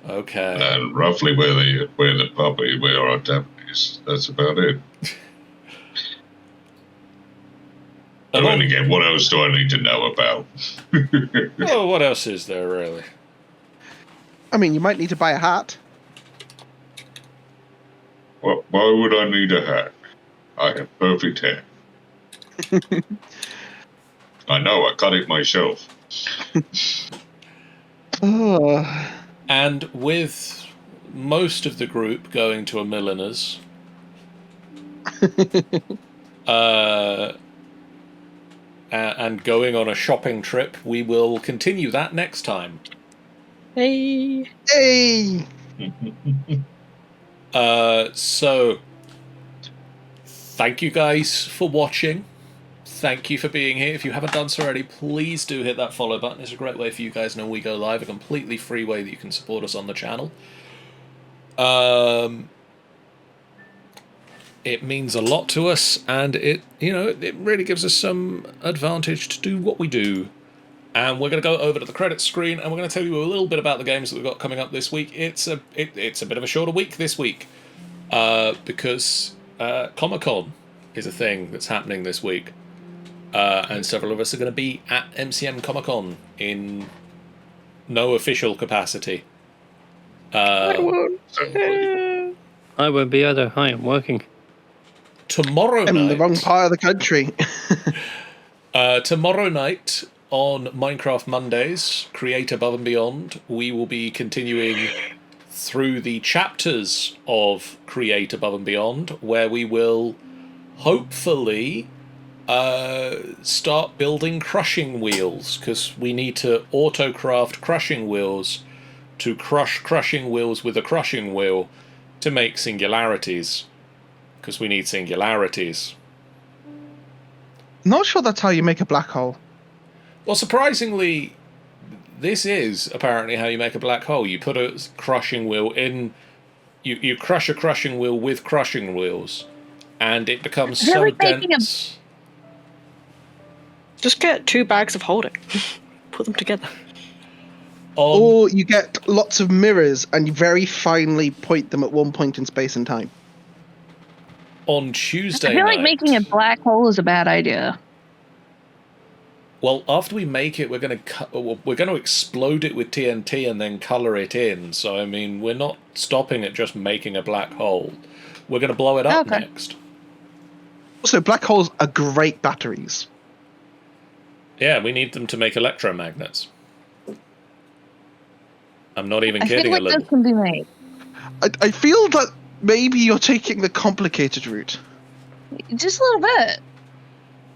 Okay. and roughly where the pub is, where our tavern is. That's about it. And then again, what else do I need to know about? Oh, what else is there, really? I mean, you might need to buy a hat. Why would I need a hat? I have perfect hair. I know, I cut it myself. And with most of the group going to a milliner's, and going on a shopping trip, we will continue that next time. Hey. Hey! So, thank you guys for watching. Thank you for being here. If you haven't done so already, please do hit that follow button. It's a great way for you guys to know when we go live, a completely free way that you can support us on the channel. It means a lot to us, and it really gives us some advantage to do what we do. And we're going to go over to the credits screen, and we're going to tell you a little bit about the games that we've got coming up this week. It's a bit of a shorter week this week, because Comic-Con is a thing that's happening this week, and several of us are going to be at MCM Comic-Con in no official capacity. I won't. I won't be either. I am working. Tomorrow I'm in the night. wrong part of the country. Tomorrow night on Minecraft Mondays, Create Above and Beyond, we will be continuing through the chapters of Create Above and Beyond, where we will hopefully start building crushing wheels, because we need to auto-craft crushing wheels to crush crushing wheels with a crushing wheel to make singularities, because we need singularities. Not sure that's how you make a black hole. Well, surprisingly, this is apparently how you make a black hole. You put a crushing wheel in, you crush a crushing wheel with crushing wheels, and it becomes so dense. Just get 2 bags of holding. Put them together. Or you get lots of mirrors and you very finely point them at one point in space and time. On Tuesday I feel like night, making a black hole is a bad idea. well, after we make it, we're going to explode it with TNT and then color it in. So I mean, we're not stopping at just making a black hole. We're going to blow it up next. Also, black holes are great batteries. Yeah, we need them to make electromagnets. I'm not even I kidding feel like a little. this can be made. I feel that maybe you're taking the complicated route. Just a little bit.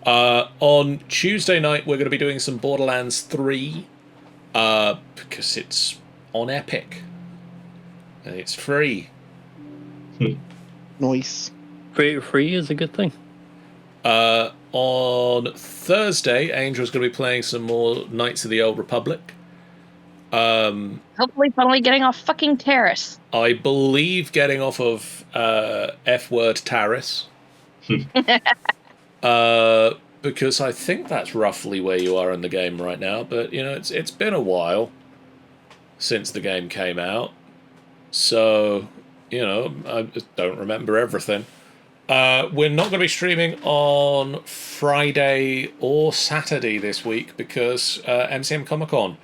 On Tuesday night, we're going to be doing some Borderlands 3, because it's on Epic. And it's free. Nice. Free is a good thing. On Thursday, Angel's going to be playing some more Knights of the Old Republic. Hopefully finally getting off fucking terrace. I believe getting off of F-word Terrace. Because I think that's roughly where you are in the game right now. But, you know, it's been a while since the game came out. So, you know, I just don't remember everything. We're not going to be streaming on Friday or Saturday this week because MCM Comic Con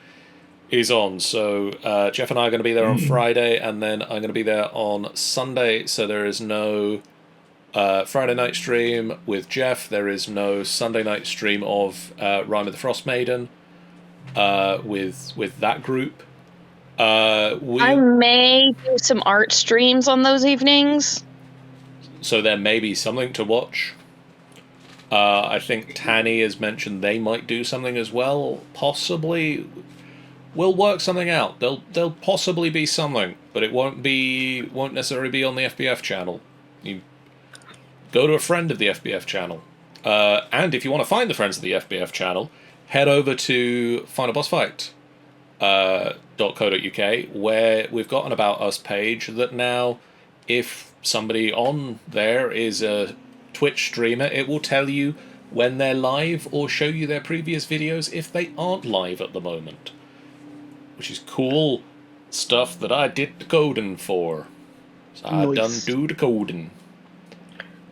is on. So Jeff and I are going to be there on Friday, and then I'm going to be there on Sunday. So there is no Friday night stream with Jeff. There is no Sunday night stream of Rime of the Frost Maiden with that group. I may do some art streams on those evenings. So there may be something to watch. I think Tanny has mentioned they might do something as well. Possibly, we'll work something out. There'll possibly be something, but it won't necessarily be on the FBF channel. You go to a friend of the FBF channel, and if you want to find the friends of the FBF channel, head over to finalbossfight.co.uk, where we've got an About Us page that now, if somebody on there is a Twitch streamer, it will tell you when they're live or show you their previous videos if they aren't live at the moment. Which is cool stuff that I did the coding for. So I done do the coding.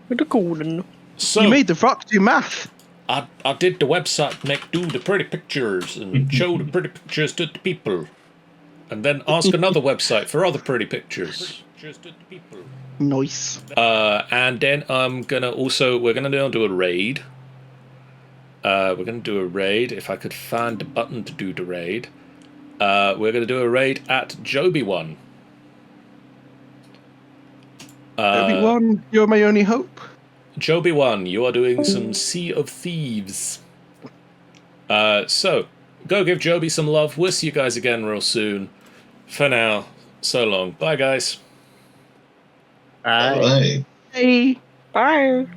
With the coding. So you made the rock do math. I did the website, do the pretty pictures and show the pretty pictures to the people. And then ask another website for other pretty pictures. Nice. And then we're gonna do a raid. We're gonna do a raid. If I could find the button to do the raid, we're gonna do a raid at Joby1. Joby1, you're my only hope. Joby1, you are doing some Sea of Thieves. So go give Joby some love. We'll see you guys again real soon. For now, so long. Bye, guys. Bye. Bye. Hey. Bye.